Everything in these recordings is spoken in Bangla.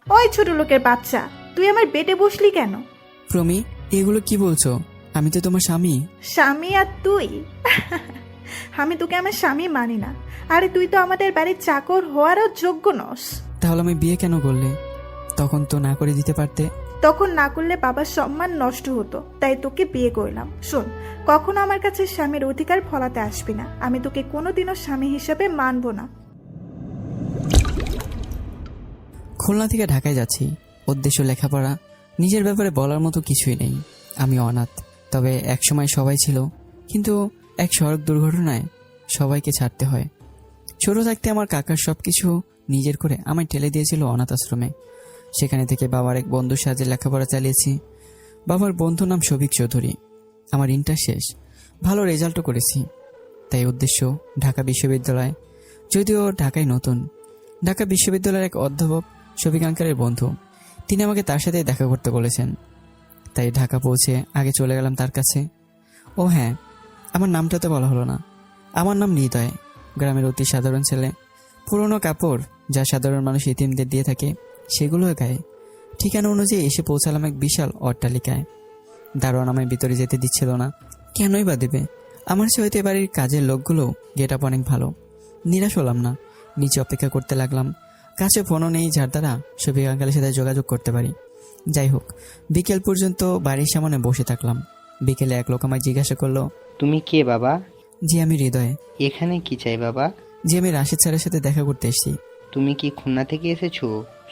ওই ছোট লোকের বাচ্চা, তুই আমার বেডে বসলি কেন? প্রমি, এগুলো কি বলছো? আমি তো তোমার স্বামী। স্বামী আর তুই? আমি তোকে আমার স্বামী মানি না। আরে তুই তো আমাদের বাড়ির চাকর হওয়ারও যোগ্য নস। তাহলে আমি বিয়ে কেন করলে? তখন তো না করে দিতে পারতে। তখন না করলে বাবার সম্মান নষ্ট হতো, তাই তোকে বিয়ে করলাম। শোন, কখনো আমার কাছে স্বামীর অধিকার ফলাতে আসবি না। আমি তোকে কোনোদিনও স্বামী হিসেবে মানবো না। খুলনা থেকে ঢাকায় যাচ্ছি, উদ্দেশ্য লেখাপড়া। নিজের ব্যাপারে বলার মতো কিছুই নেই। আমি অনাথ, তবে একসময় সবাই ছিল, কিন্তু এক সড়ক দুর্ঘটনায় সবাইকে ছাড়তে হয়। ছোট থাকতে আমার কাকার সবকিছু নিজের করে আমায় ঠেলে দিয়েছিল অনাথ আশ্রমে। সেখানে থেকে বাবার এক বন্ধুর সাহায্যে লেখাপড়া চালিয়েছি। বাবার বন্ধুর নাম শফিক চৌধুরী। আমার ইন্টার শেষ, ভালো রেজাল্টও করেছি, তাই উদ্দেশ্য ঢাকা বিশ্ববিদ্যালয়। যদিও ঢাকায় নতুন, ঢাকা বিশ্ববিদ্যালয়ের এক অধ্যাপক শফিক আঙ্কেলের বন্ধু, তিনি আমাকে তার সাথে দেখা করতে বলেছেন। তাই ঢাকা পৌঁছে আগে চলে গেলাম তার কাছে। ও হ্যাঁ, আমার নামটা তো বলা হলো না। আমার নাম হৃদয়, গ্রামের অতি সাধারণ ছেলে। পুরনো কাপড় যা সাধারণ মানুষ ইতিমদের দিয়ে থাকে সেগুলো গায়ে। ঠিকানা অনুযায়ী এসে পৌঁছালাম এক বিশাল অট্টালিকায়। দারোয়ান আমায় ভিতরে যেতে দিচ্ছিল না। কেনই বা দেবে? আমার চেয়ে হয়তো বাড়ির কাজের লোকগুলো গেট আপ অনেক ভালো। নিরাশ হলাম না, নিচে অপেক্ষা করতে লাগলাম। কাছে ফোনও নেই যার দ্বারা শফিক আঙ্কেলের সাথে যোগাযোগ করতে পারি। যাই হোক, বিকেল পর্যন্ত বাড়ির সামনে বসে থাকলাম। বিকেলে এক লোক আমায় জিজ্ঞাসা করলো, তুমি কে বাবা? জি আমি হৃদয়। এখানে কি চাই বাবা? জি আমি রাশেদ স্যারের সাথে দেখা করতে এসেছি। তুমি কি খুলনা থেকে এসেছো?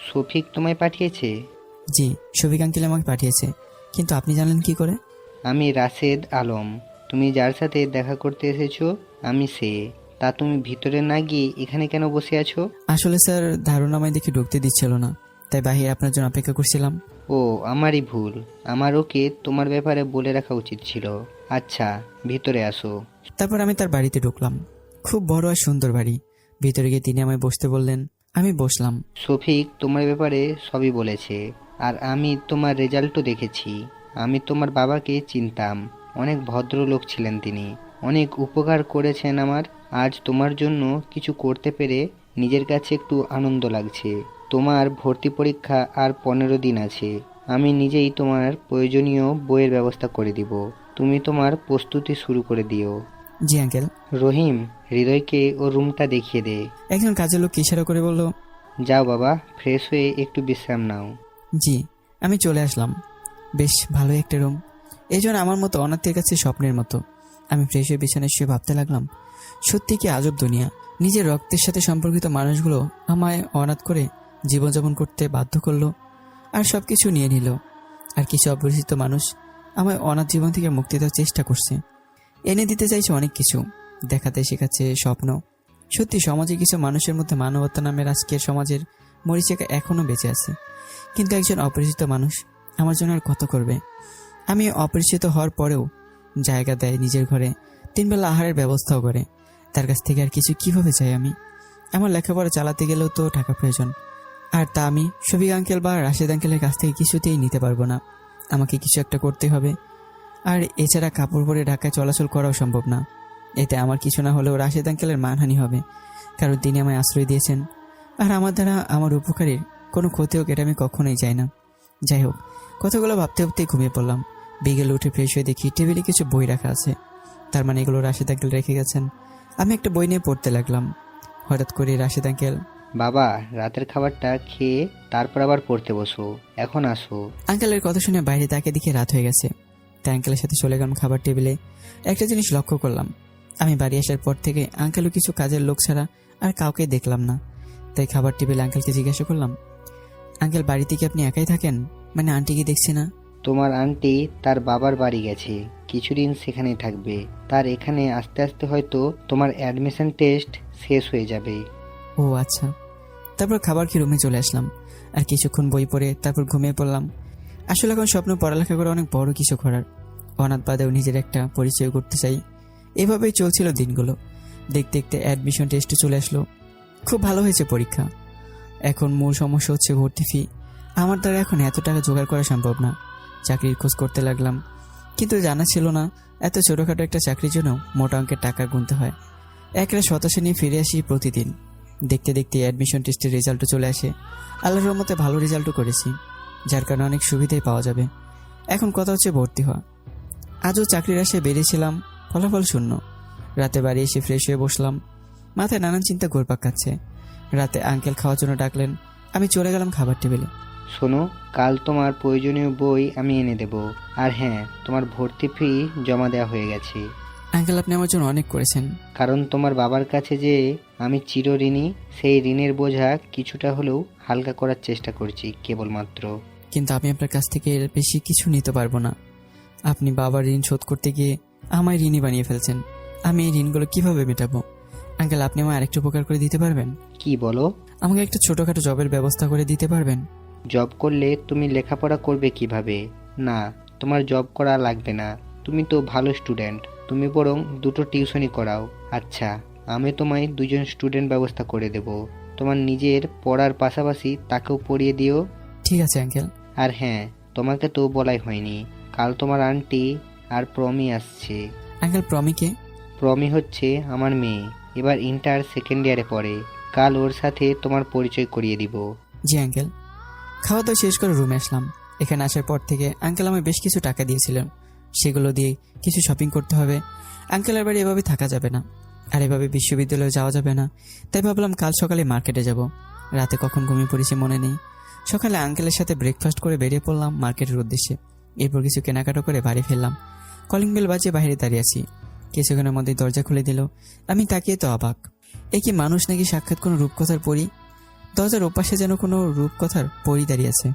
শফিক তোমায় পাঠিয়েছে? জি, শফিক আঙ্কেল আমাকে পাঠিয়েছে, কিন্তু আপনি জানলেন কি করে? আমি রাশেদ আলম। তুমি যার সাথে দেখা করতে এসেছো আমি সে। তা তুমি ভিতরে না গিয়ে এখানে কেন বসে আছো? আসলে স্যার ধারণা আমায় দেখে ঢুকতে দিচ্ছিল না, তাই বাহিরে আপনার জন্য অপেক্ষা করছিলাম। ও, আমারই ভুল। আমার ওকে তোমার ব্যাপারে বলে রাখা উচিত ছিল। আচ্ছা, ভিতরে আসো। তারপর আমি তার বাড়িতে ঢুকলাম। খুব বড় আর সুন্দর বাড়ি। ভিতরে গিয়ে তিনি আমায় বসতে বললেন, আমি বসলাম। শফিক তোমার ব্যাপারে সবই বলেছে, আর আমি তোমার রেজাল্টও দেখেছি। আমি তোমার বাবাকে চিনতাম, অনেক ভদ্রলোক ছিলেন তিনি, অনেক উপকার করেছেন আমার। আজ তোমার জন্য কিছু করতে পেরে নিজের কাছে একটু আনন্দ লাগছে। তোমার ভর্তি পরীক্ষা আর 15 দিন আছে। আমি নিজেই তোমার প্রয়োজনীয় বইয়ের ব্যবস্থা করে দিব। তুমি তোমার প্রস্তুতি শুরু করে দিও। জি আঙ্কেল। রহিম, হৃদয়কে ওর রুমটা দেখিয়ে দে। একজন কাজের লোক ইশারা করে বলল, যাও বাবা, ফ্রেশ হয়ে একটু বিশ্রাম নাও। জি। আমি চলে আসলাম। বেশ ভালো একটা রুম, এই জন্য আমার মতো অনাথের কাছে স্বপ্নের মতো। আমি ফ্রেশ হয়ে বিছানায় শুয়ে ভাবতে লাগলাম, সত্যি কি আজব দুনিয়া। নিজের রক্তের সাথে সম্পর্কিত মানুষগুলো আমায় অনাথ করে জীবনযাপন করতে বাধ্য করলো, আর সবকিছু নিয়ে নিল। আর কিছু অপরিচিত মানুষ আমায় অনাথ জীবন থেকে মুক্তি দেওয়ার চেষ্টা করছে, এনে দিতে চাইছে অনেক কিছু, দেখাতে শেখাচ্ছে স্বপ্ন। সত্যি সমাজে কিছু মানুষের মধ্যে মানবতা নামের আজকের সমাজের মরিচিকা এখনো বেঁচে আছে। কিন্তু একজন অপরিচিত মানুষ আমার জন্য আর কত করবে? আমি অপরিচিত হওয়ার পরেও জায়গা দেয় নিজের ঘরে, 3 বেলা আহারের ব্যবস্থাও করে। তার কাছ থেকে আর কিছু কিভাবে চাই আমি? আমার লেখাপড়া চালাতে গেলেও তো টাকা প্রয়োজন, আর তা আমি শফিক আঙ্কেল বা রাশেদ আঙ্কেলের কাছ থেকে কিছুতেই নিতে পারবো না। আমাকে কিছু একটা করতে হবে, আর এছাড়া কাপড় পরে ঢাকায় চলাচল করাও সম্ভব না। এতে আমার কিছু না হলেও রাশেদ আঙ্কেলের মানহানি হবে, কারণ তিনি আমায় আশ্রয় দিয়েছেন, আর আমার দ্বারা আমার উপকারীর কোনো ক্ষতি হোক এটা আমি কখনোই চাই না। যাই হোক, কথাগুলো ভাবতে ভাবতেই ঘুমিয়ে পড়লাম। বিকেলে উঠে ফ্রেশ হয়ে দেখি টেবিলে কিছু বই রাখা আছে, তার মানে এগুলো রাশেদ আঙ্কেল রেখে গেছেন। আমি একটা বই নিয়ে পড়তে লাগলাম। হঠাৎ করে রাশেদ আঙ্কেল, বাবা, রাতের খাবারটা খেয়ে তারপর আবার পড়তে বসো, এখন আসো। আঙ্কেলের কথা শুনে বাইরে তাকে দেখে রাত হয়ে গেছে, তাই আঙ্কেলের সাথে চলে গেলাম খাবার টেবিলে। একটা জিনিস লক্ষ্য করলাম, আমি বাড়ি আসার পর থেকে আঙ্কেলও কিছু কাজের লোক ছাড়া আর কাউকে দেখলাম না। তাই খাবার টেবিলে আঙ্কেলকে জিজ্ঞাসা করলাম, আঙ্কেল বাড়িতে কি আপনি একাই থাকেন? মানে আন্টি কি দেখছি না? তোমার আন্টি তার বাবার বাড়ি গেছে, কিছুদিন সেখানেই থাকবে। তার এখানে আস্তে আস্তে হয়তো তোমার অ্যাডমিশন টেস্ট শেষ হয়ে যাবে। ও আচ্ছা। তারপর খাবার খেয়ে রুমে চলে আসলাম, আর কিছুক্ষণ বই পড়ে তারপর ঘুমিয়ে পড়লাম। আসলে এখন স্বপ্ন পড়ালেখা করে অনেক বড় কিছু করার, অনাথ বাদেও নিজের একটা পরিচয় করতে চাই। এভাবেই চলছিল দিনগুলো। দেখতে দেখতে অ্যাডমিশন টেস্টে চলে আসলো। খুব ভালো হয়েছে পরীক্ষা। এখন মূল সমস্যা হচ্ছে ভর্তি ফি। আমার দ্বারা এখন এত টাকা জোগাড় করা সম্ভব না। চাকরির খোঁজ করতে লাগলাম, কিন্তু জানা ছিল না এত ছোটোখাটো একটা চাকরির জন্য মোটা অঙ্কের টাকা গুনতে হয়। একরা 27 নিয়ে ফিরে আসি প্রতিদিন। দেখতে দেখতে অ্যাডমিশন টেস্টের রেজাল্টও চলে আসে। আল্লাহর রহমতে ভালো রেজাল্টও করেছি, যার কারণে অনেক সুবিধাই পাওয়া যাবে। এখন কথা হচ্ছে ভর্তি হওয়া। আজও চাকরির আশায় বেরিয়েছিলাম, ফলাফল শূন্য। রাতে বাড়ি এসে ফ্রেশ হয়ে বসলাম, মাথায় নানান চিন্তা ঘুরপাক খাচ্ছে। রাতে আঙ্কেল খাওয়ার জন্য ডাকলেন, আমি চলে গেলাম খাবার টেবিলে। শোনো, কাল তোমার প্রয়োজনীয় বই আমি এনে দেব। আর হ্যাঁ, তোমার ভর্তি ফি জমা দেওয়া হয়ে গেছে। আঙ্কেল, আপনি আমার জন্য অনেক করেছেন। কারণ তোমার বাবার কাছে যে আমি চিরঋণী, সেই ঋণের বোঝা কিছুটা হলেও হালকা করার চেষ্টা করছি কেবলমাত্র। কিন্তু আমি আপনার কাছ থেকে এর বেশি কিছু নিতে পারবো না। আপনি বাবার ঋণ শোধ করতে গিয়ে আমায় ঋণী বানিয়ে ফেলছেন। আমি এই ঋণগুলো কিভাবে মেটাবো? আঙ্কেল, আপনি আমায় আরেকটু উপকার করে দিতে পারবেন? কি বলো? আমাকে একটা ছোটখাটো জবের ব্যবস্থা করে দিতে পারবেন? জব করলে তুমি লেখাপড়া করবে কিভাবে? না, তোমার জব করা লাগবে না, তুমি তো ভালো স্টুডেন্ট। তুমি বরং দুটো টিউশনি করাও। আচ্ছা, আমি তোমায় দুজন স্টুডেন্ট ব্যবস্থা করে দেব। তোমার নিজের পড়ার পাশাপাশি তাকেও পড়িয়ে দিও। ঠিক আছে আঙ্কেল। আর হ্যাঁ, তোমাকে তো বলাই হয়নি, কাল তোমার আন্টি আর প্রমি আসছে। আঙ্কেল, প্রমিকে? প্রমি হচ্ছে আমার মেয়ে, এবার ইন্টার সেকেন্ড ইয়ারে পড়ে। কাল ওর সাথে তোমার পরিচয় করিয়ে দিব। জি আঙ্কেল। খাওয়া দাওয়া শেষ করে রুমে আসলাম। এখানে আসার পর থেকে আঙ্কেল আমায় বেশ কিছু টাকা দিয়েছিলেন, সেগুলো দিয়ে কিছু শপিং করতে হবে। আঙ্কেলের বাড়ি এভাবে থাকা যাবে না, আর এভাবে বিশ্ববিদ্যালয়ে যাওয়া যাবে না। তাই ভাবলাম কাল সকালে মার্কেটে যাব। রাতে কখন ঘুমিয়ে পড়েছি মনে নেই। সকালে আঙ্কেলের সাথে ব্রেকফাস্ট করে বেরিয়ে পড়লাম মার্কেটের উদ্দেশ্যে। এরপর কিছু কেনাকাটা করে বাড়ি ফিরলাম। কলিং বেল বাজিয়ে বাইরে দাঁড়িয়ে আছি। কিছুক্ষণের মধ্যে দরজা খুলে দিল। আমি তাকিয়ে তো অবাক, এ কি মানুষ নাকি সাক্ষাৎ কোনো রূপকথার পরী? দরজার ওপাশে যেন কোনো রূপকথার পরী দাঁড়িয়ে আছে।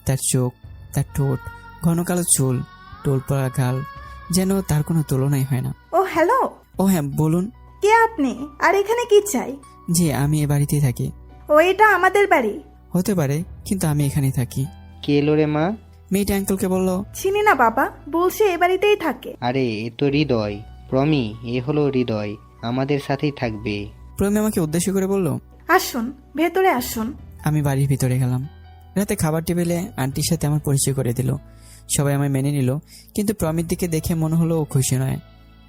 তার চোখ, তার ঠোঁট, ঘন কালো চুল, টোল পড়া গাল, যেন তার কোনো তুলনাই হয় না। ও হ্যালো, ও হ্যাঁ, বলুন। কে আপনি? আর এখানে কি চাই? জি, আমি এ বাড়িতেই থাকি। ও, এটা আমাদের বাড়ি। হতে পারে, কিন্তু আমি এখানেই থাকি। কে এলো রে মা? মেয়েটা আঙ্কেলকে বলল, চিনি না বাবা, বলছে এ বাড়িতেই থাকে। আরে, এ তো হৃদয়। প্রমি, এ হলো হৃদয়, আমাদের সাথেই থাকবে। প্রমি আমাকে উদ্দেশ্য করে বলল, আসুন, ভেতরে আসুন। আমি বাড়ির ভিতরে গেলাম। রাতে খাবার টেবিলে আন্টির সাথে আমার পরিচয় করে দিল। সবাই আমায় মেনে নিল, কিন্তু প্রমির দিকে দেখে মনে হলো ও খুশি নয়।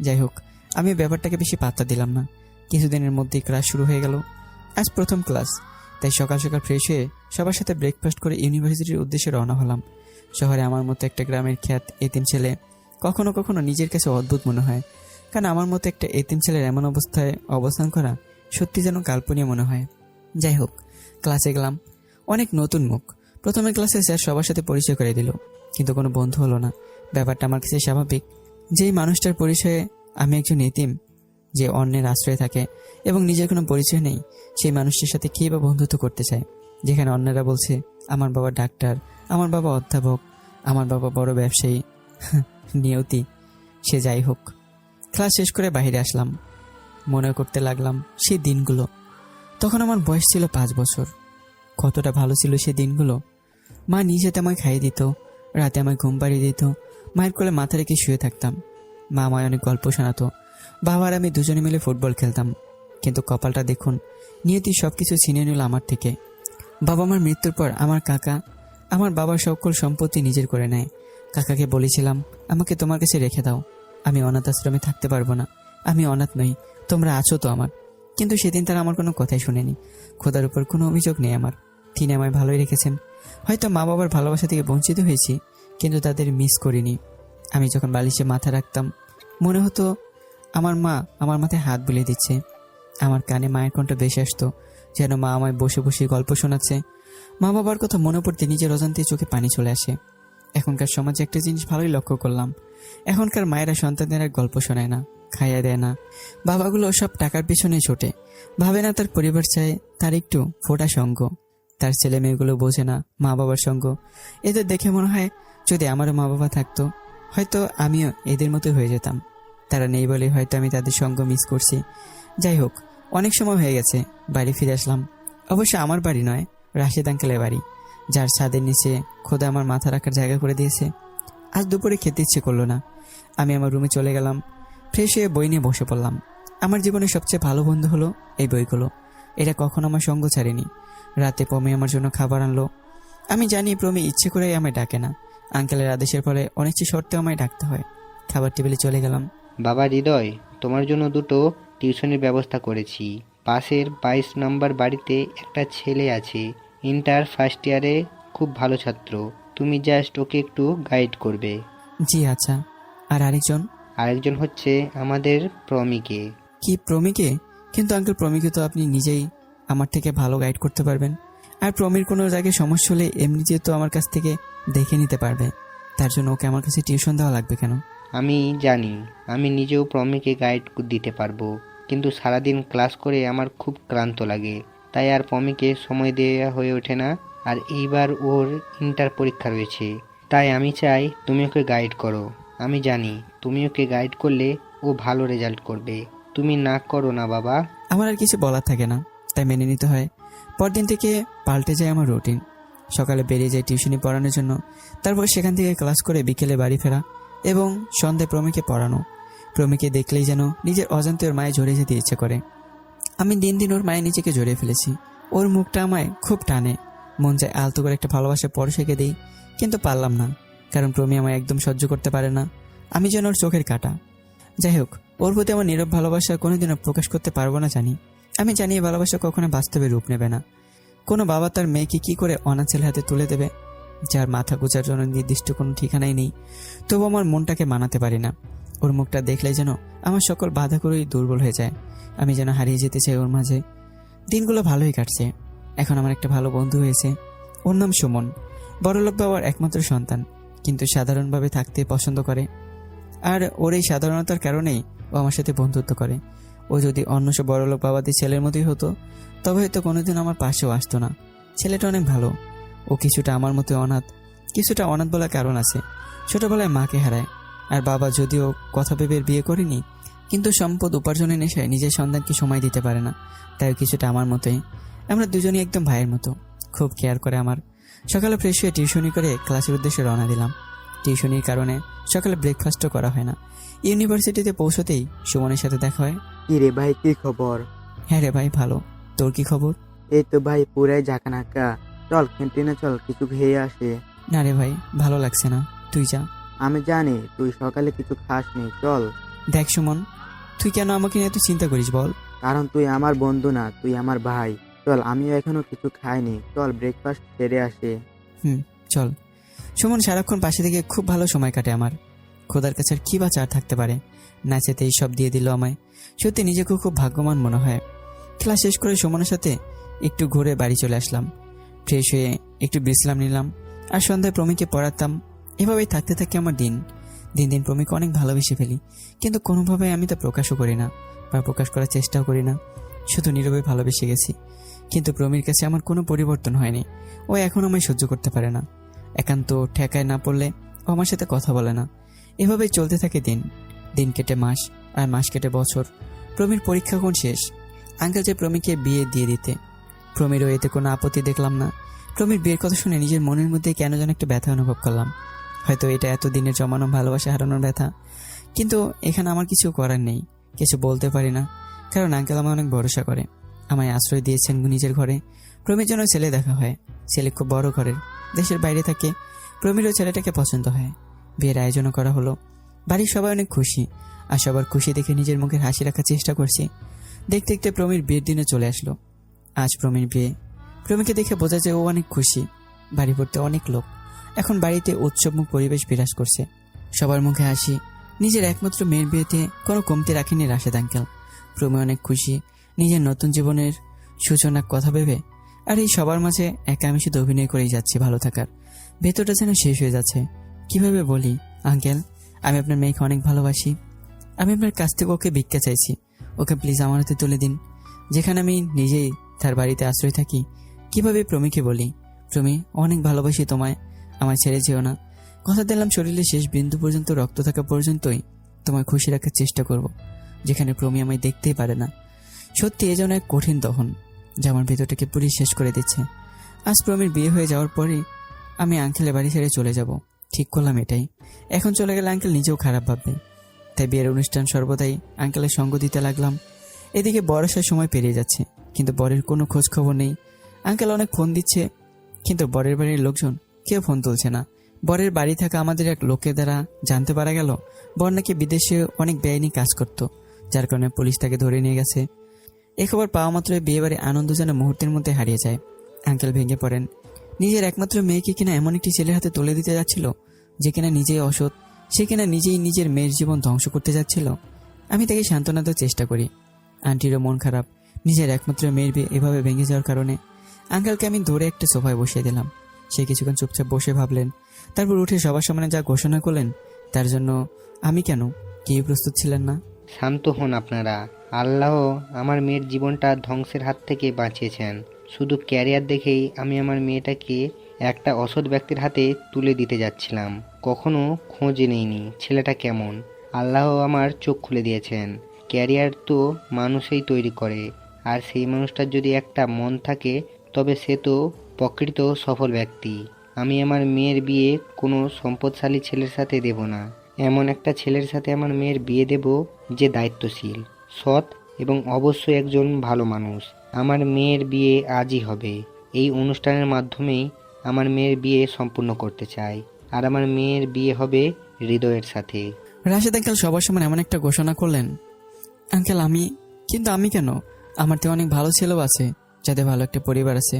যাই হোক, আমি ব্যাপারটাকে বেশি পাত্তা দিলাম না। কিছুদিনের মধ্যেই ক্লাস শুরু হয়ে গেল। আজ প্রথম ক্লাস, তাই সকাল সকাল ফ্রেশ হয়ে সবার সাথে ব্রেকফাস্ট করে ইউনিভার্সিটির উদ্দেশ্যে রওনা হলাম। শহরে আমার মতো একটা গ্রামের খ্যাত এতিম ছেলে কখনো কখনো নিজের কাছে অদ্ভুত মনে হয়, কারণ আমার মতো একটা এতিম ছেলের এমন অবস্থায় অবস্থান করা সত্যি যেন কাল্পনিক মনে হয়। যাই হোক, ক্লাসে গেলাম। অনেক নতুন মুখ। প্রথমে ক্লাসে স্যার সবার সাথে পরিচয় করে দিল, কিন্তু কোনো বন্ধু হলো না। ব্যাপারটা আমার কাছে স্বাভাবিক। যেই মানুষটার পরিচয়ে আমি একজন এতিম, যে অন্যের আশ্রয়ে থাকে এবং নিজের কোনো পরিচয় নেই, সেই মানুষটির সাথে কে বা বন্ধুত্ব করতে চায়, যেখানে অন্যরা বলছে আমার বাবা ডাক্তার, আমার বাবা অধ্যাপক, আমার বাবা বড় ব্যবসায়ী। নিয়তি। সে যাই হোক, ক্লাস শেষ করে বাইরে আসলাম। মনে করতে লাগলাম সেই দিনগুলো। তখন আমার বয়স ছিল 5 বছর। কতটা ভালো ছিল সেই দিনগুলো। মা নিজেতে আমায় খাইয়ে দিত, রাতে আমায় ঘুম পাড়িয়ে দিত, মায়ের কোলে মাথা রেখে শুয়ে থাকতাম। মা আমায় অনেক গল্প শোনাতো। বাবা আর আমি দুজনে মিলে ফুটবল খেলতাম। কিন্তু কপালটা দেখুন, নিয়তি সবকিছু ছিনিয়ে নিল আমার থেকে। বাবা মার মৃত্যুর পর আমার কাকা আমার বাবার সকল সম্পত্তি নিজের করে নেয়। কাকাকে বলেছিলাম, আমাকে তোমার কাছে রেখে দাও, আমি অনাথ আশ্রমে থাকতে পারবো না, আমি অনাথ নই, তোমরা আছো তো আমার। কিন্তু সেদিন তারা আমার কোনো কথাই শুনেনি। খোদার উপর কোনো অভিযোগ নেই আমার, তিনি আমায় ভালোই রেখেছেন। হয়তো মা বাবার ভালোবাসা থেকে বঞ্চিত হয়েছি, কিন্তু তাদের মিস করিনি। আমি যখন বালিশে মাথা রাখতাম, মনে হতো আমার মা আমার মাথায় হাত বুলিয়ে দিচ্ছে। আমার কানে মায়ের কণ্ঠ ভেসে আসতো, যেন মা আমায় বসে বসে গল্প শোনাচ্ছে। মা বাবার কথা মনে পড়তে নিজের অজান্তে চোখে পানি চলে আসে। এখনকার সমাজে একটা জিনিস ভালোই লক্ষ্য করলাম, এখনকার মায়েরা সন্তানদের আর গল্প শোনায় না, খাইয়া দেয় না। বাবাগুলো সব টাকার পিছনে ছোটে, ভাবে না তার পরিবার চায় তার একটু ফোটা সঙ্গ। তার ছেলে মেয়েগুলো বোঝে না মা বাবার সঙ্গ। এদের দেখে মনে হয় যদি আমারও মা বাবা থাকতো, হয়তো আমিও এদের মতো হয়ে যেতাম। তারা নেই বলে হয়তো আমি তাদের সঙ্গ মিস করছি। যাই হোক, অনেক সময় হয়ে গেছে, বাড়ি ফিরে আসলাম। অবশ্য আমার বাড়ি নয়, রাশেদ আঙ্কেলের বাড়ি, যার ছাদের নিচে খোদা আমার মাথা রাখার জায়গা করে দিয়েছে। আজ দুপুরে খেতে ইচ্ছে করলো না। আমি আমার রুমে চলে গেলাম, ফ্রেশ হয়ে বই নিয়ে বসে পড়লাম। আমার জীবনের সবচেয়ে ভালো বন্ধু হলো এই বইগুলো। এটা কখনো আমার সঙ্গ ছাড়েনি। রাতে প্রমি আমার জন্য খাবার আনলো। আমি জানি প্রমি ইচ্ছে করেই আমায় ডাকে না, আঙ্কেলের আদেশের ফলে অনিচ্ছা সত্ত্বেও আমায় ডাকতে হয়। খাবার টেবিলে চলে গেলাম। বাবা হৃদয়, তোমার জন্য দুটো টিউশনের ব্যবস্থা করেছি, পাশের 22 নম্বর বাড়িতে একটা ছেলে আছে, ইন্টার ফার্স্ট ইয়ারে, খুব ভালো ছাত্র। তুমি জাস্ট ওকে একটু গাইড করবে। জি আচ্ছা। আর আরেকজন? আরেকজন হচ্ছে আমাদের প্রমিকে। কি প্রমিকে? কিন্তু আঙ্কেল প্রমিকে তো আপনি নিজেই আমার থেকে ভালো গাইড করতে পারবেন। আর প্রমির কোনো জায়গায় সমস্যা হলে এমনি যেহেতু আমার কাছ থেকে দেখে নিতে পারবে, তার জন্য ওকে আমার কাছে টিউশন দেওয়া লাগবে কেন? আমি জানি, আমি নিজেও প্রমিকে গাইড দিতে পারবো, কিন্তু সারাদিন ক্লাস করে আমার খুব ক্লান্ত লাগে, তাই আর প্রমিকে সময় দেওয়া হয়ে ওঠে না। আর এইবার ওর ইন্টার পরীক্ষা রয়েছে, তাই আমি চাই তুমি ওকে গাইড করো। আমি জানি তুমি ওকে গাইড করলে ও ভালো রেজাল্ট করবে। তুমি না করো না বাবা। আমার আর কিছু বলার থাকে না, তাই মেনে নিতে হয়। পরদিন থেকে পাল্টে যায় আমার রুটিন। সকালে বেরিয়ে যায় টিউশনি পড়ানোর জন্য, তারপর সেখান থেকে ক্লাস করে বিকেলে বাড়ি ফেরা এবং সন্ধ্যায় প্রমিকে পড়ানো। প্রমিকে দেখলেই যেন নিজের অজান্তে ওর মায়ে জড়িয়ে যেতে ইচ্ছে করে। আমি দিন দিন ওর মায়ে নিজেকে জড়িয়ে ফেলেছি। ওর মুখটা আমায় খুব টানে, মন চায় আলতো করে একটা ভালোবাসা পরশ এঁকে দিই, কিন্তু পারলাম না, কারণ প্রমি আমায় একদম সহ্য করতে পারে না। আমি যেন ওর চোখের কাঁটা। যাই হোক, ওর প্রতি আমার নীরব ভালোবাসা কোনোদিনও প্রকাশ করতে পারবো না জানি। আমি জানি এই ভালোবাসা কখনো বাস্তবে রূপ নেবে না। কোনো বাবা তার মেয়েকে কি করে অনাথ ছেলে হাতে তুলে দেবে, যার মাথা গোঁজার জন্য নির্দিষ্ট কোনো ঠিকানাই নেই। তবু আমার মনটাকে মানাতে পারি না। ওর মুখটা দেখলেই যেন আমার সকল বাধাগুলোই দুর্বল হয়ে যায়। আমি যেন হারিয়ে যেতে চাই ওর মাঝে। দিনগুলো ভালোই কাটছে। এখন আমার একটা ভালো বন্ধু হয়েছে, ওর নাম সুমন। বড়লোক বাবার একমাত্র সন্তান, কিন্তু সাধারণভাবে থাকতে পছন্দ করে। আর ওর এই সাধারণতার কারণেই ও আমার সাথে বন্ধুত্ব করে। ও যদি অন্য সব বড়লোক বাবাদের ছেলের মতোই হতো, তবে হয়তো কোনোদিন আমার পাশেও আসতো না। ছেলেটা অনেক ভালো। ও কিছুটা আমার মতো অনাথ। কিছুটা অনাথ বলার কারণ আছে, ছোটবেলায় মাকে হারায়। আর বাবা যদিও কথা ভেবে বিয়ে করেনি, কিন্তু সম্পদ উপার্জনের নেশায় নিজের সন্তানকে সময় দিতে পারে না। তাই কিছুটা আমার মতোই। আমরা দুজনই একদম ভাইয়ের মতো, খুব কেয়ার করে আমার। সকালে ফ্রেশ হয়ে টিউশনি করে ক্লাসের উদ্দেশ্যে রওনা দিলাম। টিউশনির কারণে সকালে ব্রেকফাস্টও করা হয় না। ইউনিভার্সিটিতে পৌঁছতেই সুমনের সাথে দেখা হয়। কি রে ভাই, কি খবর? হ্যাঁ রে ভাই, ভালো। তোর কি খবর? এই তো ভাই পুরাই জাকানাকা। চল ক্যান্টিনে চল, কিছু খেয়ে আসে। না রে ভাই, ভালো লাগছে না, তুই যা। আমি জানি তুই সকালে কিছু খাসনি, চল। দেখ সুমন, তুই কেন আমাকে নিয়ে এত চিন্তা করিস বল? কারণ তুই আমার বন্ধু না, তুই আমার ভাই। চল, আমিও এখনো কিছু খাইনি, চল ব্রেকফাস্ট সেরে আসে। চল। সুমন সারাক্ষণ পাশে থেকে খুব ভালো সময় কাটে আমার। খোদার কাছে আর কি বা চার থাকতে পারে, নাচেতে এই সব দিয়ে দিল আমায়। সত্যি নিজেকেও খুব ভাগ্যবান মনে হয়। ক্লাস শেষ করে সুমনের সাথে একটু ঘুরে বাড়ি চলে আসলাম। ফ্রেশ হয়ে একটু বিশ্রাম নিলাম, আর সন্ধ্যায় প্রমিকে পড়াতাম। এভাবেই থাকতে থাকতে আমার দিন দিন প্রমিকে অনেক ভালোবেসে ফেলি, কিন্তু কোনোভাবে আমি তা প্রকাশও করি না বা প্রকাশ করার চেষ্টাও করি না। শুধু নীরবে ভালোবেসে গেছি। কিন্তু প্রমির কাছে আমার কোনো পরিবর্তন হয়নি। ও এখন আমায় সহ্য করতে পারে না। একান্ত ঠেকায় না পড়লে ও আমার সাথে কথা বলে না। এভাবেই চলতে থাকে দিন। দিন কেটে মাস, আর মাস কেটে বছর। প্রমির পরীক্ষা কোন শেষ। আঙ্কেল যে প্রমিকে বিয়ে দিয়ে দিতে। প্রমিরও এতে কোনো আপত্তি দেখলাম না। প্রমির বিয়ের কথা শুনে নিজের মনের মধ্যে কেন যেন একটা ব্যথা অনুভব করলাম। হয়তো এটা এতদিনের জমানো ভালোবাসা হারানোর ব্যথা, কিন্তু এখানে আমার কিছু করার নেই। কিছু বলতে পারি না, কারণ আঙ্কেল আমায় অনেক ভরসা করে। আমায় আশ্রয় দিয়েছেন নিজের ঘরে। প্রমির জন্য ছেলে দেখা হয়। ছেলে খুব বড় ঘরের, দেশের বাইরে থাকে। প্রমিরও ছেলেটাকে পছন্দ হয়। বিয়ের আয়োজনও করা হলো। বাড়ির সবাই অনেক খুশি, আর সবার খুশি দেখে নিজের মুখের হাসি রাখার চেষ্টা করছি। দেখতে দেখতে প্রমির বিয়ের দিনে চলে আসলো। আজ প্রমির বিয়ে। প্রমিকে দেখে বোঝা যায় ও অনেক খুশি। বাড়ি ভর্তি অনেক লোক। এখন বাড়িতে উৎসবমুখ পরিবেশ বিরাজ করছে। সবার মুখে হাসি। নিজের একমাত্র মেয়ের বিয়েতে কোনো কমতি রাখেনি রাশেদ আঙ্কেল। প্রমি অনেক খুশি নিজের নতুন জীবনের সূচনার কথা ভেবে। আর এই সবার মাঝে একা আমি শুধু অভিনয় করেই যাচ্ছি ভালো থাকার। ভেতরটা যেন শেষ হয়ে যাচ্ছে। কিভাবে বলি, আঙ্কেল আমি আপনার মেয়েকে অনেক ভালোবাসি। আমি আপনার কাছ থেকে ওকে ভিক্ষা চাইছি। ওকে প্লিজ আমার হাতে তুলে দিন। যেখানে আমি নিজেই তার বাড়িতে আশ্রয় থাকি। কিভাবে প্রমিকে বলি, প্রমি অনেক ভালোবাসি তোমায়, আমায় ছেড়ে যেও না। কথা দিলাম শরীরে শেষ বিন্দু পর্যন্ত রক্ত থাকা পর্যন্তই তোমায় খুশি রাখার চেষ্টা করব। যেখানে প্রমি আমায় দেখতেই পারে না। সত্যি এ যেন এক কঠিন দহন, যা আমার ভেতরটাকে পুরো শেষ করে দিচ্ছে। আজ প্রমির বিয়ে হয়ে যাওয়ার পরেই আমি আঙ্কেলের বাড়ি ছেড়ে চলে যাব। ঠিক করলাম এটাই। এখন চলে গেলে আঙ্কেল নিজেও খারাপ ভাববে। তাই বিয়ের অনুষ্ঠান সর্বদাই আঙ্কেলের সঙ্গ দিতে লাগলাম। এদিকে বর আসার সময় পেরিয়ে যাচ্ছে, কিন্তু বরের কোনো খোঁজ খবর নেই। আঙ্কেল অনেক ফোন দিচ্ছে, কিন্তু বরের বাড়ির লোকজন কেউ ফোন তুলছে না। বরের বাড়ি থাকা আমাদের এক লোকের দ্বারা জানতে পারা গেল বর নাকি বিদেশে অনেক বেআইনি কাজ করত, যার কারণে পুলিশ তাকে ধরে নিয়ে গেছে। এ খবর পাওয়া মাত্রই বিয়েবাড়ি আনন্দ যেন মুহূর্তের মধ্যে হারিয়ে যায়। আঙ্কেল ভেঙে পড়েন। নিজের একমাত্র মেয়েকে কিনা এমন একটি ছেলের হাতে তুলে দিতে যাচ্ছিল যে কিনা নিজেই অসৎ, সে কিনা নিজেই নিজের মেয়ের জীবন ধ্বংস করতে যাচ্ছিল। আমি তাকে সান্ত্বনা দেওয়ার চেষ্টা করি। আন্টিরও মন খারাপ নিজের একমাত্র মেয়ের বিয়ে এভাবে ভেঙে যাওয়ার কারণে। আঙ্কেলকে আমি ধরে একটা সোফায় বসিয়ে দিলাম। সে কিছুক্ষণ চুপচাপ বসে ভাবলেন, তারপর উঠে সবার সামনে যা ঘোষণা করলেন তার জন্য আমি কেন কেউ প্রস্তুত ছিলেন না। শান্ত হন আপনারা। আল্লাহ আমার মেয়ের জীবনটা ধ্বংসের হাত থেকে বাঁচিয়েছেন। শুধু ক্যারিয়ার দেখেই আমি আমার মেয়েটাকে একটা অসৎ ব্যক্তির হাতে তুলে দিতে যাচ্ছিলাম। কখনো খোঁজ নেইনি ছেলেটা কেমন। আল্লাহ আমার চোখ খুলে দিয়েছেন। ক্যারিয়ার তো মানুষই তৈরি করে, আর সেই মানুষটার যদি একটা মন থাকে তবে সে তো প্রকৃত সফল ব্যক্তি। আমি আমার মেয়ের বিয়ে কোনো সম্পদশালী ছেলের সাথে দেব না। এমন একটা ছেলের সাথে আমার মেয়ের বিয়ে দেব যে দায়িত্বশীল, সৎ এবং অবশ্যই একজন ভালো মানুষ। আমার মেয়ের বিয়ে আজই হবে। এই অনুষ্ঠানের মাধ্যমেই আমার মেয়ের বিয়ে সম্পূর্ণ করতে চাই। আর আমার মেয়ের বিয়ে হবে হৃদয়ের সাথে। রাশেদ আঙ্কেল সবার সামনে এমন একটা ঘোষণা করলেন। আঙ্কেল কিন্তু আমি কেন? আমার তো অনেক ভালো ছেলেও আছে, যাদের ভালো একটা পরিবার আছে।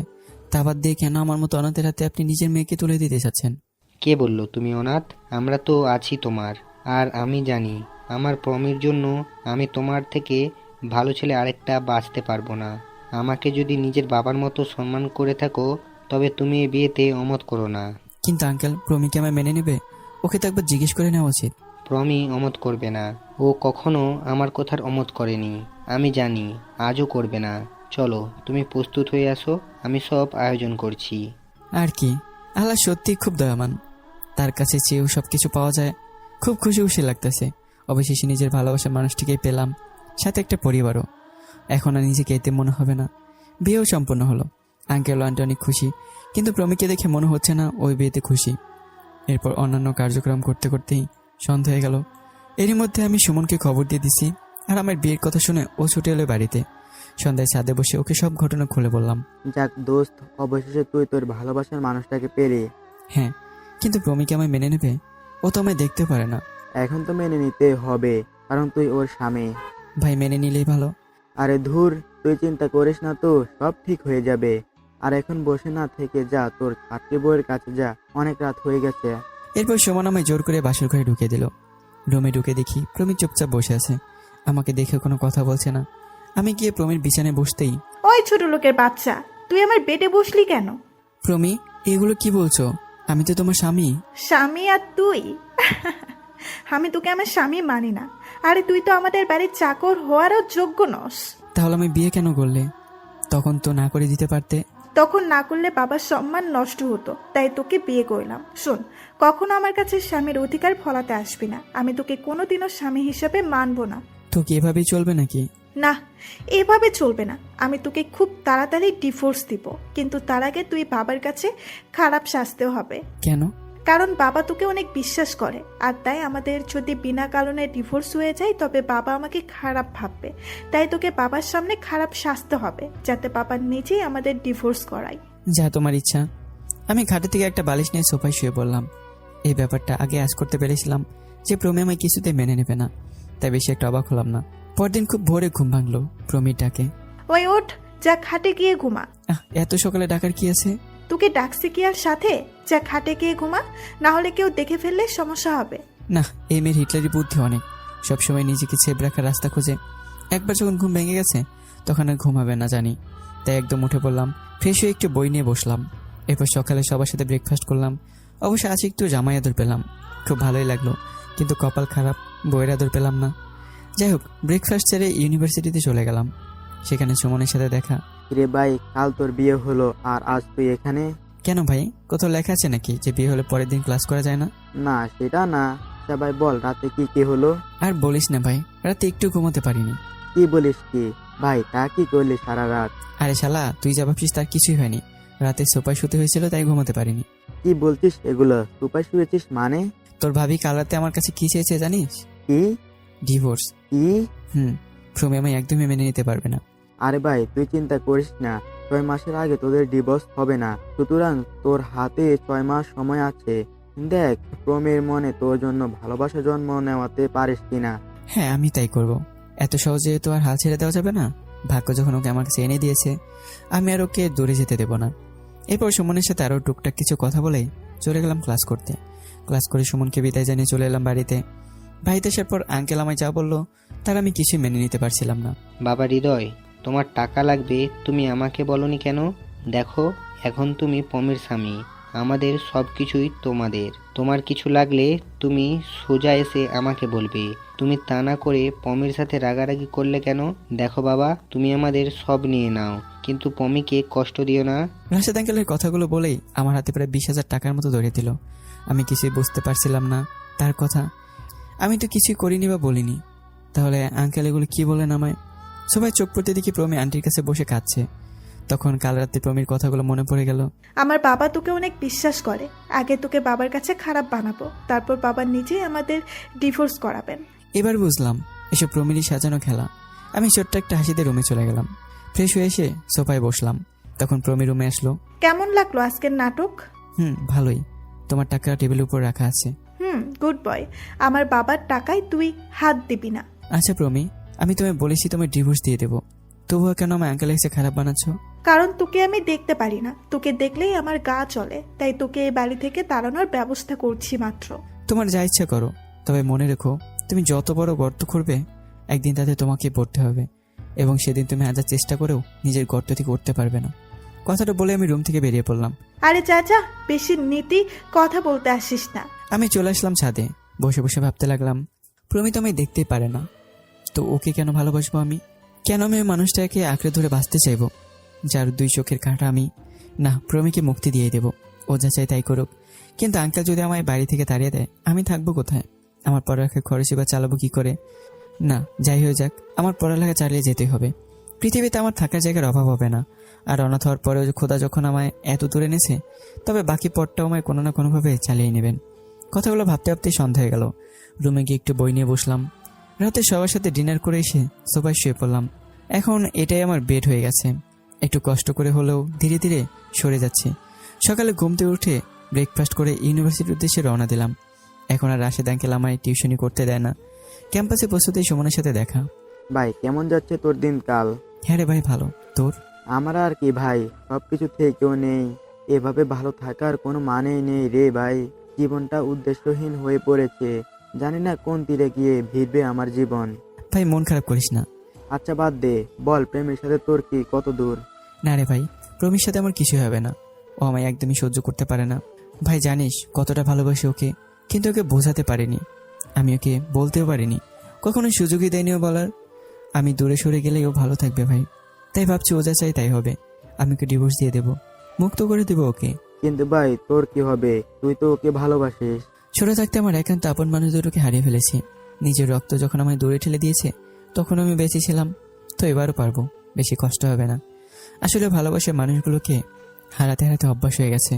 তা বাদ দিয়ে কেন আমার মতো অনাথের হাতে আপনি নিজের মেয়েকে তুলে দিতে চাচ্ছেন? কে বলল তুমি অনাথ? আমরা তো আছি তোমার। আর আমি জানি আমার প্রমির জন্য আমি তোমার থেকে ভালো ছেলে আরেকটা বাঁচতে পারবো না। আমাকে যদি নিজের বাবার মতো সম্মান করে থাকো তবে তুমি এই বিয়েতে অমত করো না। কিন্তু আঙ্কেল, প্রমিকে আমায় মেনে নেবে? ওকে তো একবার জিজ্ঞেস করে নেওয়া উচিত। প্রমি অমত করবে না। ও কখনো আমার কথার অমত করেনি। আমি জানি আজও করবে না। চলো তুমি প্রস্তুত হয়ে আসো, আমি সব আয়োজন করছি। আর কি, আল্লাহ সত্যি খুব দয়াবান। তার কাছে চেয়েও সবকিছু পাওয়া যায়। খুব খুশি খুশি লাগতেছে। অবশেষে নিজের ভালোবাসার মানুষটিকেই পেলাম, সাথে একটা পরিবারও। এখন আর নিজেকে এতে মনে হবে না। বিয়েও সম্পূর্ণ হলো। আঙ্কেল ও আন্টি অনেক খুশি, কিন্তু প্রমিকে দেখে মনে হচ্ছে না ওই বিয়েতে খুশি। এরপর অন্যান্য কার্যক্রম করতে করতেই সন্ধ্যা হয়ে গেল। এরই মধ্যে আমি সুমনকে খবর দিয়ে দিছি, আর আমার বিয়ের কথা শুনে ও ছুটে এলো বাড়িতে। সন্ধ্যায় ছাদে বসে ওকে সব ঘটনা খুলে বললাম। যাক দোস্ত, অবশেষে তুই তোর ভালোবাসার মানুষটাকে পেলি। হ্যাঁ, কিন্তু প্রমিকে আমায় মেনে নেবে? ও তো আমায় দেখতে পারে না। এখন তো মেনে নিতে হবে, কারণ তুই ওর স্বামী। ভাই, মেনে নিলেই ভালো। আরে ধুর, তুই চিন্তা করিস না তো, সব ঠিক হয়ে যাবে। আর এখন বসে না থেকে যা, তোর ছাত্রী বউয়ের কাছে যা, অনেক রাত হয়ে গেছে। এরপর সুমন আমায় জোর করে বাসর ঘরে ঢুকে দিল। রুমে ঢুকে দেখি প্রমি চুপচাপ বসে আছে। আমাকে দেখে কোনো কথা বলছে না। আমি গিয়ে প্রমির বিছানায় বসতেই, ওই ছোট লোকের বাচ্চা, তুই আমার বেডে বসলি কেন? প্রমি, এগুলো কি বলছো? আমি তো তোমার স্বামী। স্বামী আর তুই? আমি তোকে আমার স্বামী মানি না। আরে তুই তো আমাদের বাড়ির চাকর হওয়ারও যোগ্য নস। তাহলে আমি বিয়ে কেন করলে? তখন তো না করে দিতে পারতে। তখন না করলে বাবার সম্মান নষ্ট হতো, তাই তোকে বিয়ে করলাম। শোন, কখনো আমার কাছে স্বামীর অধিকার ফলাতে আসবি না। আমি তোকে কোনোদিনও স্বামী হিসাবে মানবো না। তো কি এভাবেই চলবে নাকি? না, এভাবে চলবে না। আমি তোকে খুব তাড়াতাড়ি ডিভোর্স দিব, কিন্তু তার আগে তুই বাবার কাছে খারাপ শাস্তিও হবে। কেন? কারণ বাবা তোকে অনেক বিশ্বাস করে, আর তাই আমাদের যদি বিনা কারণে ডিভোর্স হয়ে যায় তবে বাবা আমাকে খারাপ ভাববে। তাই তোকে বাবার সামনে খারাপ শাস্তি হবে, যাতে বাবা নিজেই আমাদের ডিভোর্স করায়। যা তোমার ইচ্ছা। আমি খাটে থেকে একটা বালিশ নিয়ে সোফায় শুয়ে পড়লাম। এই ব্যাপারটা আগে আজ করতে পেরেছিলাম যে প্রমি আমায় কিছুতে মেনে নেবে না, তাই বেশি একটা অবাক হলাম না। পরদিন খুব ভোরে ঘুম ভাঙলো প্রমির ডাকে। ওই ওঠ, যা খাটে গিয়ে ঘুমা। এত সকালে ডাকার কি আছে? তোকে ডাকছে কি আর সাথে? যা খাটে গিয়ে ঘুমা, না হলে কেউ দেখে ফেললে সমস্যা হবে। না, এই মেয়ের হিটলারি বুদ্ধি অনেক। সবসময় নিজেকে ছেপ রাখার রাস্তা খোঁজে। একবার যখন ঘুম ভেঙে গেছে তখন আর ঘুমাবে না জানি। তাই একদম উঠে পড়লাম, ফ্রেশ হয়ে একটু বই নিয়ে বসলাম। এরপর সকালে সবার সাথে ব্রেকফাস্ট করলাম। অবশ্য আজ একটু জামাই আদর পেলাম, খুব ভালোই লাগলো। কিন্তু কপাল খারাপ, বইয়ের আদর পেলাম না। যাই হোক, ব্রেকফাস্ট ছেড়ে ইউনিভার্সিটিতে চলে গেলাম। সেখানে সুমনের সাথে দেখা। রে ভাই, কাল তোর বিয়ে হলো আর আজ তুই এখানে? কেন ভাই, কোথাও লেখা আছে নাকি যে বিয়ে হলে পরের দিন ক্লাস করা যায় না? না, সেটা না। আচ্ছা ভাই বল, রাতে কি হলো? আর বলিস না ভাই, রাতে একটু ঘুমোতে পারিনি। কি বলিস কি ভাই, তা কি করলি সারা রাত? আরে শালা, তুই যা ভাবছিস তার কিছুই হয়নি। রাতে সোফায় শুতে হয়েছিল, তাই ঘুমাতে পারিনি। কি বলছিস এগুলো? সুপার শুয়েছিস মানে? তোর ভাবি কাল রাতে আমার কাছে কি চেয়েছে জানিস? কি? ডিভোর্স। কি? প্রমি আমায় একদমই মেনে নিতে পারবে না। আরে ভাই, তুই চিন্তা করিস না। 6 মাসের আগে তোদের ডিভোর্স হবে না, সুতরাং তোর হাতে 6 মাস সময় আছে। দেখ, প্রমের মনে তোর জন্য ভালোবাসা জন্ম নেওয়াতে পারিস কিনা। হ্যাঁ, আমি তাই করব। এত সহজে তো আর হাল ছেড়ে দেওয়া যাবে না। ভাগ্য যখন ওকে আমার কাছে এনে দিয়েছে, আমি আর ওকে দূরে যেতে দেব না। এরপর সুমনের সাথে আরও টুকটাক কিছু কথা বলেই চলে গেলাম ক্লাস করতে। ক্লাস করে সুমনকে বিদায় জানিয়ে চলে এলাম বাড়িতে। বাড়িতে আসার পর আঙ্কেল আমায় যা বললো তার আমি কিছুই মেনে নিতে পারছিলাম না। বাবা হৃদয়, তোমার টাকা লাগবে, তুমি আমাকে বলনি কেন? দেখো, এখন তুমি পমির স্বামী, আমাদের সব কিছুই তোমাদের। তোমার কিছু লাগলে তুমি সোজা এসে আমাকে বলবে। তুমি তা না করে পমির সাথে রাগারাগি করলে কেন? দেখো বাবা, তুমি আমাদের সব নিয়ে নাও, কিন্তু পমিকে কষ্ট দিও না। রাশেদ আঙ্কেলের কথাগুলো বলেই আমার হাতে প্রায় 20,000 টাকার মতো ধরে দিল। আমি কিছুই বুঝতে পারছিলাম না তার কথা। আমি তো কিছুই করিনি বা বলিনি, তাহলে আঙ্কেল এগুলো কি বলেন আমায়? সবাই চোখ পড়তে দেখি প্রমি আন্টির কাছে বসে কাঁদছে। তখন কাল রাতে প্রমির কথাগুলো মনে পড়ে গেল। আমার বাবা তোকে অনেক বিশ্বাস করে। আগে তোকে বাবার কাছে খারাপ বানাবো, তারপর বাবা নিজেই আমাদের ডিভোর্স করাবেন। এবার বুঝলাম এসব প্রমিরই সাজানো খেলা। আমি ছোট্ট একটা হাসিতে রুমে চলে গেলাম। ফ্রেশ হয়ে এসে সোফায় বসলাম। তখন প্রমি রুমে আসলো। কেমন লাগলো আজকের নাটক? ভালোই। তোমার টাকা টেবিলের উপর রাখা আছে। Good boy. আমার বাবার টাকায় তুই হাত দিবি না। আচ্ছা প্রমি, আমি তোমায় বলেছি তোমায় ডিভোর্স দিয়ে দেবো, তবুও কেন আমার আঙ্কেল এসে খারাপ বানাচ্ছ? কারণ তোকে আমি দেখতে পারি না, তোকে দেখলেই আমার গা চলে, তাই তোকে এই বাড়ি থেকে তাড়ানোর ব্যবস্থা করছি মাত্র। তোমার যা ইচ্ছা করো, তবে মনে রেখো তুমি যত বড় গর্ত খুঁড়বে একদিন তাতে তোমাকে পড়তে হবে, এবং সেদিন তুমি হাজার চেষ্টা করেও নিজের গর্ত থেকে উঠতে পারবে না। কথাটা বলে আমি রুম থেকে বেরিয়ে পড়লাম। আরে চাচা, বেশি নীতি কথা বলতে আসিস না। আমি চলে আসলাম ছাদে। বসে বসে ভাবতে লাগলাম, প্রমি তো আমায় দেখতেই পারে না, তো ওকে কেন ভালোবাসবো আমি? কেন আমি ওই মানুষটাকে আঁকড়ে ধরে বাঁচতে চাইবো যার 2 চোখের কাঁটা আমি? না, প্রমিকে মুক্তি দিয়ে দেবো, ও যা চাই তাই করুক। কিন্তু আঙ্কেল যদি আমায় বাড়ি থেকে তাড়িয়ে দেয়, আমি থাকবো কোথায়? আমার পড়ালেখার খরচই বা চালাবো কি করে? না, যাই হয়ে যাক, আমার পড়ালেখা চালিয়ে যেতে হবে। পৃথিবীতে আমার থাকার জায়গার অভাব হবে না। আর অনাথ হওয়ার পরেও খোদা যখন আমায় এত দূরে এনেছে, তবে বাকি পথটাও আমায় কোনো না কোনোভাবে চালিয়ে নেবেন। কথাগুলো ভাবতে ভাবতে সন্ধ্যা হয়ে গেল। রুমে গিয়ে একটু বই নিয়ে বসলাম। রাতে সবার সাথে ডিনার করে এসে সোফায় শুয়ে পড়লাম। এখন এটাই আমার বেড হয়ে গেছে। একটু কষ্ট করে হলেও ধীরে ধীরে সরে যাচ্ছে। সকালে ঘুম থেকে উঠে ব্রেকফাস্ট করে ইউনিভার্সিটির উদ্দেশ্যে রওনা দিলাম। এখন আর রাশেদ আঙ্কেল আমায় টিউশনি করতে দেয় না। ক্যাম্পাসে পৌঁছতেই সুমনের সাথে দেখা। ভাই, কেমন যাচ্ছে তোর দিনকাল? হ্যাঁ রে ভাই, ভালো। তোর? আমার আর কি ভাই, সবকিছু থেকেও নেই। এভাবে ভালো থাকার কোনো মানেই নেই রে ভাই। জীবনটা উদ্দেশ্যহীন হয়ে পড়েছে। জানি না কোন তীরে গিয়ে ভিড়বে আমার জীবন। ভাই মন খারাপ করিস না। আচ্ছা বাদ দে, বল প্রেমের সাথে তোর কি কত দূর? না রে ভাই, প্রমির সাথে আমার কিছুই হবে না। ও আমায় একদমই সহ্য করতে পারে না। ভাই জানিস কতটা ভালোবাসি ওকে, কিন্তু ওকে বোঝাতে পারিনি। আমি ওকে বলতেও পারিনি, কখনো সুযোগই দেয়নিও বলার। আমি দূরে সরে গেলেই ও ভালো থাকবে ভাই, তাই ভাবছি ও যা চাই তাই হবে। আমি ওকে ডিভোর্স দিয়ে দেবো, মুক্ত করে দেবো ওকে। কিন্তু ভাই তোর কি হবে? তুই তো ওকে ভালোবাসিস। ছোট থাকতে আমার একান্ত আপন মানুষ দুটোকে হারিয়ে ফেলেছি। নিজের রক্ত যখন আমায় দূরে ঠেলে দিয়েছে, তখন আমি বেঁচে ছিলাম। তো এবারও পারবো, বেশি কষ্ট হবে না। আসলে ভালোবাসার মানুষগুলোকে হারাতে হারাতে অভ্যাস হয়ে গেছে।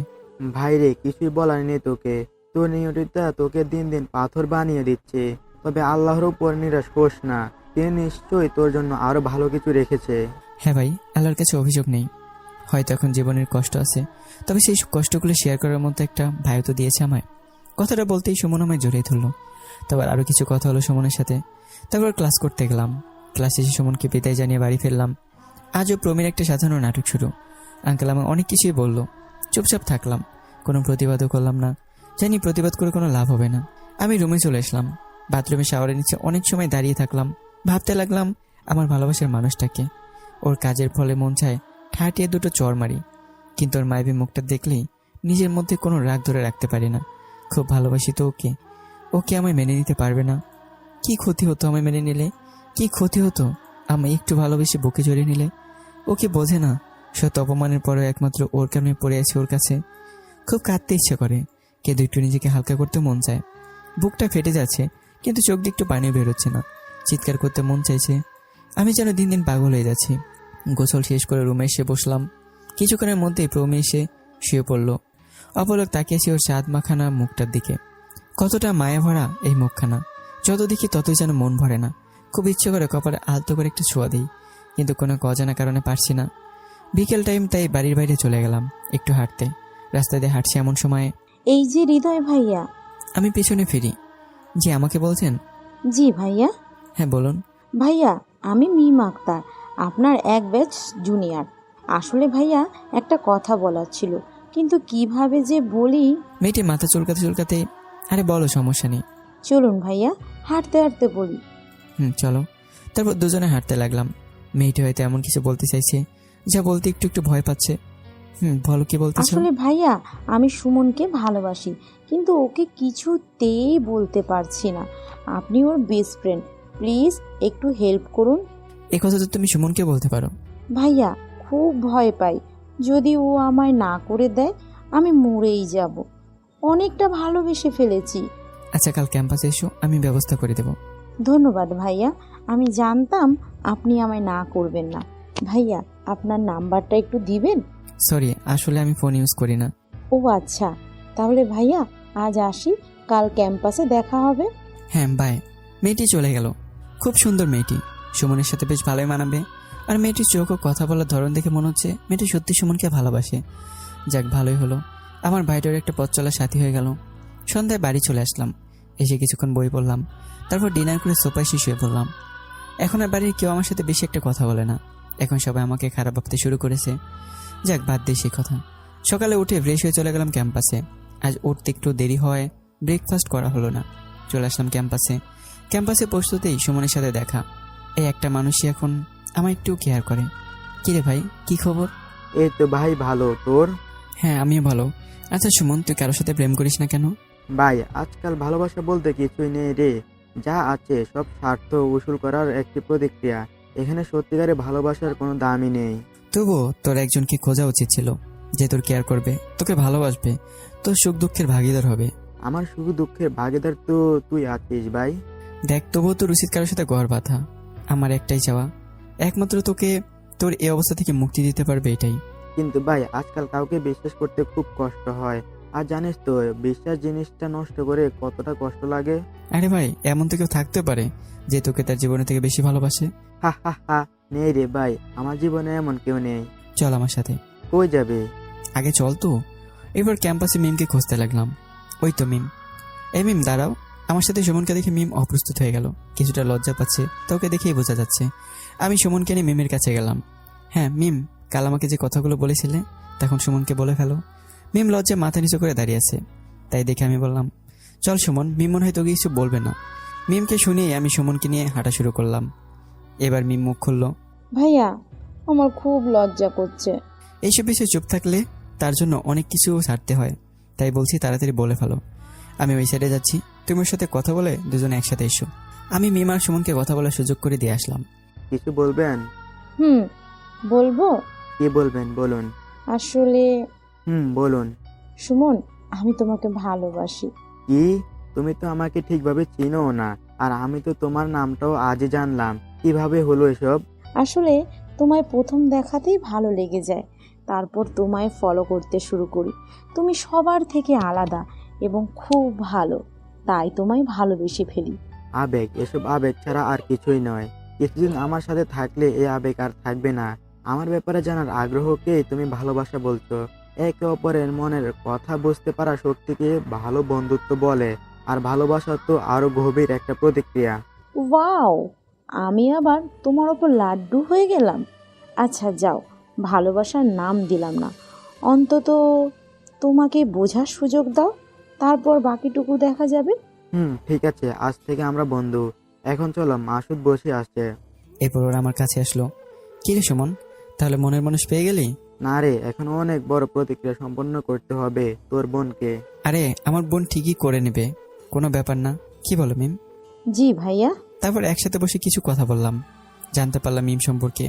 ভাই রে, কিছুই বলার নেই তোকে। তোর নিয়তিটা তোকে দিন দিন পাথর বানিয়ে দিচ্ছে। তবে আল্লাহর উপর নিরাশ হোস না, তিনি নিশ্চয়ই তোর জন্য আরো ভালো কিছু রেখেছে। হ্যাঁ ভাই, আল্লাহর কাছে অভিযোগ নেই। হয়তো এখন জীবনের কষ্ট আছে, তবে সেই কষ্টগুলো শেয়ার করার মতো একটা ভাইও তো দিয়েছে আমায়। কথাটা বলতেই সুমন আমায় জড়িয়ে ধরলো। তারপর আরও কিছু কথা হলো সুমনের সাথে। তারপর ক্লাস করতে গেলাম। ক্লাসে এসে সুমনকে বিদায় জানিয়ে বাড়ি ফিরলাম। আজও প্রমির একটা সাজানো নাটক শুরু। আঙ্কেল আমায় অনেক কিছুই বললো, চুপচাপ থাকলাম, কোনো প্রতিবাদও করলাম না। জানি প্রতিবাদ করে কোনো লাভ হবে না। আমি রুমে চলে আসলাম। বাথরুমে শাওয়ারের নিচে অনেক সময় দাঁড়িয়ে থাকলাম। ভাবতে লাগলাম আমার ভালোবাসার মানুষটাকে। ওর কাজের ফলে মন চায় ঠাটিয়ে 2টো চর মারি, কিন্তু ওর মায়াবী মুখটা দেখলেই নিজের মধ্যে কোনো রাগ ধরে রাখতে পারি না। খুব ভালোবাসি তো ওকে। ওকে আমায় মেনে নিতে পারবে না। কি ক্ষতি হতো আমায় মেনে নিলে? কি ক্ষতি হতো আমায় একটু ভালোবেসে বুকে জড়িয়ে নিলে? ওকে বোঝে না শত অপমানের পরেও একমাত্র ওর কারণে পড়ে আছে ওর কাছে। খুব কাঁদতে ইচ্ছে করে, কেঁদে একটু নিজেকে হালকা করতে মন চায়। বুকটা ফেটে যাচ্ছে, কিন্তু চোখ দিয়ে একটু পানিও বেরোচ্ছে না। চিৎকার করতে মন চাইছে। আমি যেন দিন দিন পাগল হয়ে যাচ্ছি। গোসল শেষ করে রুমে এসে বসলাম। কিছুক্ষণের মধ্যেই প্রমি এসে শুয়ে পড়ল। অপলক তাকিয়েছি ওর স্বাদ মাখানা মুখটার দিকে। কতটা মায়া ভরা এই মুখখানা। যত দেখি ততই যেন মন ভরে না। খুব ইচ্ছে করে কপালে আলতো করে একটু ছোঁয়া দিই, কিন্তু কোনো অজানা কারণে পারছি না। বিকেল টাইম, তাই বাড়ির বাইরে চলে গেলাম একটু হাঁটতে। রাস্তা দিয়ে হাঁটছি এমন সময় এই যে হৃদয় ভাইয়া। আমি পেছনে ফিরি। জি, আমাকে বলছেন? জি ভাইয়া। হ্যাঁ বলুন। ভাইয়া, আমি মিম আক্তার। আপনার এক ব্যাচ জুনিয়র। আসলে ভাইয়া একটা কথা বলার ছিল, কিন্তু কিভাবে যে বলি। মেয়েটি মাথা চুলকাতে চুলকাতে, আরে বলো, সমস্যা নেই। চলুন ভাইয়া, হাঁটতে হাঁটতে বলি। চলো। তারপর দুজনে হাঁটতে লাগলাম। মেয়েটি হয়তো এমন কিছু বলতে চাইছে যা বলতে একটু একটু ভয় পাচ্ছে। বলো, কি বলতেছো? আসলে ভাইয়া, আমি সুমনকে ভালোবাসি, কিন্তু ওকে কিছুতেই বলতে পারছি না। আপনি ওর বেস্ট ফ্রেন্ড, প্লিজ একটু হেল্প করুন। এই কথা তো তুমি সুমনকে বলতে পারো। ভাইয়া, খুব ভয় পাই, যদি ও আমায় না করে দেয় আমি মরেই যাব। অনেকটা ভালোবেসে ফেলেছি। আচ্ছা, কাল ক্যাম্পাসে এসো, আমি ব্যবস্থা করে দেবো। ধন্যবাদ ভাইয়া, আমি জানতাম আপনি আমায় না করবেন না। ভাইয়া, আপনার নাম্বারটা একটু দিবেন? সরি, আসলে আমি ফোন ইউজ করি না। ও আচ্ছা, তাহলে ভাইয়া আজ আসি, কাল ক্যাম্পাসে দেখা হবে। হ্যাঁ, বাই। মেয়েটি চলে গেল। খুব সুন্দর মেয়েটি, সুমনের সাথে বেশ ভালোই মানাবে। আর মেয়েটির চোখ ও কথা বলার ধরন দেখে মনে হচ্ছে মেয়েটি সত্যি সুমনকে ভালোবাসে। যাক, ভালোই হলো, আমার ভাইটার একটা পথ চলার সাথী হয়ে গেল। সন্ধ্যায় বাড়ি চলে আসলাম। এসে কিছুক্ষণ বই পড়লাম, তারপর ডিনার করে সোফায় শুয়ে পড়লাম। এখন আর বাড়ির কেউ আমার সাথে বেশি একটা কথা বলে না। এখন সবাই আমাকে খারাপ ভাবতে শুরু করেছে। যাক, বাদ দিই সেই কথা। সকালে উঠে ফ্রেশ হয়ে চলে গেলাম ক্যাম্পাসে। আজ উঠতে একটু দেরি হয়, ব্রেকফাস্ট করা হলো না। চলে আসলাম ক্যাম্পাসে। ক্যাম্পাসে পৌঁছতেই সুমনের সাথে দেখা। এই একটা মানুষই এখন আমার একটু কেয়ার করে। কিরে ভাই, কি খবর? এই তো ভাই, ভালো। তোর? হ্যাঁ, আমিও ভালো। আচ্ছা সুমন, তুই কারোর সাথে প্রেম করিস না কেন? ভাই, আজকাল ভালোবাসা বলতে কিছুই নেই রে। যা আছে সব স্বার্থ উসুল করার একটি প্রতিক্রিয়া। এখানে সত্যিকারের ভালোবাসার কোনো দামই নেই। তবুও তোর একজনকে খোঁজা উচিত ছিল, যে তোর কেয়ার করবে, তোকে ভালোবাসবে, তোর সুখ দুঃখের ভাগিদার হবে। আমার সুখ দুঃখের ভাগিদার তো তুই আছিস ভাই। দেখ, তবুও তোর উচিত কারোর সাথে ঘর বাঁধা। আমার একটাই চাওয়া, একমাত্র তোকে তোর এই অবস্থা থেকে মুক্তি দিতে পারবে এটাই। কিন্তু ভাই, আজকাল কাউকে বিশ্বাস করতে খুব কষ্ট হয়। আর জানিস তো, বিশ্বাস জিনিসটা নষ্ট করে কতটা কষ্ট লাগে। আরে ভাই, এমন তো কেউ থাকতে পারে যে তোকে তার জীবনে থেকে বেশি ভালোবাসে। হা হা হা, নেই রে ভাই, আমার জীবনে এমন কেউ নেই। চল আমার সাথে। কই যাবে? আগে চল তো। এবার ক্যাম্পাসে মিমকে খুঁজতে লাগলাম। ওই তো মিম। এই মিম, দাঁড়াও। আমার সাথে সুমনকে দেখে মিম অপ্রস্তুত হয়ে গেল, কিছুটা লজ্জা পাচ্ছে। তোকে দেখেই বোঝা যাচ্ছে। আমি সুমনকে নিয়ে মিমের কাছে গেলাম। হ্যাঁ মিম, কাল আমাকে যে কথাগুলো বলেছিলে তখন সুমনকে বলে ফেলো। মিম লজ্জা মাথা নিচু করে দাঁড়িয়ে আছে। তাই দেখে আমি বললাম, চল সুমন, মিম মনে হয় তোকে কিছু বলবে না। মিমকে শুনিয়ে আমি সুমনকে নিয়ে হাঁটা শুরু করলাম। এবার মিম মুখ খুললো। ভাইয়া, আমার খুব লজ্জা করছে। এইসব বিষয়ে চুপ থাকলে তার জন্য অনেক কিছু ছাড়তে হয়। তাই বলছি, তাড়াতাড়ি বলে ফেলো। আমি ওই সাইডে যাচ্ছি, তুমি ওর সাথে কথা বলে দুজনে একসাথে এসো। আমি মিম আর সুমনকে কথা বলার সুযোগ করে দিয়ে আসলাম। কিছু বলবেন? বলবো। কি বলবেন বলুন। আসলে বলুন। সুমন, আমি তোমাকে ভালোবাসি। কি? তুমি তো আমাকে ঠিকভাবে চিনো না, আর আমি তো তোমার নামটাও আজই জানলাম। কিভাবে হলো এসব? আসলে তোমায় প্রথম দেখাতেই ভালো লেগে যায়, তারপর তোমায় ফলো করতে শুরু করি। তুমি সবার থেকে আলাদা এবং খুব ভালো, তাই তোমায় ভালোবেসে ফেলি। আবেগ, এসব আবেগ ছাড়া আর কিছুই নয়। কিছুদিন আমার সাথে থাকলে এই আবেগ আর থাকবে না। আমার ব্যাপারে জানার আগ্রহকেই তুমি ভালোবাসা বলছো। একে অপরের মনের কথা বুঝতে পারা শক্তিকে ভালো বন্ধুত্ব বলে। আর ভালোবাসা তো আরো গভীর একটা প্রতিক্রিয়া। ওয়াও, আমি আবার তোমার ওপর লাড্ডু হয়ে গেলাম। আচ্ছা যাও, ভালোবাসার নাম দিলাম না, অন্তত তোমাকে বোঝার সুযোগ দাও, তারপর বাকিটুকু দেখা যাবে। ঠিক আছে, আজ থেকে আমরা বন্ধু। এখন চলো, মাসুদ বসে আসছে। এরপর ওরা আমার কাছে আসলো। কি রে সুমন, তাহলে মনের মানুষ পেয়ে গেলি? না রে, এখন অনেক বড় প্রতিক্রিয়া সম্পন্ন করতে হবে তোর বোনকে। আরে আমার বোন ঠিকই করে নেবে, কোনো ব্যাপার না। কি বলো মিম? জি ভাইয়া। তারপর একসাথে বসে কিছু কথা বললাম। জানতে পারলাম মিম সম্পর্কে।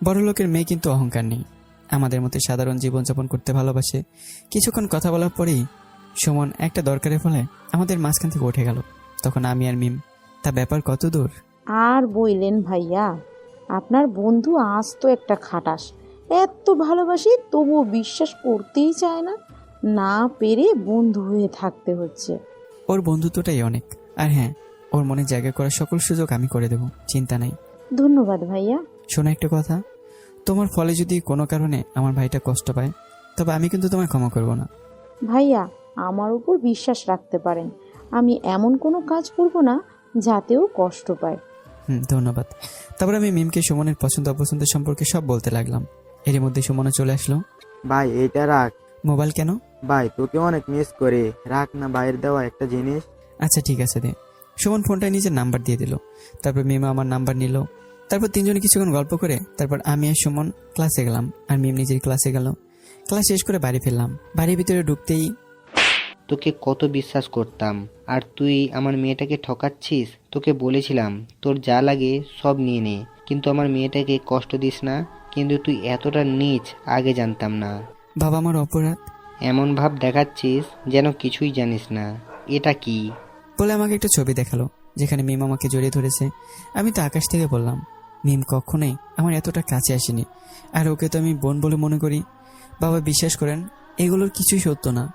বড় লোকের মেয়ে কিন্তু অহংকার নেই, আমাদের মতো সাধারণ জীবনযাপন করতে ভালোবাসে। কিছুক্ষণ কথা বলার পরেই সুমন একটা দরকারের ফলে আমাদের মাঝখান থেকে উঠে গেল। তখন আমি আর মিম, তা ব্যাপার কত দূর। আর বইলেন ভাইয়া, আপনার বন্ধু আজ তো একটা খাটাস। এত ভালোবাসি তবুও বিশ্বাস করতেই চায় না, না পেরে বন্ধু হয়ে থাকতে হচ্ছে। ওর বন্ধুত্বটাই অনেক। আর হ্যাঁ, ওর মনে জায়গা করার সকল সুযোগ আমি করে দেব, চিন্তা নাই। ধন্যবাদ ভাইয়া। শোনো একটা কথা, তোমার ফলে যদি কোনো কারণে আমার ভাইটা কষ্ট পায়, তবে আমি কিন্তু তোমায় ক্ষমা করব না। ভাইয়া, আমার উপর বিশ্বাস রাখতে পারেন, আমি এমন কোনো কাজ করব না যাতেও কষ্ট পায়। ধন্যবাদ। তারপর আমি মিমকে সুমনের পছন্দ অপছন্দ সম্পর্কে সব বলতে লাগলাম। এর মধ্যে সুমনও চলে আসলো। ভাই এইটা রাখ। মোবাইল কেন? ভাই তোকে অনেক মিস করে, রাখ না বাইরে দেওয়া একটা জিনিস। আচ্ছা ঠিক আছে দে। সুমন ফোনটায় নিজের নাম্বার দিয়ে দিল। তারপর মিমা আমার নাম্বার নিল। তারপর তিনজনে কিছুক্ষণ গল্প করে তারপর আমি আর সুমন ক্লাসে গেলাম, আর মিম নিজের ক্লাসে গেল। ক্লাস শেষ করে বাড়ি ফিরলাম। বাড়ির ভিতরে ঢুকতেই তোকে কত বিশ্বাস করতাম, আর তুই আমার মেয়েটাকে ঠকাচ্ছিস। তোকে বলেছিলাম তোর যা লাগে সব নিয়ে নে, কিন্তু আমার মেয়েটাকে কষ্ট দিস না। কিন্তু তুই এতটা নীচ আগে জানতাম না। বাবা আমার অপরাধ এমন ভাব দেখাচ্ছিস যেন কিছুই জানিস না। এটা কি? বলে আমাকে একটা ছবি দেখালো যেখানে মিম আমাকে জড়িয়ে ধরেছে। আমি তো আকাশ থেকে বললাম, মিম কখনোই আমার এতটা কাছে আসেনি, আর ওকে তো আমি বোন বলে মনে করি। বাবা বিশ্বাস করেন, এগুলোর কিছুই সত্য না।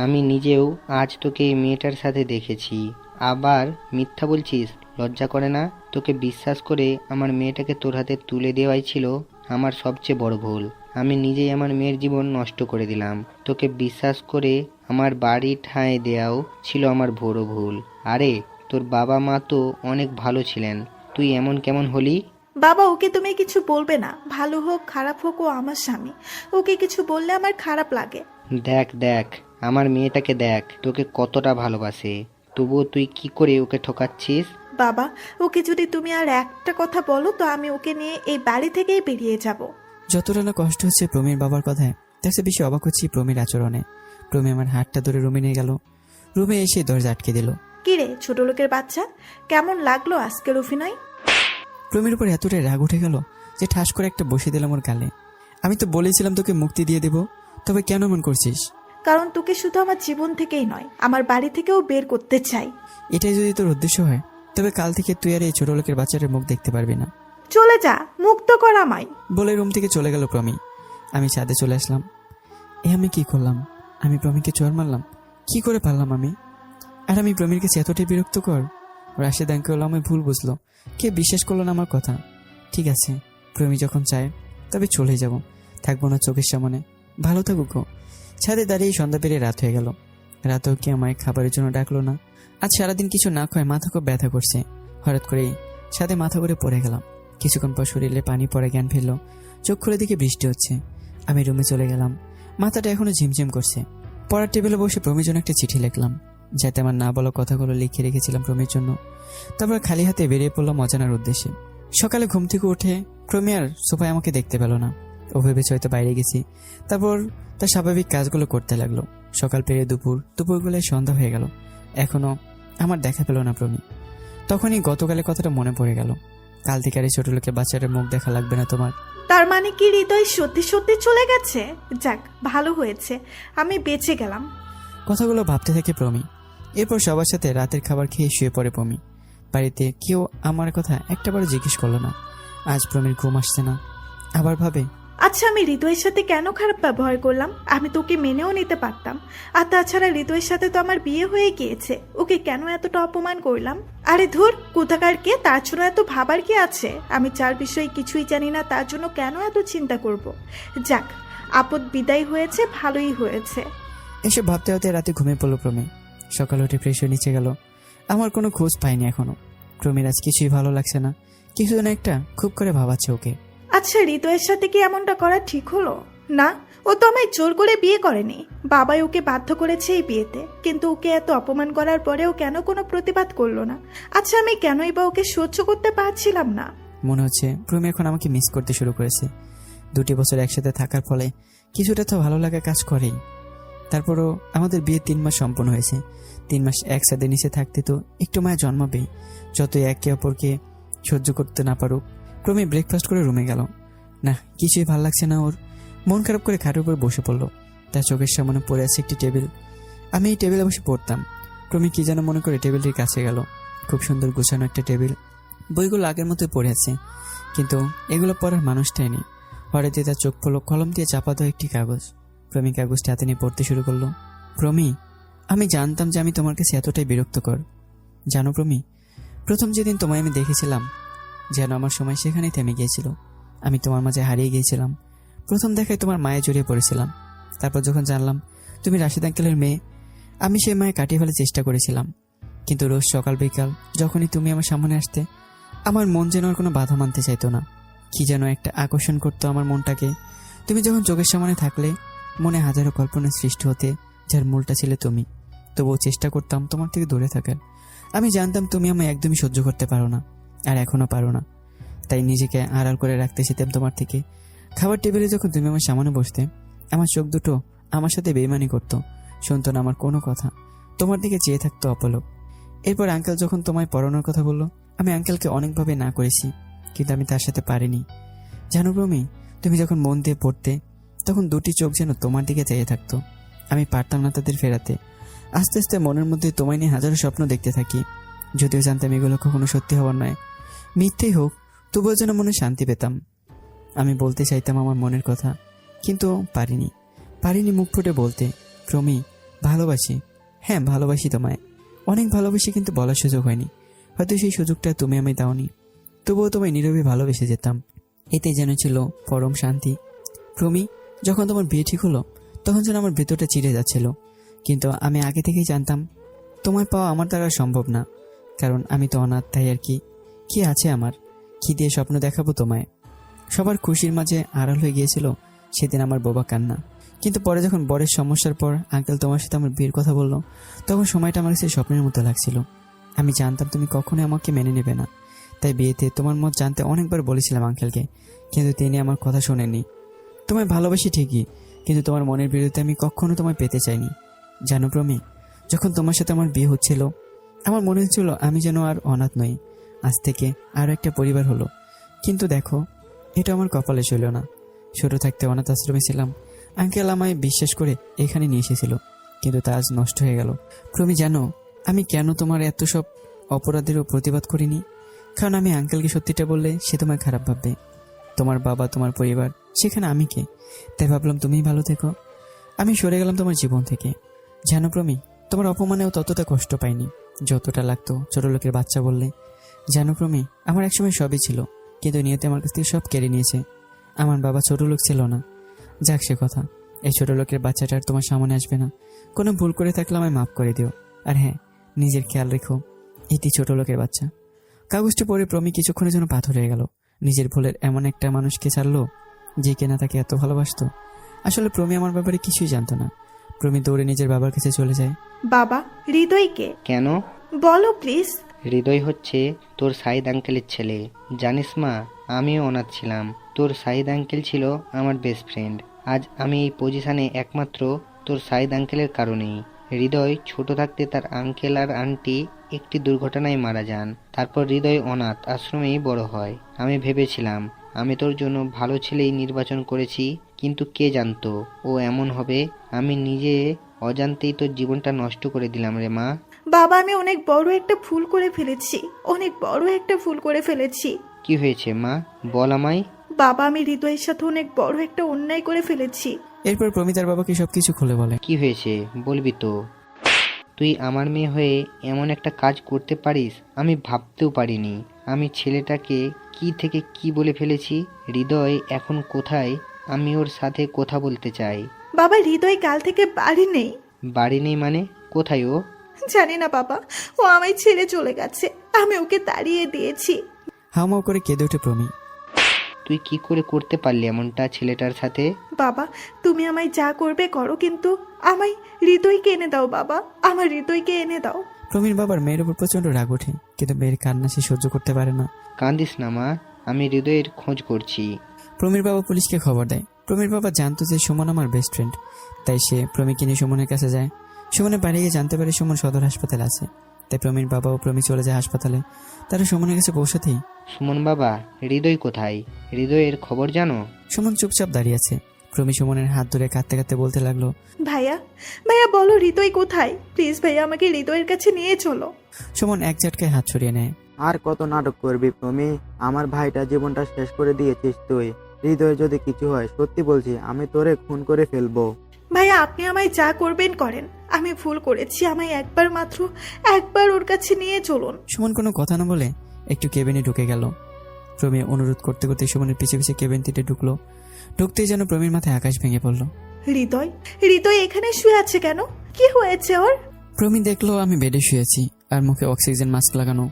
আমি নিজেও আজ তোকে এই মেয়েটার সাথে দেখেছি, আবার মিথ্যা বলছিস? লজ্জা করে না? তোকে বিশ্বাস করে আমার মেয়েটাকে তোর হাতে তুলে দেওয়াই ছিল আমার সবচেয়ে বড় ভুল। আমি নিজেই আমার মেয়ের জীবন নষ্ট করে দিলাম। তোকে বিশ্বাস করে আমার বাড়ি ঠাঁই দেওয়াও ছিল আমার বড় ভুল। আরে তোর বাবা মা তো অনেক ভালো ছিলেন, তুই এমন কেমন হলি? বাবা, ওকে তুমি কিছু বলবে না। ভালো হোক খারাপ হোক, ও আমার স্বামী। ওকে কিছু বললে আমার খারাপ লাগে। দেখ দেখ আমার মেয়েটাকে দেখ, তোকে কতটা ভালোবাসে, তবুও তুই কি করে ওকে ঠকাচ্ছিস? বাবা, ওকে যদি তুমি আর একটা কথা বলো তো আমি ওকে নিয়ে এই বাড়ি থেকেই বেরিয়ে যাব। যতটা না কষ্ট হচ্ছে প্রমীর বাবার কথায়, তার চেয়ে বেশি অবাক হচ্ছি প্রমীর আচরণে। প্রমী আমার হাতটা ধরে রুমে নিয়ে গেল। রুমে এসে দরজা আটকে দিল। কি রে ছোট লোকের বাচ্চা, কেমন লাগলো আজকের অভিনয়? প্রমীর উপর এতটাই রাগ উঠে গেল যে ঠাস করে একটা বসে দিলাম ওর গালে। আমি তো বলেছিলাম তোকে মুক্তি দিয়ে দেব, তবে কেন এমন করছিস? কারণ তোকে শুধু আমার জীবন থেকেই নয়, আমার বাড়ি থেকেও বের করতে চাই। এটাই যদি তোর উদ্দেশ্য হয়, তবে কাল থেকে তুই আর এই ছোট লোকের বাচ্চাটার মুখ দেখতে পারবি না। চলে যা, মুক্ত কর আমায়। বলে রুম থেকে চলে গেল প্রমী। আমি ছাদে চলে আসলাম। আমি কি করলাম? আমি প্রমীকে চড় মারলাম? কি করে পারলাম আমি? আর আমি প্রমীর কাছে এতটাই বিরক্তকর। রাশেদ আঙ্কেল আমায় ভুল বুঝলো, কে বিশ্বাস করলো না আমার কথা। ঠিক আছে, প্রমী যখন চায় তবে চলে যাব, থাকবো না চোখের সামনে। ভালো থাকুক। ছাদে দাঁড়িয়ে সন্ধ্যা পেরিয়ে রাত হয়ে গেল। রাতেও কি আমায় খাবারের জন্য ডাকলো না। আজ সারাদিন কিছু না খায় মাথা খুব ব্যথা করছে। হঠাৎ করেই ছাদে মাথা করে পড়ে গেলাম। কিছুক্ষণ পর শরীরে পানি পড়ে জ্ঞান ফিরল। চোখ খুলে দিকে বৃষ্টি হচ্ছে। আমি রুমে চলে গেলাম। মাথাটা এখনো ঝিমঝিম করছে। পড়ার টেবিলে বসে প্রমীর জন্য একটা চিঠি লিখলাম, যাতে আমার না বলা কথাগুলো লিখে রেখেছিলাম প্রমীর জন্য। তারপর খালি হাতে বেরিয়ে পড়লাম অজানার উদ্দেশ্যে। সকালে ঘুম থেকে উঠে প্রমী আর সোফায় আমাকে দেখতে পেল না। ও ভেবেছে হয়তো বাইরে গেছি। তারপর তার স্বাভাবিক কাজগুলো করতে লাগলো। সকাল পেরিয়ে দুপুরগুলোয় সন্ধ্যা হয়ে গেল, এখনো আমার দেখা পেল না প্রমী। তখনই গতকালের কথাটা মনে পড়ে গেল। কাল থেকে আর এই ছোট লোকের বাচ্চাটার মুখ দেখা লাগবে না তোমার। তার মানে কি হৃদয় সত্যি সত্যি চলে গেছে? যাক, ভালো হয়েছে, আমি বেঁচে গেলাম। কথাগুলো ভাবতে থাকে প্রমী। এরপর সবার সাথে রাতের খাবার খেয়ে শুয়ে পড়ে প্রমী। বাড়িতে কেউ আমার কথা একটাবারও জিজ্ঞেস করলো না। আজ প্রমীর ঘুম আসছে না। আবার ভাবে, আচ্ছা, আমি হৃদয়ের সাথে কেন খারাপ ব্যবহার করলাম? আমি তোকে মেনেও নিতে পারতাম। আর তাছাড়া হৃদয়ের সাথে তো আমার বিয়ে হয়ে গিয়েছে, ওকে কেন এতটা অপমান করলাম? আরে ধুর, কোথাকার কে, তার জন্য এত ভাবার কি আছে? আমি যার বিষয়ে কিছুই জানি না তার জন্য কেন এত চিন্তা করব? যাক, আপদ বিদায় হয়েছে, ভালোই হয়েছে। এসব ভাবতে ভাবতে রাতে ঘুমিয়ে পড়লো প্রমী। সকালে উঠে ফ্রেশ হয়ে নিচে গেল। আমার কোনো খোঁজ পাইনি এখনো। প্রমীর আজ কিছুই ভালো লাগছে না। কিছুদিন একটা খুব করে ভাবাচ্ছে ওকে। আচ্ছা, হৃদয়ের সাথে কি এমনটা করা ঠিক হলো? না, ও তো আমায় জোর করে বিয়ে করেনি। বাবাই ওকে বাধ্য করেছে এই বিয়েতে। কিন্তু ওকে এত অপমান করার পরেও কেন কোনো প্রতিবাদ করলো না? আচ্ছা, আমি কেনই বা ওকে সহ্য করতে পারছিলাম না? মনে হচ্ছে প্রমী এখন আমাকে মিস করতে শুরু করেছে। 2 বছর একসাথে থাকার ফলে কিছুটা তো ভালো লাগা কাজ করেই। তারপরও আমাদের বিয়ে 3 মাস সম্পন্ন হয়েছে। 3 মাস একসাথে নিচে থাকতে তো একটু মায়া জন্মাবেই, যতই একে অপরকে সহ্য করতে না পারুক। প্রমী ব্রেকফাস্ট করে রুমে গেল। না, কিছুই ভাল লাগছে না ওর। মন খারাপ করে খাটের উপর বসে পড়লো। তার চোখের সামনে পড়ে আছে একটি টেবিল। আমি এই টেবিলে বসে পড়তাম। প্রমী কি যেন মনে করে টেবিলটির কাছে গেল। খুব সুন্দর গোছানো একটা টেবিল। বইগুলো আগের মতোই পড়ে আছে, কিন্তু এগুলো পড়ার মানুষটাই নেই। হঠাৎ তার চোখ পড়লো কলম দিয়ে চাপা দেওয়া একটি কাগজ। প্রমী কাগজটা হাতে নিয়ে পড়তে শুরু করলো। প্রমী, আমি জানতাম যে আমি তোমার কাছে এতটাই বিরক্তকর। জানো প্রমী, প্রথম যেদিন তোমায় আমি দেখেছিলাম যেন আমার সময় সেখানেই থেমে গিয়েছিল। আমি তোমার মাঝে হারিয়ে গিয়েছিলাম। প্রথম দেখায় তোমার মায়ে জড়িয়ে পড়েছিলাম। তারপর যখন জানলাম তুমি রাশেদ আঙ্কেলের মেয়ে, আমি সেই মায়ে কাটিয়ে ফেলার চেষ্টা করেছিলাম। কিন্তু রোজ সকাল বিকাল যখনই তুমি আমার সামনে আসতে আমার মন যেন আর কোনো বাধা মানতে চাইতো না। কি যেন একটা আকর্ষণ করতো আমার মনটাকে। তুমি যখন চোখের সামনে থাকলে মনে হাজারো কল্পনার সৃষ্টি হতে, যার মূলটা ছিলে তুমি। তবুও চেষ্টা করতাম তোমার থেকে দূরে থাকার। আমি জানতাম তুমি আমায় একদমই সহ্য করতে পারো না, আর এখনো পারো না। তাই নিজেকে আড়াল করে রাখতে চেতাম তোমার থেকে। খাবার টেবিলে যখন তুমি আমার সামনে বসতে, আমার চোখ দুটো আমার সাথে বেইমানি করতো, শুনতো না আমার কোনো কথা, তোমার দিকে চেয়ে থাকতো অপলক। এরপর আঙ্কেল যখন তোমায় পড়ানোর কথা বললো, আমি আঙ্কেলকে অনেকভাবে না করেছি, কিন্তু আমি তার সাথে পারিনি। জানো প্রমি, তুমি যখন মন দিয়ে পড়তে, তখন দুটি চোখ যেন তোমার দিকে চেয়ে থাকতো। আমি পারতাম না তাদের ফেরাতে। আস্তে আস্তে মনের মধ্যে তোমায় নিয়ে হাজারো স্বপ্ন দেখতে থাকি, যদিও জানতাম এগুলো কখনো সত্যি হওয়ার নয়, মিথ্যেই হোক, তবুও যেন মনে শান্তি পেতাম। আমি বলতে চাইতাম আমার মনের কথা, কিন্তু পারিনি মুখ ফুটে বলতে। প্রমি, ভালোবাসি, হ্যাঁ ভালোবাসি তোমায়, অনেক ভালোবাসি, কিন্তু বলার সুযোগ হয়নি। হয়তো সেই সুযোগটা তুমি আমায় দাওনি, তবুও তোমায় নীরবে ভালোবেসে যেতাম। এতে যেন ছিল পরম শান্তি। প্রমি, যখন তোমার বিয়ে ঠিক হলো, তখন যেন আমার ভেতরটা চিড়ে যাচ্ছিল, কিন্তু আমি আগে থেকেই জানতাম তোমায় পাওয়া আমার দ্বারা সম্ভব না, কারণ আমি তো অনাথ। তাই আর কি আছে আমার, কি দিয়ে স্বপ্ন দেখাবো তোমায়? সবার খুশির মাঝে আড়াল হয়ে গিয়েছিল সেদিন আমার বোবা কান্না। কিন্তু পরে যখন বরের সমস্যার পর আঙ্কেল তোমার সাথে আমার বিয়ের কথা বললো, তখন সময়টা আমার কাছে স্বপ্নের মতো লাগছিল। আমি জানতাম তুমি কখনোই আমাকে মেনে নেবে না, তাই বিয়েতে তোমার মত জানতে অনেকবার বলেছিলাম আঙ্কেলকে, কিন্তু তিনি আমার কথা শোনেননি। তোমায় ভালোবাসি ঠিকই, কিন্তু তোমার মনের বিরুদ্ধে আমি কখনো তোমায় পেতে চাইনি। জানো প্রমি, যখন তোমার সাথে আমার বিয়ে হচ্ছিল, আমার মনে হচ্ছিল আমি যেন আর অনাথ নই, আজ থেকে আরও একটা পরিবার হলো। কিন্তু দেখো, এটা আমার কপালে ছিল না। ছোট থাকতে অনাথ আশ্রমে ছিলাম, আঙ্কেল আমায় বিশ্বাস করে এখানে নিয়ে এসেছিল, কিন্তু তা আজ নষ্ট হয়ে গেল। প্রমি, জানো আমি কেন তোমার এত সব অপরাধেরও প্রতিবাদ করিনি? কারণ আমি আঙ্কেলকে সত্যিটা বললে সে তোমায় খারাপ ভাববে। তোমার বাবা, তোমার পরিবার, সেখানে আমি কে? তাই ভাবলাম তুমিই ভালো থেকো। আমি সরে গেলাম তোমার জীবন থেকে। জানো প্রমি, তোমার অপমানেও ততটা কষ্ট পাইনি যতটা লাগতো ছোট লোকের বাচ্চা বললে। জানো প্রমি, আমার একসময় সবই ছিল, কিন্তু নিয়তি আমার কাছ থেকে সব কেড়ে নিয়েছে। আমার বাবা ছোট লোক ছিল না, যাক সে কথা। এই ছোট লোকের বাচ্চাটা আর তোমার সামনে আসবে না। কোনো ভুল করে থাকলে আমায় মাফ করে দিও, আর হ্যাঁ, নিজের খেয়াল রেখো। এটি ছোট লোকের বাচ্চা। কাগজটা পড়ে প্রমি কিছুক্ষণের জন্য পাথর হয়ে গেল। নিজের ভুলের এমন একটা মানুষকে ছাড়লো যে কিনা তাকে এত ভালোবাসতো। আসলে প্রমি আমার ব্যাপারে কিছুই জানতো না। প্রমি দৌড়ে নিজের বাবার কাছে চলে যায়। বাবা, হৃদয়কে কেন? বলো প্লিজ। হৃদয় হচ্ছে তোর সাইদ আঙ্কেলের ছেলে। জানিস মা, আমিও অনাথ ছিলাম। তোর সাইদ আঙ্কেল ছিল আমার বেস্ট ফ্রেন্ড। আজ আমি এই পজিশনে একমাত্র তোর সাইদ আঙ্কেলের কারণেই। হৃদয় ছোট থাকতে তার আঙ্কেল আর আন্টি একটি দুর্ঘটনায় মারা যান। তারপর হৃদয় অনাথ আশ্রমেই বড় হয়। আমি ভেবেছিলাম আমি তোর জন্য ভালো ছেলেই নির্বাচন করেছি, কিন্তু কে জানতো ও এমন হবে। আমি নিজে অজান্তেই তোর জীবনটা নষ্ট করে দিলাম রে মা। বাবা, আমি অনেক বড় একটা ভুল করে ফেলেছি, অনেক বড় একটা ভুল করে ফেলেছি। কি হয়েছে মা, বল আমায়। বাবা, আমি হৃদয়ের সাথে অনেক বড় একটা অন্যায় করে ফেলেছি। এরপর প্রমি তার বাবাকে সবকিছু খুলে বলে। কি হয়েছে বলবি তো? তুই আমার মেয়ে হয়ে এমন একটা কাজ করতে পারিস আমি ভাবতেও পারিনি। আমি ছেলেটাকে কি থেকে কি বলে ফেলেছি। হৃদয় এখন কোথায়? আমি ওর সাথে কথা বলতে চাই। বাবা, হৃদয় কাল থেকে বাড়ি নেই। বাড়ি নেই মানে? কোথায় ও? জানি না বাবা, ও আমায় ছেড়ে চলে গেছে, আমি ওকে তাড়িয়ে দিয়েছি। হাউমাউ করে কেঁদে ওঠে প্রমি। তুই কি করে করতে পারলি এমনটা ছেলেটার সাথে? বাবা, তুমি আমায় যা করবে করো, কিন্তু আমায় হৃদয়কে এনে দাও বাবা, আমার হৃদয়কে এনে দাও। প্রমির বাবার মেয়ের উপর প্রচন্ড রাগ ওঠে, কিন্তু মেয়ের কান্না সে সহ্য করতে পারে না। কান্দিস না মা, আমি হৃদয়ের খোঁজ করছি। প্রমির বাবা পুলিশকে খবর দেয়। প্রমির বাবা জানতো যে সুমন আমার বেস্ট ফ্রেন্ড, তাই সে প্রমিকে নিয়ে সুমনের কাছে যায়। সুমনের বাড়ি গিয়ে জানতে পারে সুমন সদর হাসপাতালে আছে। তাই প্রমির বাবা ও প্রমি চলে যায় হাসপাতালে। তারা সুমনের কাছে পৌঁছাতেই, সুমন বাবা, হৃদয় কোথায়? হৃদয়ের খবর জানো? সুমন চুপচাপ দাঁড়িয়ে আছে। প্রমি সুমনের হাত ধরে কাঁদতে কাঁদতে বলতে লাগলো, ভাইয়া, ভাইয়া বলো হৃদয় কোথায়? প্লিজ ভাইয়া, আমাকে হৃদয়ের কাছে নিয়ে চলো। সুমন এক ঝটকায় হাত ছড়িয়ে নেয়। আর কত নাটক করবি প্রমি? আমার ভাইটা জীবনটা শেষ করে দিয়েছিস তুই। হৃদয় যদি কিছু হয়, সত্যি বলছি আমি তোরে খুন করে ফেলবো। ভাইয়া, আপনি আমায় যা করবেন করেন, আমি ভুল করেছি, আমায় একবার ওর কাছে নিয়ে চলুন। সুমন কোনো কথা না বলে একটু কেবিনে ঢুকে গেল। প্রমি অনুরোধ করতে করতে সুমনের পিছে পিছে কেবিনটিতে ঢুকলো। ঢুকতেই যেন প্রমির মাথায় আকাশ ভেঙে পড়লো। হৃদয় এখানে শুয়ে আছে কেন? কি হয়েছে ওর? প্রমি দেখলো আমি বেডে শুয়েছি আর মুখে অক্সিজেন মাস্ক লাগানো।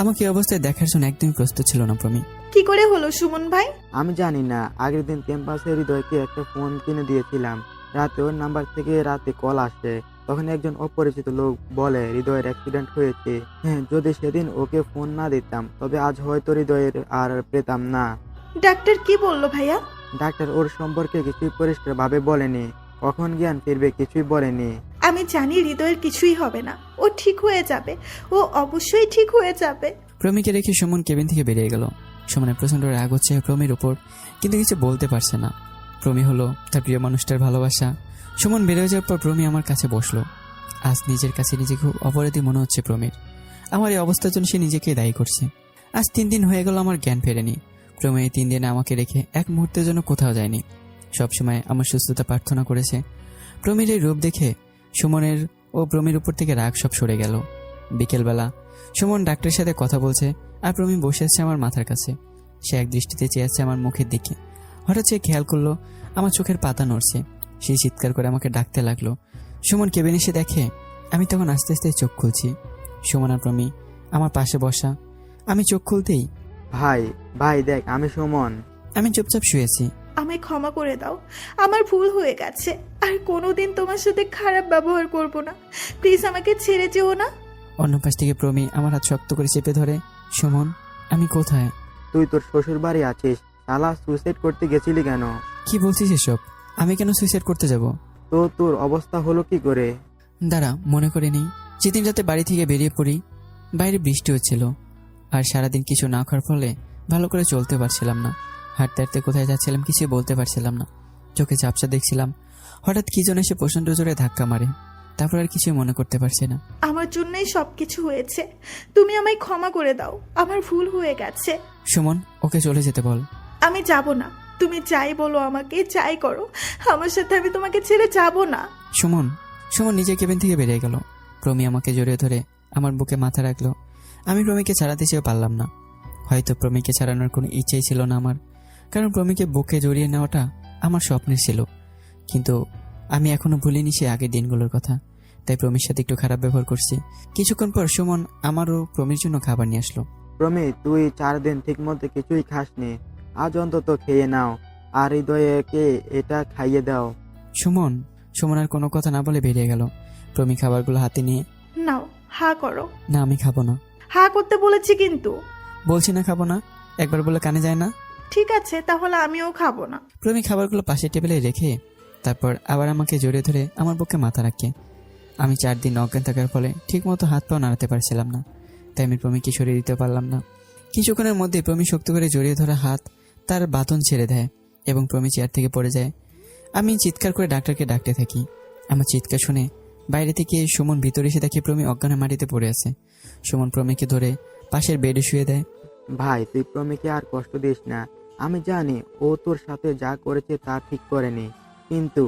আমাকে এই অবস্থায় দেখার জন্য একদমই প্রস্তুত ছিল না প্রমি। কি করে হলো সুমন ভাই? আমি জানি না, আগের দিন ক্যাম্পাসে হৃদয়কে একটা ফোন কিনে দিয়েছিলাম। রাতে ওর নাম্বার থেকে রাতে কল আসে। তখন একজন অপরিচিত লোক বলে হৃদয়ের অ্যাক্সিডেন্ট হয়েছে। হ্যাঁ, যদি সেদিন ওকে ফোন না দিতাম তবে আজ হয়তো হৃদয়ের আর পেতাম না। ডাক্তার কি বললো ভাইয়া? ডাক্তার ওর সম্পর্কে কিছুই পরিষ্কারভাবে বলেনি, কখন জ্ঞান ফিরবে কিছুই বলেনি। আমি জানি হৃদয়ের কিছুই হবে না, ও ঠিক হয়ে যাবে, ও অবশ্যই ঠিক হয়ে যাবে। প্রমিকে রেখে সুমন কেবিন থেকে বেরিয়ে গেল। সুমনের প্রচন্ড রাগ হচ্ছে প্রমির উপর, কিন্তু কিছু বলতে পারছে না। প্রমি হলো তার প্রিয় মানুষটার ভালোবাসা। সুমন বেরিয়ে যাওয়ার পর প্রমি আমার কাছে বসলো। আজ নিজের কাছে নিজেকে খুব অপরাধী মনে হচ্ছে প্রমির। আমার এই অবস্থার জন্য সে নিজেকে দায়ী করছে। আজ 3 দিন হয়ে গেল আমার জ্ঞান ফেরেনি। প্রমি এই 3 দিনে আমাকে রেখে এক মুহূর্তের জন্য কোথাও যায়নি। সবসময় আমার সুস্থতা প্রার্থনা করেছে। প্রমির এই রূপ দেখে সুমনের ও প্রমির উপর থেকে রাগ সব সরে গেল। বিকেলবেলা সুমন ডাক্তারের সাথে কথা বলছে আর প্রমি বসে আছে আমার মাথার কাছে। সে এক দৃষ্টিতে চেয়ে আছে আমার মুখের দিকে। হঠাৎ সে খেয়াল করলো আমার চোখের পাতা নড়ছে। সে চিৎকার করে আমাকে ডাকতে লাগলো। সুমন কেবিনে এসে দেখে আমি তখন আস্তে আস্তে চোখ খুলছি। সুমন আর প্রমি আমার পাশে বসা। আমি চোখ খুলতেই, ভাই ভাই দেখ, আমি সুমন। আমি চুপচাপ শুয়েছি। আমায় ক্ষমা করে দাও, আমার ভুল হয়ে গেছে, আর কোনোদিন তোমার সাথে খারাপ ব্যবহার করব না। প্লিজ আমাকে ছেড়ে যেও না। অন্য পাশ থেকে প্রমি আমার হাত শক্ত করে চেপে ধরে। সুমন, আমি কোথায়? তুই তোর শ্বশুর বাড়ি আছিস। শালা, সুইসাইড করতে গেছিলি কেন? কি বলছিস এসব? আমি কেন সুইসাইড করতে যাব? তো তোর অবস্থা হলো কি করে? দাঁড়া, মনে করে নেই। যেদিন রাতে বাড়ি থেকে বেরিয়ে পড়ি, বাইরে বৃষ্টি হচ্ছিল, আর সারাদিন কিছু না খাওয়ার ফলে ভালো করে চলতে পারছিলাম না। হাঁটতে হাঁটতে কোথায় যাচ্ছিলাম কিছুই বলতে পারছিলাম না। চোখে ঝাপসা দেখছিলাম। হঠাৎ কি জন এসে প্রচণ্ড জোরে ধাক্কা মারে। তারপর আর কিছুই মনে করতে পারছি না। আমার জন্যই সবকিছু হয়েছে, তুমি আমায় ক্ষমা করে দাও, আমার ভুল হয়ে গেছে। সুমন, ওকে চলে যেতে বল। আমি যাব না, তুমি যাই বলো আমাকে, যাই করো, আমার সাথে আমি তোমাকে ছেড়ে যাব না। সুমন সুমন নিজে কেবিন থেকে বেরিয়ে গেল। প্রমি আমাকে জড়িয়ে ধরে আমার বুকে মাথা রাখলো। আমি প্রমিকে ছাড়াতে চেয়েও পারলাম না। হয়তো প্রমিকে ছাড়ানোর কোনো ইচ্ছেই ছিল না আমার, কারণ প্রমিকে বুকে জড়িয়ে নেওয়াটা আমার স্বপ্নের ছিল। কিন্তু আমি এখনো ভুলিনি সে আগের দিনগুলোর কথা। তাই প্রমির সাথে একটু খারাপ ব্যবহার করছি। কিছুক্ষণ পর সুমন আমারও প্রমির জন্য খাবার নিয়ে আসলো। প্রমি, তুই 4 দিন ঠিক মতো কিছুই খাসনি, আজ অন্তত খেয়ে নাও, আর হৃদয়কে এটা খাইয়ে দাও। সুমন আর কোনো কথা না বলে বেরিয়ে গেল। প্রমি খাবারগুলো হাতে নিয়ে, নাও, হা করো। না আমি খাবো না। হা করতে বলেছি কিন্তু। বলছি না খাবো না, একবার বলে কানে যায় না। ঠিক আছে, তাহলে আমিও খাবো না। প্রমি খাবারগুলো পাশের টেবিলে রেখে তারপর আবার আমাকে জড়িয়ে ধরে আমার বুকে মাথা রাখে। আমি 4 দিন অজ্ঞান থাকার ফলে ঠিকমতো হাত পাও নাড়াতে পারছিলাম না, তাই আমি প্রমিকে সরিয়ে দিতে পারলাম না। কিছুক্ষণের মধ্যে প্রমি শক্ত করে জড়িয়ে ধরা হাত তার বাঁধন ছেড়ে দেয় এবং প্রমি চেয়ার থেকে পড়ে যায়। আমি চিৎকার করে ডাক্তারকে ডাকতে থাকি। আমার চিৎকার শুনে বাইরে থেকে সুমন ভিতরে এসে দেখে প্রমি অজ্ঞানে মাটিতে পড়ে আছে। সুমন প্রমিকে ধরে পাশের বেডে শুয়ে দেয়। ভাই, তুই প্রমিকে আর কষ্ট দিস না। আমি জানি ও তোর সাথে যা করেছে তা ঠিক করেনি, কিন্তু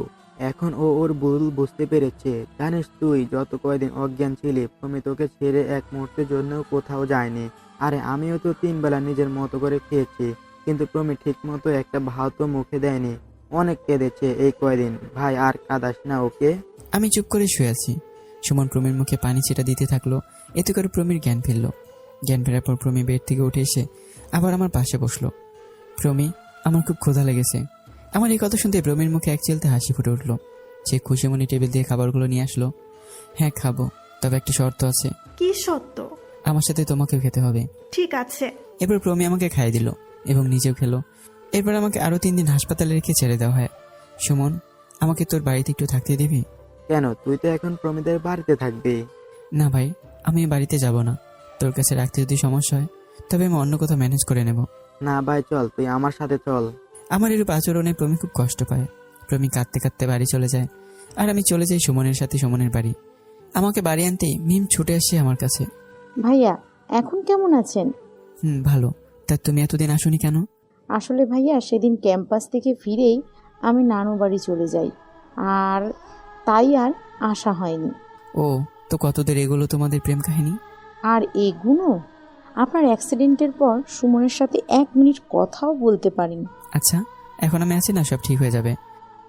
এখন ও ওর ভুল বুঝতে পেরেছে। জানিস, তুই যত কয়দিন অজ্ঞান ছিলি প্রমি তোকে ছেড়ে এক মুহূর্তের জন্য কোথাও যায়নি। আরে আমিও তো 3 বেলা নিজের মতো করে খেয়েছি, কিন্তু প্রমি ঠিক মতো একটা ভাতও মুখে দেয়নি। অনেক কেঁদেছে এই কয়দিন। ভাই, আর কাঁদাস না ওকে। আমি চুপ করে শুয়ে আছি। সুমন প্রমির মুখে পানি ছিটা দিতে থাকলো। এতে করে প্রমির জ্ঞান ফিরল। জ্ঞান ফেরার পর প্রমি বেড থেকে উঠে এসে আবার আমার পাশে বসলো। প্রমি, আমার খুব ক্ষুধা লেগেছে। আমার এই কথা শুনতে প্রমির মুখে এক চিলতে হাসি ফুটে উঠলো। সে খুশি মনে টেবিল দিয়ে খাবারগুলো নিয়ে আসলো। হ্যাঁ খাবো, তবে একটা শর্ত আছে। কি সত্য? আমার সাথে তোমাকেও খেতে হবে। ঠিক আছে। এরপর প্রমি আমাকে খাইয়ে দিল এবং নিজেও খেলো। এরপর আমাকে আরো 3 দিন হাসপাতালে রেখে ছেড়ে দেওয়া হয়। সুমন, আমাকে তোর বাড়িতে একটু থাকতে দিবি? কেন, তুই তো এখন প্রমিদের বাড়িতে থাকবি। না ভাই, আমি বাড়িতে যাব না। তোর কাছে রাখতে যদি সমস্যা হয় তবে আমি অন্য কোথাও ম্যানেজ করে নেব। না ভাই, চল, তুই আমার সাথে চল। আমার এরূপ আচরণে প্রমি খুব কষ্ট পায়। প্রমি কাঁদতে কাঁদতে বাড়ি চলে যায়, আর আমি চলে যাই সুমনের সাথে সুমনের বাড়ি। আমাকে বাড়ি আনতেই মিম ছুটে আসে আমার কাছে। ভাইয়া, এখন কেমন আছেন? ভালো। তা তুমি এতদিন আসোনি কেন? আসলে ভাইয়া, সেদিন ক্যাম্পাস থেকে ফিরেই আমি নানু বাড়ি চলে যাই, আর তাই আর আসা হয়নি। ও, তো কতদের এগুলো তোমাদের প্রেম কাহিনী? আর এগুলো আপনার অ্যাক্সিডেন্টের পর সুমনের সাথে 1 মিনিট কথাও বলতে পারিনি। আচ্ছা, এখন আমি আছি না, সব ঠিক হয়ে যাবে।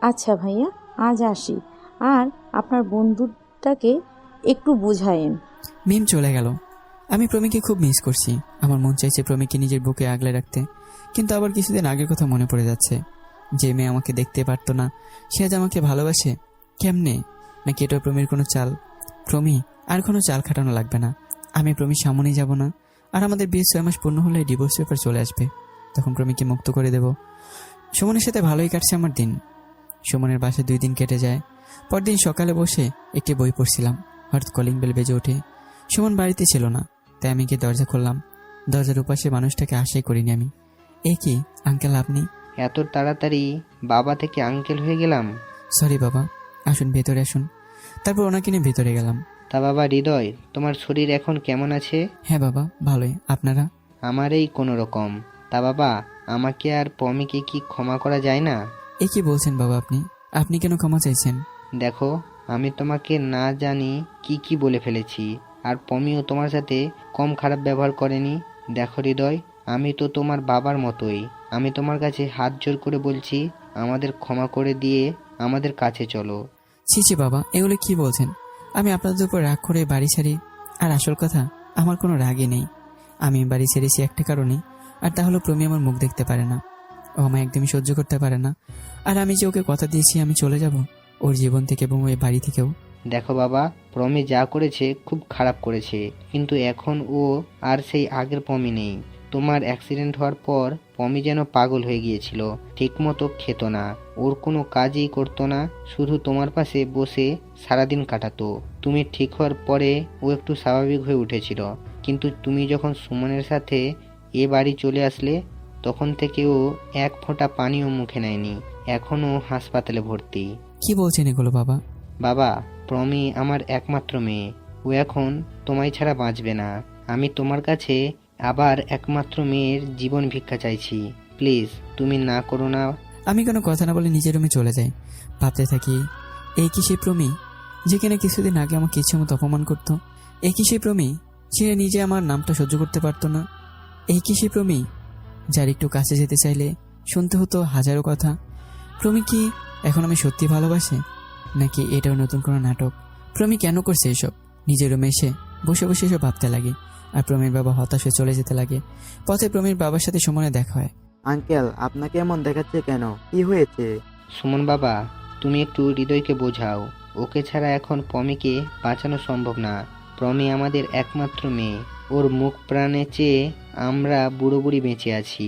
আচ্ছা ভাইয়া, আজ আসি, আর আপনার বন্ধুটাকে একটু বুঝায়েন। মিম চলে গেল। আমি প্রমিকে খুব মিস করছি। আমার মন চাইছে প্রমিকে নিজের বুকে আগলে রাখতে, কিন্তু আবার কিছুদিন আগের কথা মনে পড়ে যাচ্ছে। যে মেয়ে আমাকে দেখতে পারতো না, সে আজ আমাকে ভালোবাসে। কেমনে? নাকি এটা প্রমির কোনো চাল? প্রমি, আর কোনো চাল খাটানো লাগবে না। আমি প্রমির সামনেই যাব না। আর আমাদের বিয়ে 6 মাস পূর্ণ হলে ডিভোর্স পেপার চলে আসবে, তখন প্রমিকে মুক্ত করে দেব। সুমনের সাথে ভালোই কাটছে আমার দিন। সুমনের বাসায় 2 দিন কেটে যায়। পরদিন সকালে বসে একটি বই পড়ছিলাম, হঠাৎ কলিং বেল বেজে ওঠে। সুমন বাড়িতে ছিল না, তাই আমি গিয়ে দরজা খুললাম। দরজার উপাশে মানুষটাকে আশাই করিনি আমি। এ কি আঙ্কেল, আপনি? এত তাড়াতাড়ি বাবা থেকে আঙ্কেল হয়ে গেলাম? সরি বাবা, আসুন ভেতরে আসুন। তারপর ওনাকে নিয়ে ভেতরে গেলাম। তা বাবা হৃদয়, তোমার শরীর এখন কেমন আছে? হ্যাঁ বাবা, ভালোই। আপনারা? আমার এই কোনো রকম। তা বাবা, আমাকে আর পমিকে কি ক্ষমা করা যায় না? এ কি বলছেন বাবা আপনি? আপনি কেন ক্ষমা চাইছেন? দেখো, আমি তোমাকে না জানি কি কি বলে ফেলেছি, আর পমিও তোমার সাথে কম খারাপ ব্যবহার করেনি। দেখো হৃদয়, আমি তো তোমার বাবার মতোই। আমি তোমার কাছে হাত জোর করে বলছি, আমাদের ক্ষমা করে দিয়ে আমাদের কাছে চলো। ছি ছি বাবা, এগুলো কি বলছেন? আমি আপনাদের উপর রাগ করে বাড়ি ছাড়ি? আর আসল কথা, আমার কোনো রাগই নেই। আমি বাড়ি ছেড়েছি একটা কারণে, আর তা হলো প্রমি আমার মুখ দেখতে পারে না। ও আমায় একদমই সহ্য করতে পারে না। আর আমি যে ওকে কথা দিয়েছি আমি চলে যাব ওর জীবন থেকে এবং ওই বাড়ি থেকেও। দেখো বাবা, পমি যা করেছে খুব খারাপ করেছে, কিন্তু এখন ও আর সেই আগের পমি নেই। তোমার অ্যাক্সিডেন্ট হওয়ার পর পমি যেন পাগল হয়ে গিয়েছিল, ঠিকমতো খেত না, ওর কোনো কাজই করতো না, শুধু তোমার পাশে বসে সারাদিন কাটাতো। তুমি ঠিক হওয়ার পরে ও একটু স্বাভাবিক হয়ে উঠেছিল, কিন্তু তুমি যখন সুমনের সাথে এ বাড়ি চলে আসলে তখন থেকে ও এক ফোঁটা পানিও মুখে নেয়নি। এখনও হাসপাতালে ভর্তি। কি বলছেন এগুলো বাবা? বাবা, প্রমি আমার একমাত্র মেয়ে, ও এখন তোমায় ছাড়া বাঁচবে না। আমি তোমার কাছে আবার একমাত্র মেয়ের জীবন ভিক্ষা চাইছি, প্লিজ তুমি না করো না। আমি কোনো কথা না বলে নিজের রুমে চলে যাই। ভাবতে থাকি, এই কি সেই প্রমি যে কিনা কিছুদিন আগে আমাকে ইচ্ছে মতো অপমান করত? এই কি সেই প্রমি যে নিজে আমার নামটা সহ্য করতে পারতো না? এই কি সেই প্রমি যার একটু কাছে যেতে চাইলে শুনতে হতো হাজারো কথা? প্রমি কি এখন আমি সত্যি ভালোবাসে, নাকি এটাও নতুন কোনো নাটক? প্রমি কেন করছে এসব? নিজের রুমে এসে বসে বসে এসব ভাবতে লাগে। আর প্রমির বাবা হতাশ হয়ে চলে যেতে লাগে। পথে প্রমির বাবার সাথে সুমনে দেখা হয়। আঙ্কেল, আপনাকে এমন দেখাচ্ছে কেন? কি হয়েছে? সুমন বাবা, তুমি একটু হৃদয়কে বোঝাও, ওকে ছাড়া এখন পমিকে বাঁচানো সম্ভব না। প্রমি আমাদের একমাত্র মেয়ে, ওর মুখ প্রাণে চেয়ে আমরা বুড়ো বুড়ি বেঁচে আছি।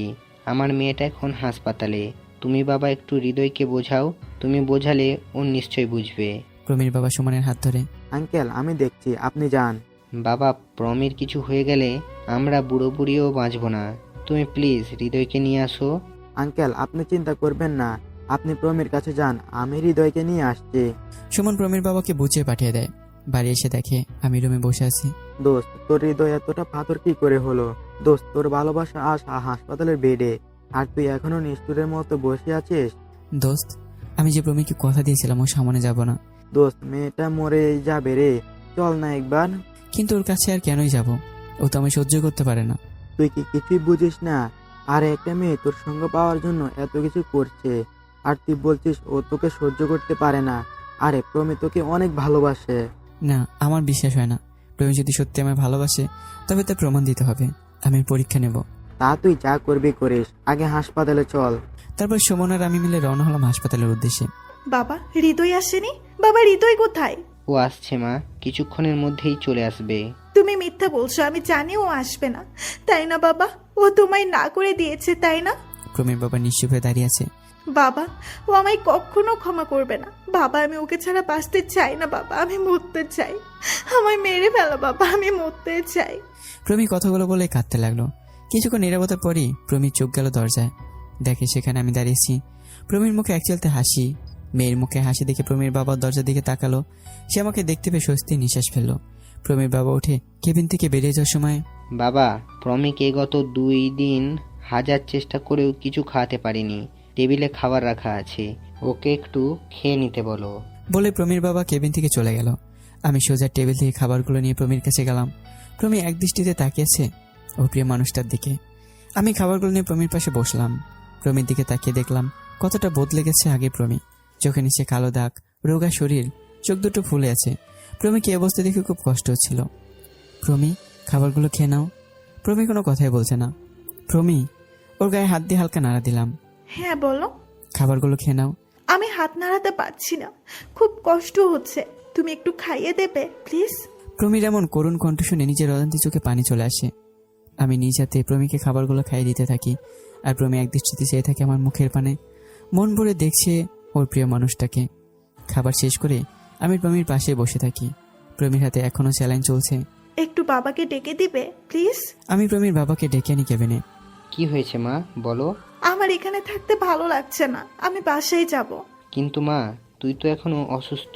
আমার মেয়েটা এখন হাসপাতালে। তুমি বাবা একটু হৃদয়কে বোঝাও, তুমি বোঝালে ও নিশ্চয় বুঝবে। প্রমির বাবা সুমনের হাত ধরে, আঙ্কেল, আমি দেখছি, আপনি যান। বাবা, প্রমির কিছু হয়ে গেলে আমরা বুড়ো বুড়িও বাঁচব না। তুমি প্লিজ হৃদয়কে নিয়ে আসো। আঙ্কেল, আপনি চিন্তা করবেন না, আপনি প্রমির কাছে যান, আমি হৃদয়কে নিয়ে আসছি। সুমন প্রমির বাবাকে বুঝিয়ে পাঠিয়ে দেয়। বাড়ি এসে দেখে আমি রুমে বসে আছি। দোস্ত, তোর হৃদয় এতটা পাথর কি করে হলো? দোস্ত, তোর ভালোবাসা আজ হাসপাতালের বেডে, আর তুই এখনো নিষ্ঠুরের মতো বসে আছিস। দোস্ত, আমি যে প্রমিকে কথা দিয়েছিলাম ও সামনে যাব না। দোস্ত, মেয়েটা মরে যাবে রে, চল না একবার। কিন্তু ওর কাছে আর কেনই যাব? ও তো আমি সহ্য করতে পারে না। তুই কি কিছুই বুঝিস না? আর একটা মেয়ে তোর সঙ্গ পাওয়ার জন্য এত কিছু করছে, আর তুই বলছিস ও তোকে সহ্য করতে পারে না? আরে প্রমি তোকে অনেক ভালোবাসে। না, আমার বিশ্বাস হয় না। প্রমি যদি সত্যি আমায় ভালোবাসে তবে তার প্রমাণ দিতে হবে। আমি পরীক্ষা নেব। তা তুই যা করবি করিস, আগে হাসপাতালে চল। তারপর সুমন আর আমি মিলে রওনা হলাম হাসপাতালের উদ্দেশ্যে। বাবা, হৃদয় আসেনি? বাবা, হৃদয় কোথায়? ও আসছে মা, কিছুক্ষণের মধ্যেই চলে আসবে। তুমি মিথ্যা বলছো, আমি জানি ও আসবে না, তাই না বাবা? ও তোমায় না করে দিয়েছে, তাই না? প্রমির বাবা নিশ্চুপ হয়ে দাঁড়িয়ে আছে। বাবা, ও আমায় কখনো ক্ষমা করবে না বাবা। আমি ওকে ছাড়া বাঁচতে চাই না বাবা, আমি মরতে চাই। আমায় মেরে ফেলো বাবা, আমি মরতে চাই। প্রমি কথাগুলো বলে কাঁদতে লাগলো। কিছুক্ষণ নীরবতার পরই প্রমির চোখ গেল দরজায়। দেখে সেখানে আমি দাঁড়িয়েছি। প্রমির মুখে এক চলতে হাসি। মেয়ের মুখে হাসি দেখে প্রমির বাবা দরজার দিকে তাকালো। সে আমাকে দেখতে পেয়ে স্বস্তির নিঃশ্বাস ফেললো। প্রমির বাবা উঠে কেবিন থেকে বেরিয়ে যাওয়ার সময়, বাবা, প্রমিকে গত 2 দিন হাজার চেষ্টা করেও কিছু খাওয়াতে পারিনি। টেবিলে খাবার রাখা আছে, ওকে একটু খেয়ে নিতে বলো। বলে প্রমির বাবা কেবিন থেকে চলে গেল। আমি সোজা টেবিল থেকে খাবারগুলো নিয়ে প্রমির কাছে গেলাম। প্রমি এক দৃষ্টিতে তাকিয়েছে ও প্রিয় মানুষটার দিকে। আমি খাবারগুলো নিয়ে প্রমির পাশে বসলাম। প্রমির দিকে তাকিয়ে দেখলাম কতটা বদলে গেছে আগে প্রমি। চোখে নিচে কালো দাগ, রোগা শরীর, চোখ দুটো ফুলে আছে। প্রমিকে এই অবস্থা দেখে খুব কষ্ট হচ্ছিল। প্রমি, খাবারগুলো খেয়ে নাও। প্রমি কোনো কথাই বলছে না। প্রমি, ওর গায়ে হাত দিয়ে হালকা নাড়া দিলাম। হ্যাঁ বলো। খাবারগুলো খেয়ে নাও। আমি হাত নাড়াতে পারছি না, খুব কষ্ট হচ্ছে, তুমি একটু খাইয়ে দেবে প্লিজ। প্রমির এমন করুণ কণ্ঠ শুনে নিজের অজান্তে চোখে পানি চলে আসে। আমি নিজ হাতে প্রমিকে খাবারগুলো খাইয়ে দিতে থাকি, আর প্রমি একদৃষ্টিতে চেয়ে থাকে আমার মুখের পানে। মন ভরে দেখছে ওর প্রিয় মানুষটাকে। খাবার শেষ করে আমি প্রমির পাশে বসে থাকি। প্রমির হাতে এখনো স্যালাইন চলছে। একটু বাবাকে ডেকে দিবে প্লিজ। আমি প্রমির বাবাকে ডেকে আনি কেবিনে। কি হয়েছে মা, বলো। আমার এখানে থাকতে ভালো লাগছে না, আমি বাসায় যাব। কিন্তু মা, তুই তো এখনো অসুস্থ।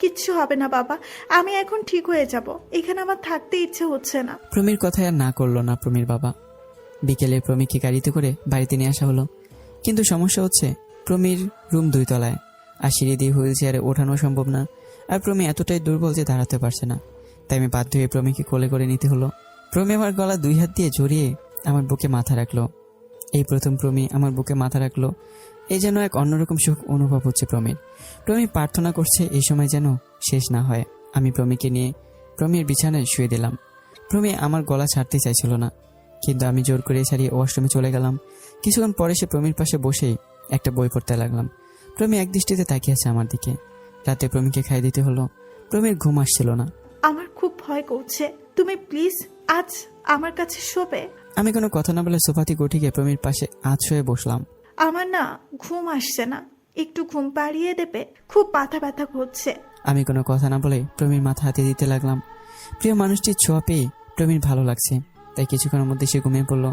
কিচ্ছু হবে না বাবা, আমি এখন ঠিক হয়ে যাব, এখানে আমার থাকতে ইচ্ছে হচ্ছে না। প্রমির কথায় আর না করলো না প্রমির বাবা। বিকেলে প্রমিকে গাড়িতে করে বাড়িতে নিয়ে আসা হলো, কিন্তু সমস্যা হচ্ছে প্রমির রুম 2 তলায়, আর সিঁড়ি দিয়ে হুইল চেয়ারে ওঠানো সম্ভব না। আর প্রমি এতটাই দুর্বল যে দাঁড়াতে পারছে না, তাই আমি বাধ্য হয়ে প্রমিকে কোলে করে নিতে হলো। প্রমি আমার গলা 2 হাত দিয়ে জড়িয়ে আমার বুকে মাথা রাখলো। এই প্রথম প্রমি আমার বুকে মাথা রাখলো। এই যেন এক অন্যরকম সুখ অনুভব হচ্ছে প্রমির। প্রমি প্রার্থনা করছে এই সময় যেন শেষ না হয়। আমি প্রমিকে নিয়ে প্রমির বিছানায় শুয়ে দিলাম। প্রমি আমার গলা ছাড়তে চাইছিল না, কিন্তু আমি জোর করে ছাড়িয়ে ওয়াশরুমে চলে গেলাম। কিছুক্ষণ পরে সে প্রমির পাশে বসেই একটা বই পড়তে লাগলাম। প্রমি একদৃষ্টিতে তাকিয়ে আছে আমার দিকে। রাতে প্রমিকে খাইয়ে দিতে হলো। প্রমির ঘুম আসছিল না। আমার খুব ভয় করছে, তুমি প্লিজ আজ আমার কাছে শোবে। আমি কোনো কথা না বলে সোফা থেকে উঠে গিয়ে প্রমির পাশে আজ শুয়ে বসলাম। আমার না ঘুম আসছে না, একটু ঘুম পাড়িয়ে দেবে, খুব মাথা ব্যথা করছে। আমি কোনো কথা না বলে প্রমির মাথা হাতে দিতে লাগলাম। প্রিয় মানুষটির ছোঁয়া পেয়ে প্রমির ভালো লাগছে, তাই কিছুক্ষণের মধ্যে সে ঘুমিয়ে পড়লো।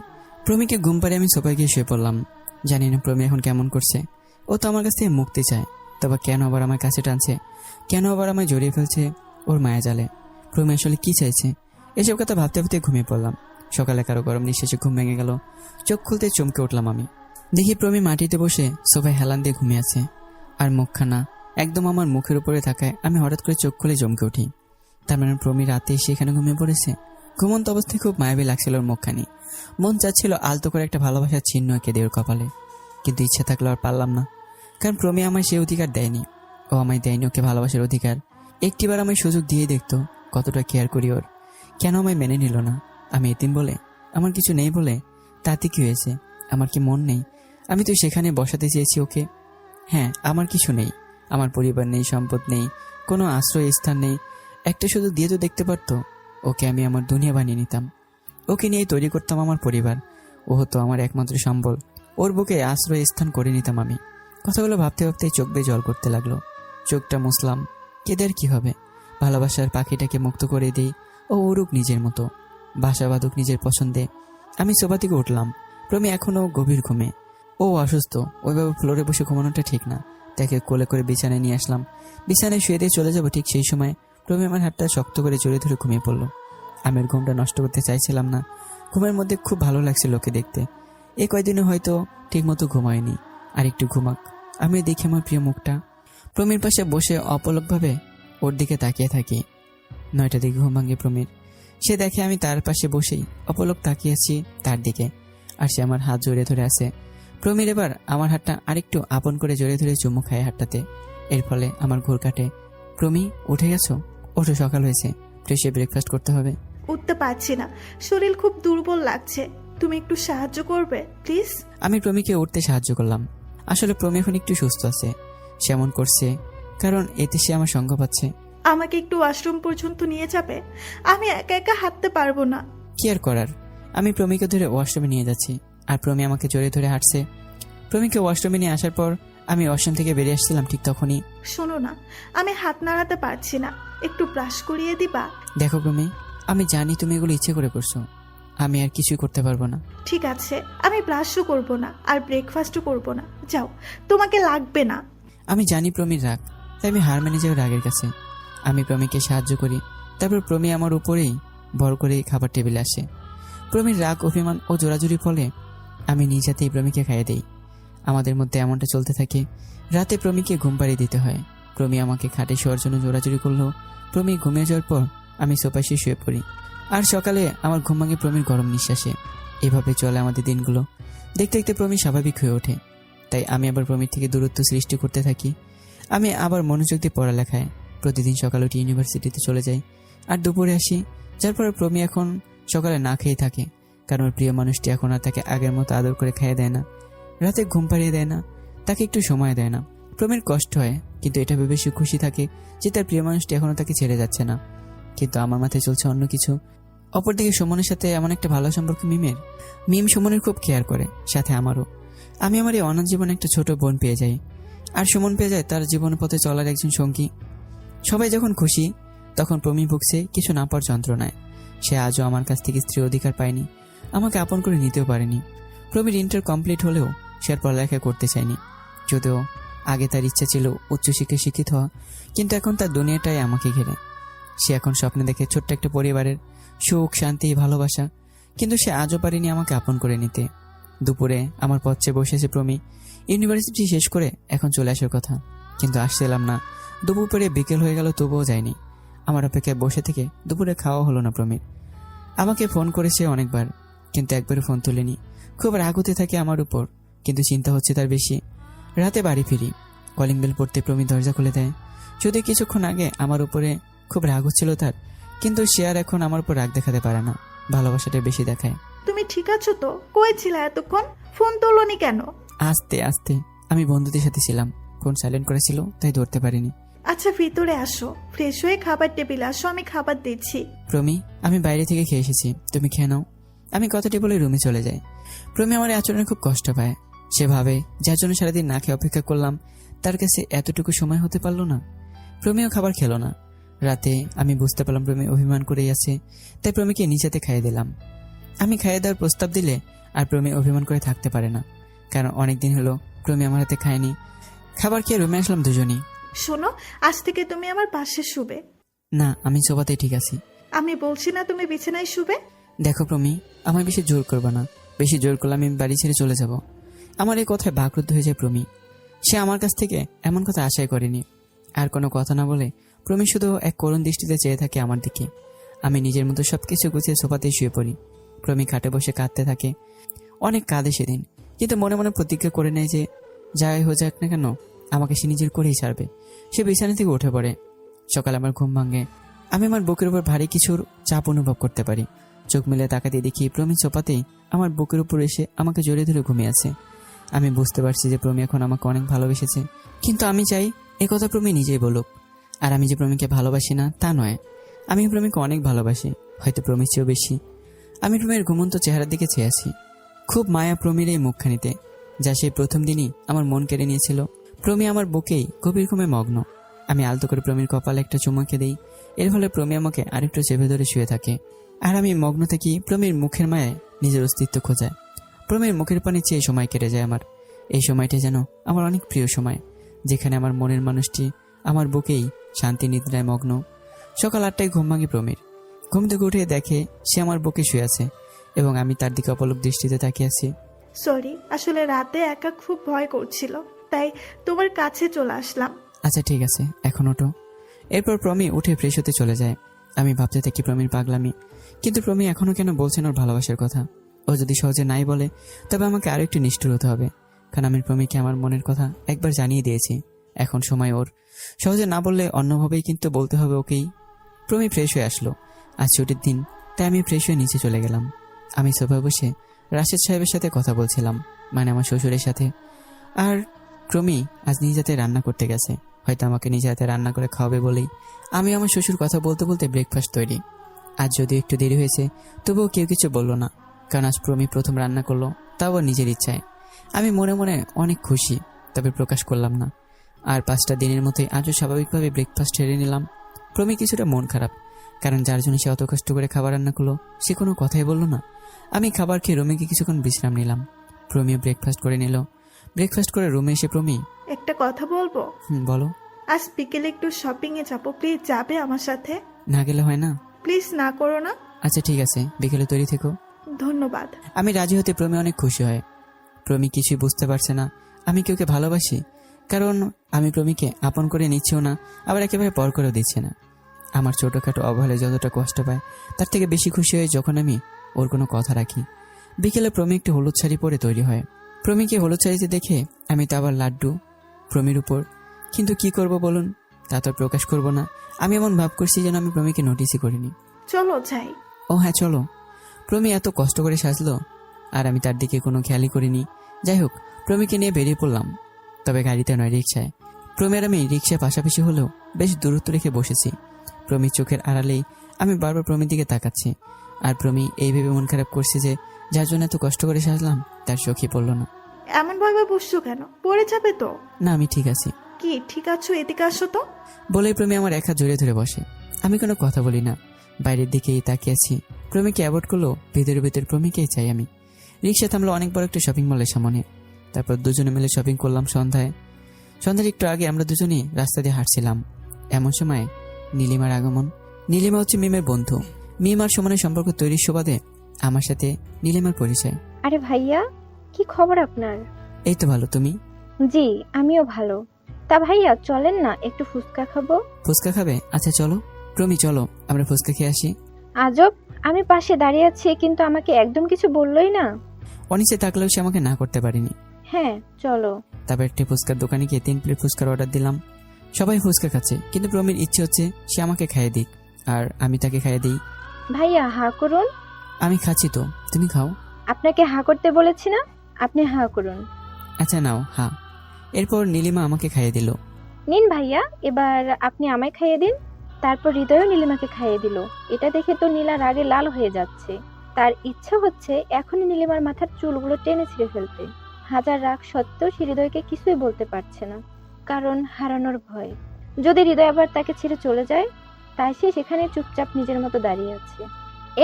প্রমিকে ঘুম পাড়িয়ে আমি সোফায় গিয়ে শুয়ে পড়লাম। জানি না প্রমি এখন কেমন করছে। ও তো আমার কাছ থেকে মুক্তি চায়, তবে কেন আবার আমার কাছে টানছে, কেন আবার আমায় জড়িয়ে ফেলছে ওর মায়া জালে। প্রমি আসলে কি চাইছে, এসব কথা ভাবতে ভাবতে ঘুমিয়ে পড়লাম। সকালে কারো গরম নিঃশ্বাসে ঘুম ভেঙে গেল। চোখ খুলতে চমকে উঠলাম আমি। দেখি প্রমি মাটিতে বসে সোফায় হেলান দিয়ে ঘুমিয়ে আছে, আর মুখখানা একদম আমার মুখের উপরে থাকায় আমি হঠাৎ করে চোখ খুলে চমকে উঠি। তার মানে প্রমি রাতে এসে এখানে ঘুমিয়ে পড়েছে। ঘুমন্ত অবস্থায় খুব মায়াবী লাগছিল ওর মুখখানি। মন চাচ্ছিল আলতো করে একটা ভালোবাসার চিহ্ন এঁকে দিয়ে ওর কপালে, কিন্তু ইচ্ছে থাকলেও আর পারলাম না, কারণ প্রমি আমায় সেই অধিকার দেয়নি। ও আমায় দেয়নি ওকে ভালোবাসার অধিকার। একটিবার আমায় সুযোগ দিয়ে দেখতো কতটা কেয়ার করি ওর। কেন আমায় মেনে নিল না? আমি এতিম বলে, আমার কিছু নেই বলে? তাতে কি হয়েছে? আমার কি মন নেই? আমি তো সেখানে বসাতে চেয়েছি ওকে। হ্যাঁ, আমার কিছু নেই, আমার পরিবার নেই, সম্পদ নেই, কোনো আশ্রয় স্থান নেই। একটা শুধু দিয়ে তো দেখতে পারতো। ওকে আমি আমার দুনিয়া বানিয়ে নিতাম, ওকে নিয়ে তৈরি করতাম আমার পরিবার। ও হতো আমার একমাত্র সম্বল, ওর বুকে আশ্রয় স্থান করে নিতাম আমি। কথাগুলো ভাবতে ভাবতে চোখ দিয়ে জল করতে লাগলো। চোখটা মুছলাম। কেদের কি হবে, ভালোবাসার পাখিটাকে মুক্ত করে দিই, ও উড়ুক নিজের মতো, বাসা বাঁধুক নিজের পছন্দে। আমি সোফা থেকে উঠলাম। প্রমি এখনো গভীর ঘুমে। ও অসুস্থ, ওইভাবে ফ্লোরে বসে ঘুমানোটা ঠিক না। তাকে কোলে করে বিছানায় নিয়ে আসলাম। বিছানায় শুয়ে দিয়ে চলে যাবো, ঠিক সেই সময় প্রমি আমার হাতটা শক্ত করে জড়িয়ে ধরে ঘুমিয়ে পড়লো। আমি ওর ঘুমটা নষ্ট করতে চাইছিলাম না। ঘুমের মধ্যে খুব ভালো লাগছিল ওকে দেখতে। এই কয়দিনে হয়তো ঠিক মতো ঘুমায়নি, আর একটু ঘুমাক। আমি দেখি আমার প্রিয় মুখটা। প্রমির পাশে বসে অপলকভাবে ওর দিকে তাকিয়ে থাকি। 9টার দিকে ঘুম ভাঙে প্রমির। সে দেখে আমি তার পাশে বসেই অপলক তাকিয়েছি তার দিকে, আর সে আমার হাত জড়িয়ে ধরে আছে। প্রমির এবার আমার হাতটা আরেকটু আপন করে জড়িয়ে ধরে চুমু খায় হাতটাতে। এর ফলে আমার ঘোর কাটে। প্রমি, উঠে গেছো? ওঠো, সকাল হয়েছে, ফ্রেশে ব্রেকফাস্ট করতে হবে। উঠতে পারছি না, শরীর খুব দুর্বল লাগছে, তুমি একটু সাহায্য করবে প্লিজ। আমি প্রমিকে উঠতে সাহায্য করলাম। আসলে প্রমি এখন একটু সুস্থ আছে। সে এমন করছে কারণ এতে সে আমার সঙ্গ পাচ্ছে। আমাকে একটু ওয়াশরুম পর্যন্ত নিয়ে যাবে, আমি একা একা হাঁটতে পারবো না। কি আর করার, আমি প্রমিকে ধরে ওয়াশরুমে নিয়ে যাচ্ছি, আর প্রমি আমাকে জড়িয়ে ধরে হাঁটছে। প্রমিকে ওয়াশরুমে নিয়ে আসার পর আমি ওয়াশরুম থেকে বেরিয়ে আসছিলাম, ঠিক তখনই। শোনো না, আমি হাত নাড়াতে পারছি না, একটু ব্রাশ করিয়ে দিবা? দেখো প্রমি, আমি জানি তুমি এগুলো ইচ্ছে করে করছো, আমি আর কিছুই করতে পারবো না। ঠিক আছে, আমি ব্রাশও করব না আর ব্রেকফাস্টও করব না, যাও, তোমাকে লাগবে না। আমি জানি প্রমির রাগ, তাই আমি হার মেনে যাই রাগের কাছে। আমি প্রমিকে সাহায্য করি, তারপর প্রমি আমার উপরেই ভর করে খাবার টেবিলে আসে। প্রমির রাগ, অভিমান ও জোরাজুরি ফলে আমি নিজ হাতেই প্রমিকে খাইয়ে দিই। আমাদের মধ্যে এমনটা চলতে থাকে। রাতে প্রমিকে ঘুম পাড়িয়ে দিতে হয়। প্রমি আমাকে খাটে শোয়ার জন্য জোরাজুরি করলো। প্রমি ঘুমিয়ে যাওয়ার পর আমি সোফায় শুয়ে পড়ি, আর সকালে আমার ঘুম ভাঙে প্রমির গরম নিঃশ্বাসে। এভাবে চলে আমাদের দিনগুলো। দেখতে দেখতে প্রমি স্বাভাবিক হয়ে ওঠে, তাই আমি আবার প্রমির থেকে দূরত্ব সৃষ্টি করতে থাকি। আমি আবার মনোযোগ দিয়ে পড়ালেখায় প্রতিদিন সকালে উঠে ইউনিভার্সিটিতে চলে যাই, আর দুপুরে আসি। যার পরে প্রমি এখন সকালে না খেয়ে থাকে, কারণ ওর প্রিয় মানুষটি এখন আর তাকে আগের মতো আদর করে খাইয়ে দেয় না, রাতে ঘুম পাড়িয়ে দেয় না, তাকে একটু সময় দেয় না। প্রমীর কষ্ট হয়, কিন্তু এটা ভেবে সে খুশি থাকে যে তার প্রিয় মানুষটি এখনো তাকে ছেড়ে যাচ্ছে না। কিন্তু আমার মাথায় চলছে অন্য কিছু। অপরদিকে সুমনের সাথে এমন একটা ভালো সম্পর্ক মিমের। মিম সুমনের খুব কেয়ার করে, সাথে আমারও। আমি আমার এই অনাথ জীবনে একটা ছোট বোন পেয়ে যাই, আর সুমন পেয়ে যায় তার জীবনের পথে চলার একজন সঙ্গী। সবাই যখন খুশি, তখন প্রমি ভুগছে কিছু না পাওয়ার যন্ত্রণায়। সে আজও আমার কাছ থেকে স্ত্রী অধিকার পায়নি, আমাকে আপন করে নিতেও পারেনি। প্রমির ইন্টার কমপ্লিট হলেও সে আর পড়ালেখা করতে চায়নি, যদিও আগে তার ইচ্ছা ছিল উচ্চশিক্ষায় শিক্ষিত হওয়া, কিন্তু এখন তার দুনিয়াটাই আমাকে ঘিরে। সে এখন স্বপ্নে দেখে ছোট্ট একটা পরিবারের সুখ, শান্তি, ভালোবাসা, কিন্তু সে আজও পারেনি আমাকে আপন করে নিতে। দুপুরে আমার পথে বসেছে প্রমি। ইউনিভার্সিটি শেষ করে এখন চলে আসার কথা, কিন্তু আসছিলাম না। দুপুর পরে বিকেল হয়ে গেল, তবুও যায়নি। আমার অপেক্ষায় বসে থেকে দুপুরে খাওয়া হলো না প্রমির। আমাকে ফোন করেছে অনেকবার, কিন্তু একবারও ফোন তুলেনি। খুব রাগ হতে থাকে আমার উপর, কিন্তু চিন্তা হচ্ছে তার বেশি। রাতে বাড়ি ফিরি, কলিং বেল পড়তে প্রমি দরজা খুলে দেয়। যদি কিছুক্ষণ আগে আমার উপরে খুব রাগ হচ্ছিল তার, কিন্তু সে আর এখন আমার উপর রাগ দেখাতে পারে না, ভালোবাসাটা বেশি দেখায়। তুমি ঠিক আছো তো? কই ছিলা এতক্ষণ? ফোন তোলনি কেন? আস্তে আস্তে, আমি বন্ধুদের সাথে ছিলাম, ফোন সাইলেন্ট করেছিল তাই ধরতে পারিনি। আচ্ছা ভিতরে আসো, ফ্রেশ হয়ে খাবার টেবিলে আসো, আমি খাবার দিচ্ছি। প্রমি, আমি বাইরে থেকে খেয়ে এসেছি, তুমি খেয়ে নাও। আমি কথাটি বলে রুমে চলে যাই। প্রমি আমার এই আচরণে খুব কষ্ট পায়। সে ভাবে যার জন্য সারাদিন না খেয়ে অপেক্ষা করলাম, তার কাছে এতটুকু সময় হতে পারলো না। প্রমিও খাবার খেলো না। রাতে আমি বুঝতে পারলাম প্রমি অভিমান করেই আছে, তাই প্রমিকে নিচেতে খাইয়ে দিলাম। আমি খাইয়ে দেওয়ার প্রস্তাব দিলে আর প্রমি অভিমান করে থাকতে পারে না, কারণ অনেকদিন হলো প্রমি আমার হাতে খায়নি। খাবার খেয়ে রুমে আসলাম দুজনই। শোনো, আজ থেকে তুমি আমার পাশে শুবে। না, আমি সোফাতেই ঠিক আছি। আমি বলছি না তুমি বিছানায় শুবে? দেখো প্রমি, আমায় বেশি জোর করবে না, বেশি জোর করলে আমি বাড়ি ছেড়ে চলে যাব। আমার এই কথায় বাকরুদ্ধ হয়ে যায় প্রমি। সে আমার কাছ থেকে এমন কথা আশাই করেনি। আর কোনো কথা না বলে প্রমি শুধু এক করুণ দৃষ্টিতে চেয়ে থাকে আমার দিকে। আমি নিজের মতো সবকিছু গুছিয়ে সোফাতেই শুয়ে পড়ি। প্রমি খাটে বসে কাঁদতে থাকে। অনেক কাঁদে সেদিন, কিন্তু মনে মনে প্রতিজ্ঞা করে নেয় যে যাই হয়ে যাক না কেন, আমাকে সে নিজের করেই ছাড়বে। সে বিছানা থেকে উঠে পড়ে। সকালে আমার ঘুম ভাঙে। আমি আমার বুকের উপর ভারী কিছুর চাপ অনুভব করতে পারি। চোখ মেলে তাকাতে দেখি প্রমি সোফাতেই আমার বুকের উপর এসে আমাকে জড়িয়ে ধরে ঘুমিয়ে আছে। আমি বুঝতে পারছি যে প্রমি এখন আমাকে অনেক ভালোবেসেছে, কিন্তু আমি চাই এ কথা প্রমি নিজেই বলুক। আর আমি যে প্রমিকে ভালোবাসি না তা নয়, আমি প্রমিকে অনেক ভালোবাসি, হয়তো প্রমির চেয়েও বেশি। আমি প্রমির ঘুমন্ত চেহারার দিকে চেয়ে আছি। খুব মায়া প্রমির এই মুখখানিতে, যা সেই প্রথম দিনই আমার মন কেড়ে নিয়েছিল। প্রমি আমার বুকেই গভীর ঘুমে মগ্ন। আমি আলতো করে প্রমির কপালে একটা চুমুকে দিই। এর ফলে প্রমি আমাকে আরেকটু চেপে ধরে শুয়ে থাকে, আর আমি মগ্ন থাকি প্রমির মুখের মায়ায় নিজের অস্তিত্ব খোঁজায়। প্রমির মুখের পানি চেয়ে সময় কেটে যায় আমার। এই সময়টা যেন আমার অনেক প্রিয় সময়, যেখানে আমার মনের মানুষটি আমার বুকেই শান্তি নিদ্রায় মগ্ন। সকাল 8টায় ঘুম ভাঙে প্রমির। ঘুম থেকে উঠে দেখে সে আমার বুকে শুয়ে আছে এবং আমি তার দিকে অপলক দৃষ্টিতে তাকিয়ে আছি। সরি, আসলে রাতে একা খুব ভয় করছিল, তাই তোমার কাছে চলে আসলাম। আচ্ছা ঠিক আছে, এখন ওঠো। এরপর প্রমি উঠে ফ্রেশ হতে চলে যায়। আমি ভাবতে থাকি প্রমির পাগলামি, কিন্তু প্রমি এখনো কেন বলছেন ওর ভালোবাসার কথা। ও যদি সহজে নাই বলে, তবে আমাকে আরো একটু নিষ্ঠুর হতে হবে, কারণ আমি প্রমিকে আমার মনের কথা একবার জানিয়ে দিয়েছি। এখন সময় ওর। সহজে না বললে অন্যভাবেই কিন্তু বলতে হবে ওকেই। প্রমি ফ্রেশ হয়ে আসলো। আজ ছুটির দিন, তাই আমি ফ্রেশ হয়ে নিচে চলে গেলাম। আমি সোফায় বসে রাশেদ সাহেবের সাথে কথা বলছিলাম, মানে আমার শ্বশুরের সাথে। আর প্রমি আজ নিজ হাতে রান্না করতে গেছে, হয়তো আমাকে নিজ হাতে রান্না করে খাওয়াবে বলেই আমি আমার শ্বশুর কথা বলতে বলতে ব্রেকফাস্ট তৈরি। আজ যদিও একটু দেরি হয়েছে, তবুও কেউ কিছু বললো না, কারণ আজ প্রমি প্রথম রান্না করলো, তাও নিজের ইচ্ছায়। আমি মনে মনে অনেক খুশি, তবে প্রকাশ করলাম না। আর 5টা দিনের মতোই আজও স্বাভাবিকভাবে ব্রেকফাস্ট সেরে নিলাম। প্রমি কিছুটা মন খারাপ, কারণ যার জন্য সে অত কষ্ট করে খাবার রান্না করলো সে কোনো কথাই বললো না। আমি খাবার খেয়ে রুমে গিয়ে কিছুক্ষণ বিশ্রাম নিলাম। প্রমিও ব্রেকফাস্ট করে নিল। ব্রেকফাস্ট করে রুমে এসে প্রমি, একটা কথা বলবো? বলো। আজ বিকেলে একটু শপিং এ যাবো, প্লিজ যাবে আমার সাথে? না গেলে হয় না? প্লিজ না করো না। আচ্ছা ঠিক আছে, বিকেলে তৈরি থেকো। ধন্যবাদ। আমি রাজি হতে প্রমি অনেক খুশি হয়। প্রমি কিছুই বুঝতে পারছে না আমি কেউকে ভালোবাসি, কারণ আমি প্রমিকে আপন করে নিচ্ছিও না, আবার একেবারে পর করেও দিচ্ছে না। আমার ছোটোখাটো অবহেলায় যতটা কষ্ট পায়, তার থেকে বেশি খুশি হয় যখন আমি ওর কোনো কথা রাখি। বিকেলে প্রমি একটি হলুদ শাড়ি পরে তৈরি হয়। প্রমিকে হলুদ শাড়িতে দেখে আমি তো আবার লাড্ডু প্রমির উপর। কিন্তু কি করব বলুন, তা তো প্রকাশ করব না। আমি এমন ভাব করছি যেন আমি প্রমিকে নোটিসই করিনি। চলো যাই। ও হ্যাঁ চলো। প্রমি এত কষ্ট করে সাজলো আর আমি তার দিকে কোনো খেয়ালই করিনি। যাই হোক, প্রমিকে নিয়ে বেরিয়ে পড়লাম, তবে গাড়িতে নয়, রিক্সায়। প্রমি আর আমি রিক্সায় পাশাপাশি হলেও বেশ দূরত্ব রেখে বসেছি। প্রমির চোখের আড়ালেই আমি বারবার প্রমির দিকে তাকাচ্ছি, আর প্রমি এই ভেবে মন খারাপ করছে যে যার জন্য এত কষ্ট করে সাজলাম তার চোখে পড়লো না। এমন ভাবে বসছো কেন? পড়ে যাবে তো। না, আমি ঠিক আছি। কি ঠিক আছো? এদিকে আসো তো। বলেই প্রমি আমার এক হাত জড়িয়ে ধরে বসে। আমি কোনো কথা বলি না, বাইরের দিকেই তাকিয়ে আছি। প্রমিকে অ্যাভয়েড করলো, ভেতরে ভেতরে প্রমিকেই চাই আমি। রিক্সা থামলো অনেক বড় একটা শপিং মলের সামনে। তারপর দুজনে মিলে শপিং করলাম সন্ধ্যার একটু আগে আমরা দুজনেই রাস্তা দিয়ে হাঁটছিলাম। এমন সময় নীলিমার আগমন। নীলিমা হচ্ছে মিমের বন্ধু। মিম আর সুমনের সম্পর্ক তৈরির সুবাদে আমার সাথে নীলিমার পরিচয়। আরে ভাইয়া, কি খবর আপনার? এই তো ভালো, তুমি? জি, আমিও ভালো। তা ভাইয়া চলেন না, একটু ফুচকা খাবো। ফুচকা খাবে? আচ্ছা চলো। প্রমি চলো আমরা ফুচকা খেয়ে আসি। আজব, আমি পাশে দাঁড়িয়ে আছি কিন্তু আমাকে একদম কিছু বললোই না। অনিচে থাকলেও সে আমাকে না করতে পারিনি। হ্যাঁ চলো। তারপর একটা ফুচকার দোকানে গিয়ে 3 প্লেট ফুচকার অর্ডার দিলাম। সবাই ফুচকা খাচ্ছে, কিন্তু প্রমির ইচ্ছে হচ্ছে সে আমাকে খাইয়ে দিক আর আমি তাকে খাইয়ে দিই। ভাইয়া হা করুন। আমি খাচ্ছি তো, তুমি খাও। আপনাকে হা করতে বলেছি না, আপনি হা করুন। আচ্ছা নাও, হ্যাঁ। এরপর নীলিমা আমাকে খাইয়ে দিল। নিন ভাইয়া, এবার আপনি আমায় খাইয়ে দিন। তারপর হৃদয়ও নীলিমাকে খাইয়ে দিল। এটা দেখে তো নীলা রাগে লাল হয়ে যাচ্ছে। তার ইচ্ছা হচ্ছে এখনই নীলিমার মাথার চুলগুলো টেনে ছিঁড়ে ফেলতে। হাজার রাগ সত্ত্বেও সে হৃদয়কে কিছুই বলতে পারছে না, কারণ হারানোর ভয়। যদি হৃদয় আবার তাকে ছেড়ে চলে যায়, তাই সে সেখানে চুপচাপ নিজের মতো দাঁড়িয়ে আছে।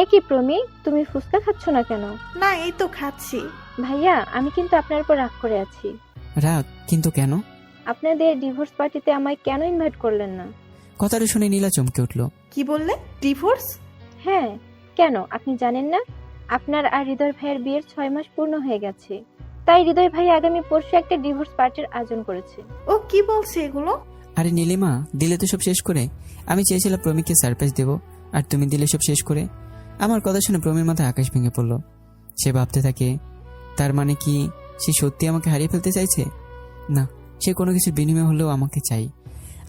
এ কি প্রমি, তুমি ফুচকা খাচ্ছ না কেন? না, এই তো খাচ্ছি। ভাইয়া, আমি কিন্তু আপনার উপর রাগ করে আছি। রাগ? কিন্তু কেন? আপনাদের ডিভোর্স পার্টিতে আমায় কেন ইনভাইট করলেন না? কথাটা শুনে নীলা চমকে উঠল। কি বললে? ডিভোর্স? হ্যাঁ, কেন আপনি জানেন না? আপনার আর হৃদয় ভাইয়ের বিয়ের 6 মাস পূর্ণ হয়ে গেছে। তাই হৃদয় ভাই আগামী পরশু একটা ডিভোর্স পার্টির আয়োজন করেছে। ও কি বলছে এগুলো? আরে নীলিমা, দিলে তো সব শেষ করে। আমি চেয়েছিলাম প্রমিকে সারপ্রাইজ দেবো, আর তুমি দিলে সব শেষ করে। আমার কথা শুনে প্রমির মাথায় আকাশ ভেঙে পড়লো। সে ভাবতে থাকে, তার মানে কি সে সত্যি আমাকে হারিয়ে ফেলতে চাইছে? না, সে কোনো কিছুর বিনিময় হলেও আমাকে চাই।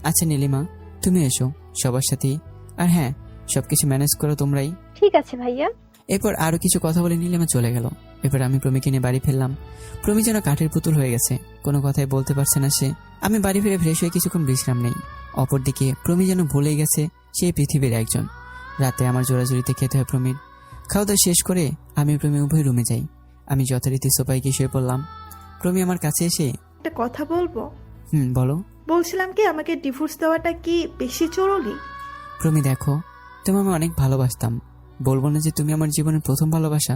আচ্ছা নীলিমা, তুমি এসো সবার সাথেই। আর হ্যাঁ, সবকিছু ম্যানেজ করো তোমরাই। ঠিক আছে ভাইয়া। এরপর আরো কিছু কথা বলে নীলিমা চলে গেল। এরপর আমি প্রমিকে নিয়ে বাড়ি ফিরলাম। প্রমি যেন কাঠের পুতুল হয়ে গেছে, কোনো কথাই বলতে পারছে না সে। আমি বাড়ি ফিরে ফ্রেশ হয়ে কিছুক্ষণ বিশ্রাম নেই। অপরদিকে প্রমি যেন ভুলে গেছে সে পৃথিবীর একজন। রাতে আমার জোড়াজুড়িতে খেতে হয় প্রমির। খাওয়া দাওয়া শেষ করে আমি প্রমি উভয় রুমে যাই। আমি যথারীতি সোফায় গিয়ে শুয়ে পড়লাম। প্রমি আমার কাছে এসে, একটা কথা বলবো? বলো। বলছিলাম কি, আমাকে ডিভোর্স দেওয়াটা কি বেশি জরুরি? প্রমি দেখো, তুমি আমি অনেক ভালোবাসতাম। বলবো না যে তুমি আমার জীবনের প্রথম ভালোবাসা,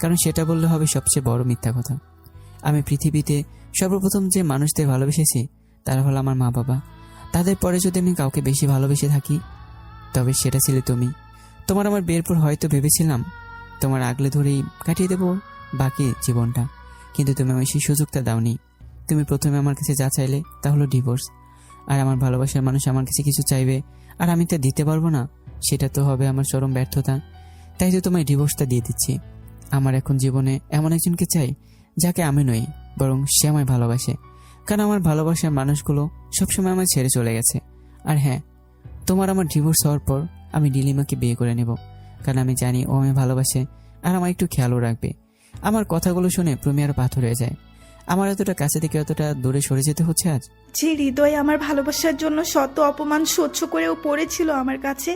কারণ সেটা বললে হবে সবচেয়ে বড় মিথ্যা কথা। আমি পৃথিবীতে সর্বপ্রথম যে মানুষদের ভালোবেসেছি তারা হলো আমার মা বাবা। তাদের পরে যদি আমি কাউকে বেশি ভালোবেসে থাকি তবে সেটা ছিলে তুমি। তোমার আমার বিয়ের পর হয়তো ভেবেছিলাম তোমার আগলে ধরেই কাটিয়ে দেবো বাকি জীবনটা, কিন্তু তুমি আমি সেই সুযোগটা দাওনি। তুমি প্রথমে আমার কাছে যা চাইলে তা হলো ডিভোর্স। আর আমার ভালোবাসার মানুষ আমার কাছে কিছু চাইবে আর আমি তা দিতে পারবো না, সেটা তো হবে আমার চরম ব্যর্থতা। তাই তো তোমায় ডিভোর্সটা দিয়ে দিচ্ছি। আমার এখন জীবনে এমন একজনকে চাই যাকে আমি নই, বরং সে আমায় ভালোবাসে। কারণ আমার ভালোবাসার মানুষগুলো সবসময় আমায় ছেড়ে চলে গেছে। আর হ্যাঁ, তোমার আমার ডিভোর্স হওয়ার পর আমি নীলিমাকে বিয়ে করে নেব, কারণ আমি জানি ও আমায় ভালোবাসে আর আমার একটু খেয়ালও রাখবে। আমার কথাগুলো শুনে প্রমি আরো পাথর হয়ে যায়। আমার এতটা কাছে থেকে এতটা দূরে সরে যেতে হচ্ছে আজ। যে হৃদয় আমার ভালোবাসার জন্য শত অপমান সহ্য করেও পড়েছিল আমার কাছে,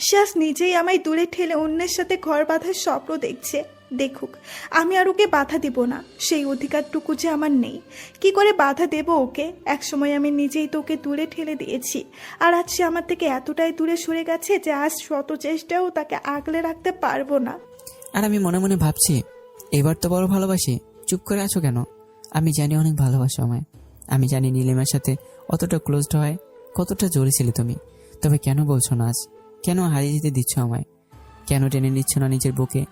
সে আজ নিজেই আমায় দূরে ঠেলে অন্যের সাথে ঘর বাঁধার স্বপ্ন দেখছে। দেখুক, আমি আর ওকে বাধা দেব না। সেই অধিকারটুকু যে আমার নেই, কি করে বাধা দেব ওকে? একসময় আমি নিজেই তো ওকে দূরে ঠেলে দিয়েছি, আর আজ সে আমার থেকে এতটাই দূরে সরে গেছে যে আজ শত চেষ্টাও তাকে আগলে রাখতে পারবো না। আর আমি মনে মনে ভাবছি, এবার তো বড় ভালোবাসি, চুপ করে আছো কেন? আমি জানি অনেক ভালোবাসো আমায়। আমি জানি নীলিমার সাথে অতটা ক্লোজড হয়, কতটা জোরে ছিলে তুমি। তবে কেন বলছো না আজ? কেন হারিয়ে যেতে দিচ্ছ আমায়? কেন টেনে নিচ্ছ না নিজের বুকে?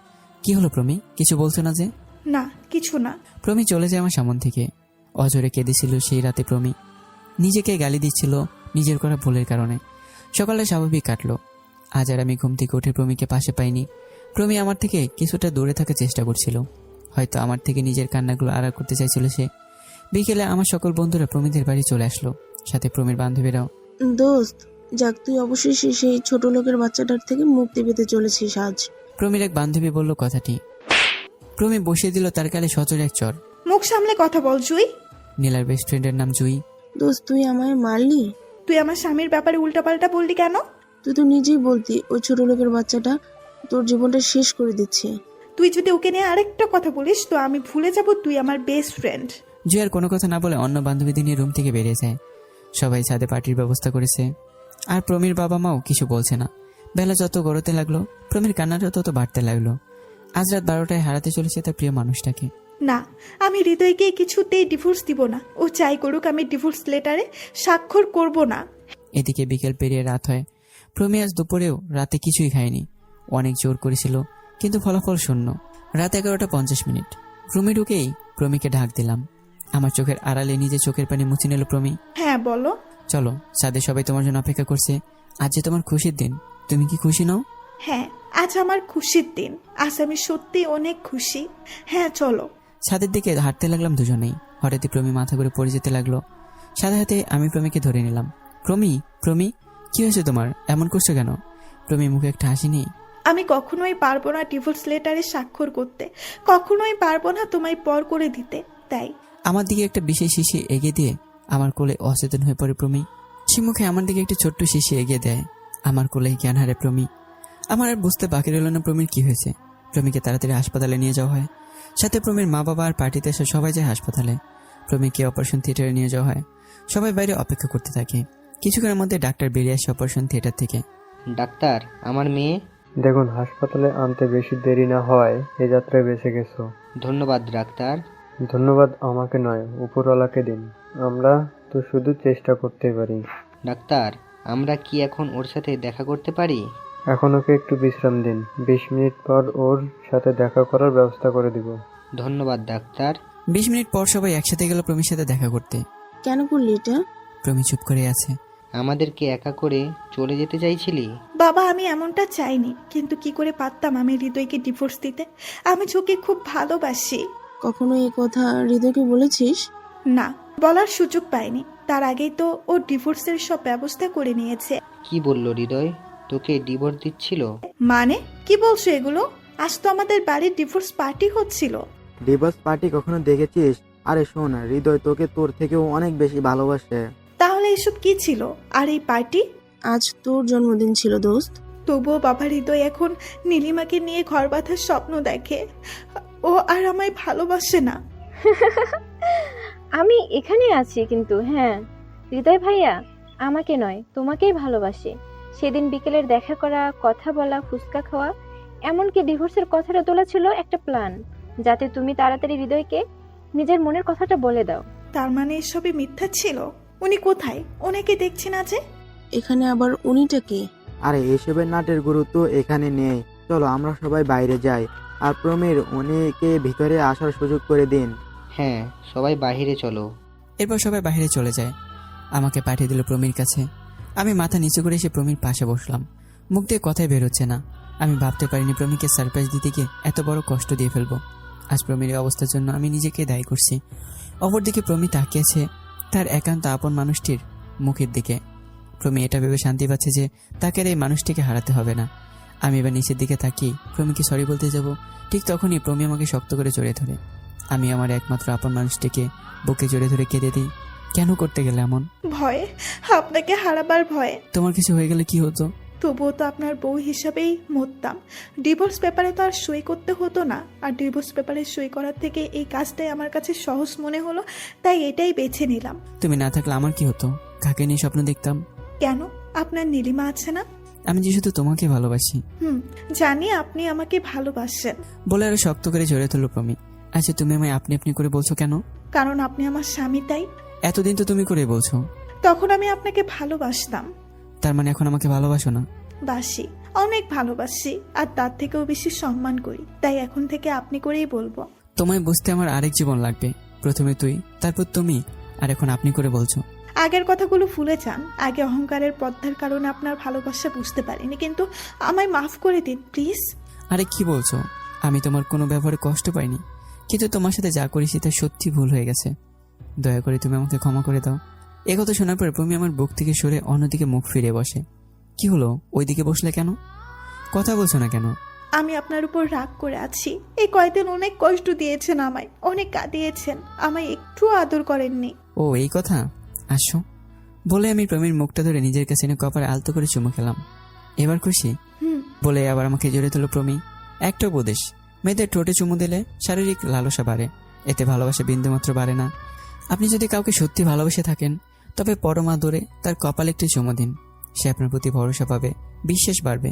কি হলো প্রমি, কিছু বলছো না যে? না, কিছু না। প্রমি চলে যায় আমার সামন থেকে। অজরে কেঁদেছিল সেই রাতে প্রমি। নিজেকে গালি দিচ্ছিল নিজের করা ভুলের কারণে। সকালে স্বাভাবিক কাটলো। আজ আর আমি ঘুম থেকে উঠে প্রমিকে পাশে পাইনি। প্রমি আমার থেকে কিছুটা দূরে থাকার চেষ্টা করছিল, হয়তো আমার থেকে নিজের কান্নাগুলো আড়াল করতে চাইছিল সে। বিকেলে আমার সকল বন্ধুরা প্রমিদের বাড়ি চলে আসলো, সাথে প্রমির বান্ধবীরাও। দোস্ত, যাক তুই অবশ্যই সেই ছোট লোকের বাচ্চাটার থেকে মুক্তি পেতে চলেছিস আজ। প্রমির এক বান্ধবী বলল কথাটি। প্রমি বসিয়ে দিল তার গালে সচর এক চর। মুখ সামলে কথা বল জুই। নীলার বেস্ট ফ্রেন্ডের নাম জুই। দোস্ত তুই আমায় মারলি? তুই আমার স্বামীর ব্যাপারে উল্টাপাল্টা বললি কেন? তুই তো নিজেই বলতি ওই ছোট লোকের বাচ্চাটা তোর জীবনটা শেষ করে দিচ্ছে। তুই যদি ওকে নিয়ে আরেকটা কথা বলিস তো আমি ভুলে যাব তুই আমার বেস্ট ফ্রেন্ড। জুই আর কোনো কথা না বলে অন্য বান্ধবীদের নিয়ে রুম থেকে বেরিয়ে যায়। সবাই ছাদে পার্টির ব্যবস্থা করেছে, আর প্রমির বাবা মাও কিছু বলছে না। বেলা যত গড়তে লাগলো, প্রমির কান্নাটা তত বাড়তে লাগলো। আজ রাত 12টায় হারাতে চলেছে তার প্রিয় মানুষটাকে। না, আমি হৃদয়কে কিছুতেই ডিভোর্স দিব না। ও চাই করুক, আমি ডিভোর্স লেটারে স্বাক্ষর করব না। এদিকে বিকেল পেরিয়ে রাত হয়। প্রমি আজ দুপুরেও রাতে কিছুই খায়নি। অনেক জোর করেছিল, কিন্তু ফলাফল শূন্য। রাত 11:50। রুমে ঢুকেই প্রমিকে ঢাক দিলাম। আমার চোখের আড়ালে নিজে চোখের পানি মুছে নিল প্রমি। হ্যাঁ বলো। চলো, ছাদে সবাই তোমার জন্য অপেক্ষা করছে। আজ যে তোমার খুশির দিন, তুমি কি খুশি নও? হ্যাঁ, আজ আমার খুশির দিন। আজ আমি সত্যি অনেক খুশি। হ্যাঁ চলো। ছাদের দিকে হাঁটতে লাগলাম দুজনেই। হঠাৎই প্রমি মাথা করে পড়ে যেতে লাগলো। সাথে সাথে আমি প্রমিকে ধরে নিলাম। প্রমি, প্রমি, কি হয়েছে তোমার? এমন করছো কেন? প্রমি মুখে একটা হাসি নেই। আমি কখনোই পারবো না ডিভোর্স লেটারে স্বাক্ষর করতে, কখনোই পারবো না তোমায় পর করে দিতে। তাই আমার দিকে একটা বিশেষ শিশি এগিয়ে দিয়ে আমার কোলে অচেতন হয়ে পড়ে প্রমি। সে মুখে আমার দিকে একটা ছোট্ট শিশি এগিয়ে দেয়। আমার কোলে জ্ঞান হারে প্রমি। আমার আর বুঝতে বাকি রইল না প্রমির কি হয়েছে। প্রমিকে তাড়াতাড়ি হাসপাতালে নিয়ে যাওয়া হয়। সাথে প্রমির মা বাবা আর পার্টিতে এসে সবাই যায় হাসপাতালে। প্রমিকে অপারেশন থিয়েটারে নিয়ে যাওয়া হয়। সবাই বাইরে অপেক্ষা করতে থাকে। কিছুক্ষণের মধ্যে ডাক্তার বেরিয়ে আসে অপারেশন থিয়েটার থেকে। ডাক্তার, আমার মেয়ে। দেখুন, হাসপাতালে আনতে বেশি দেরি না হয় এ যাত্রায় বেঁচে গেছো। ধন্যবাদ ডাক্তার। ধন্যবাদ আমাকে নয়, উপরওয়ালাকে দিন। আমরা তো শুধু চেষ্টা করতে পারি। ডাক্তার, আমরা কি এখন ওর সাথে দেখা করতে পারি? এখন ওকে একটু বিশ্রাম দিন, 20 মিনিট পর ওর সাথে দেখা করার ব্যবস্থা করে দিব। ধন্যবাদ ডাক্তার। 20 মিনিট পর সবাই একসাথে গেল প্রমির সাথে দেখা করতে। কেন করলি এটা? প্রমি চুপ করে আছে। আমাদেরকে একা করে চলে যেতে চাইছিলি? বাবা, আমি এমনটা চাইনি, কিন্তু কি করে পারতাম আমি হৃদয়কে ডিভোর্স দিতে? আমি ওকে খুব ভালোবাসি। কখনো এই কথা হৃদয়কে বলেছিস? না, বলার সুযোগ পাইনি। তার আগেই তো ও ডিভোর্সের সব ব্যবস্থা করে নিয়েছে। কি বললো হৃদয়? তোকে ডিভোর্স দিচ্ছিল? মানে কি বলছো এগুলো? আজ তো আমাদের বাড়ির ডিভোর্স পার্টি হচ্ছিল। ডিভোর্স পার্টি কখনো দেখেছিস? আরে শোন, হৃদয় তোকে তোর থেকেও অনেক বেশি ভালোবাসে। তাহলে এসব কি ছিল? আর এই পার্টি? আজ তোর জন্মদিন ছিল দোস্ত। তবুও বাবা হৃদয় এখন নীলিমাকে নিয়ে ঘর বাঁধার স্বপ্ন দেখে। ও আর আমায় ভালোবাসে না। আমি এখানে আছি, কিন্তু হ্যাঁ, হৃদয় ভাইয়া আমাকে নয় তোমাকেই ভালোবাসে। সেদিন বিকেলের দেখা করা, কথা বলা, ফুচকা খাওয়া, এমনকি ডিভোর্সের কথাটা তোলা ছিল একটা প্ল্যান, যাতে তুমি তাড়াতাড়ি হৃদয়কে নিজের মনের কথাটা বলে দাও। তার মানে এসবই মিথ্যা ছিল? উনি কোথায়? ওনাকে দেখছি না যে। এখানে আবার উনিটা কে? আরে এসবের নাটের গুরুত্ব এখানে নেই। চলো আমরা সবাই বাইরে যাই, আর প্রমির উনিকে ভিতরে আসার সুযোগ করে দিন। হ্যাঁ, সবাই বাইরে চলো। এরপর সবাই বাইরে চলে যায়। আমাকে পাঠিয়ে দিল প্রমির কাছে। আমি মাথা নিচু করে এসে প্রমির পাশে বসলাম। মুখ দিয়ে কথাই বেরোচ্ছে না। আমি ভাবতে পারিনি প্রমিকে সারপ্রাইজ দিতে গিয়ে এত বড় কষ্ট দিয়ে ফেলবো। আজ প্রমির অবস্থার জন্য আমি নিজেকে দায়ী করছি। অপরদিকে প্রমি তাকিয়েছে তার একান্ত আপন মানুষটির মুখের দিকে। প্রমি এটা ভেবে শান্তি পাচ্ছে যে তাকে আর এই মানুষটিকে হারাতে হবে না। আমি এবার নিচের দিকে তাকিয়ে প্রমিকে সরি বলতে যাব, ঠিক তখনই প্রমি আমাকে শক্ত করে জড়িয়ে ধরে। আমি আমার একমাত্র আপন মানুষটিকে বুকে জড়িয়ে ধরে কেঁদে দিই। কেন করতে গেলে এমন? ভয়ে, আপনাকে হারাবার ভয়ে। তোমার কিছু হয়ে গেলে কি হতো? তবুও তো আপনার বউ হিসাবেই মরতাম। ডিভোর্স পেপারে তো আর সই করতে হতো না। আর ডিভোর্স পেপারে সই করার থেকে এই কাজটাই আমার কাছে সহজ মনে হলো, তাই এটাই বেছে নিলাম। তুমি না থাকলে আমার কি হতো? কাকে নিয়ে স্বপ্ন দেখতাম? কেন? আপনার নীলিমা আছে না? আমি যে শুধু তোমাকে ভালোবাসি। জানি আপনি আমাকে ভালোবাসেন। বলে আরো শক্ত করে জড়িয়ে ধরল প্রমি। আচ্ছা, তুমি আমায় আপনি আপনি করে বলছো কেন? কারণ আপনি আমার স্বামী, তাই। এতদিন তো তুমি করে বলছো। তখন আমি আপনাকে ভালোবাসতাম। তার মানে এখন আমাকে ভালোবাসো না? বাসি, অনেক ভালোবাসি, আর তার থেকেও বেশি সম্মান করি। তাই এখন থেকে আপনি করেই বলবো। তোমায় বুঝতে আমার আরেক জীবন লাগবে। প্রথমে তুই, তারপর তুমি, আর এখন আপনি করে বলছো। আগের কথাগুলো ভুলে যান। আগে অহংকারের পদ্মার কারণে আপনার ভালোবাসা বুঝতে পারিনি, কিন্তু আমায় মাফ করে দিন প্লিজ। আরে কি বলছো? আমি তোমার কোনো ব্যবহারে কষ্ট পাইনি, কিন্তু তোমার সাথে যা করেছি তা সত্যি ভুল হয়ে গেছে। দয়া করে তুমি আমাকে ক্ষমা করে দাও। এ কথা শোনার পর প্রমি আমার বুক থেকে সরে অন্যদিকে মুখ ফিরে বসে। কি হলো? ওইদিকে বসলে কেন? কথা বলছো না কেন? আমি আপনার উপর রাগ করে আছি। এই কয়দিন অনেক কষ্ট দিয়েছেন আমায়, অনেক কাঁদিয়েছেন, আমায় একটু আদর করেননি। ও এই কথা, আসো। বলে আমি প্রমীর মুখটা ধরে নিজের কাছে এনে কপালে আলতো করে চুমু খেলাম। এবার খুশি? বলে আবার আমাকে জড়িয়ে তুলো প্রমী। একটা উপদেশ, মেয়েদের ঠোঁটে চুমু দিলে শারীরিক লালসা বাড়ে, এতে ভালোবাসা বিন্দুমাত্র বাড়ে না। আপনি যদি কাউকে সত্যি ভালোবেসে থাকেন তবে পরম আদরে তার কপালে একটি চুমু দিন। সে আপনার প্রতি ভরসা পাবে, বিশ্বাস বাড়বে,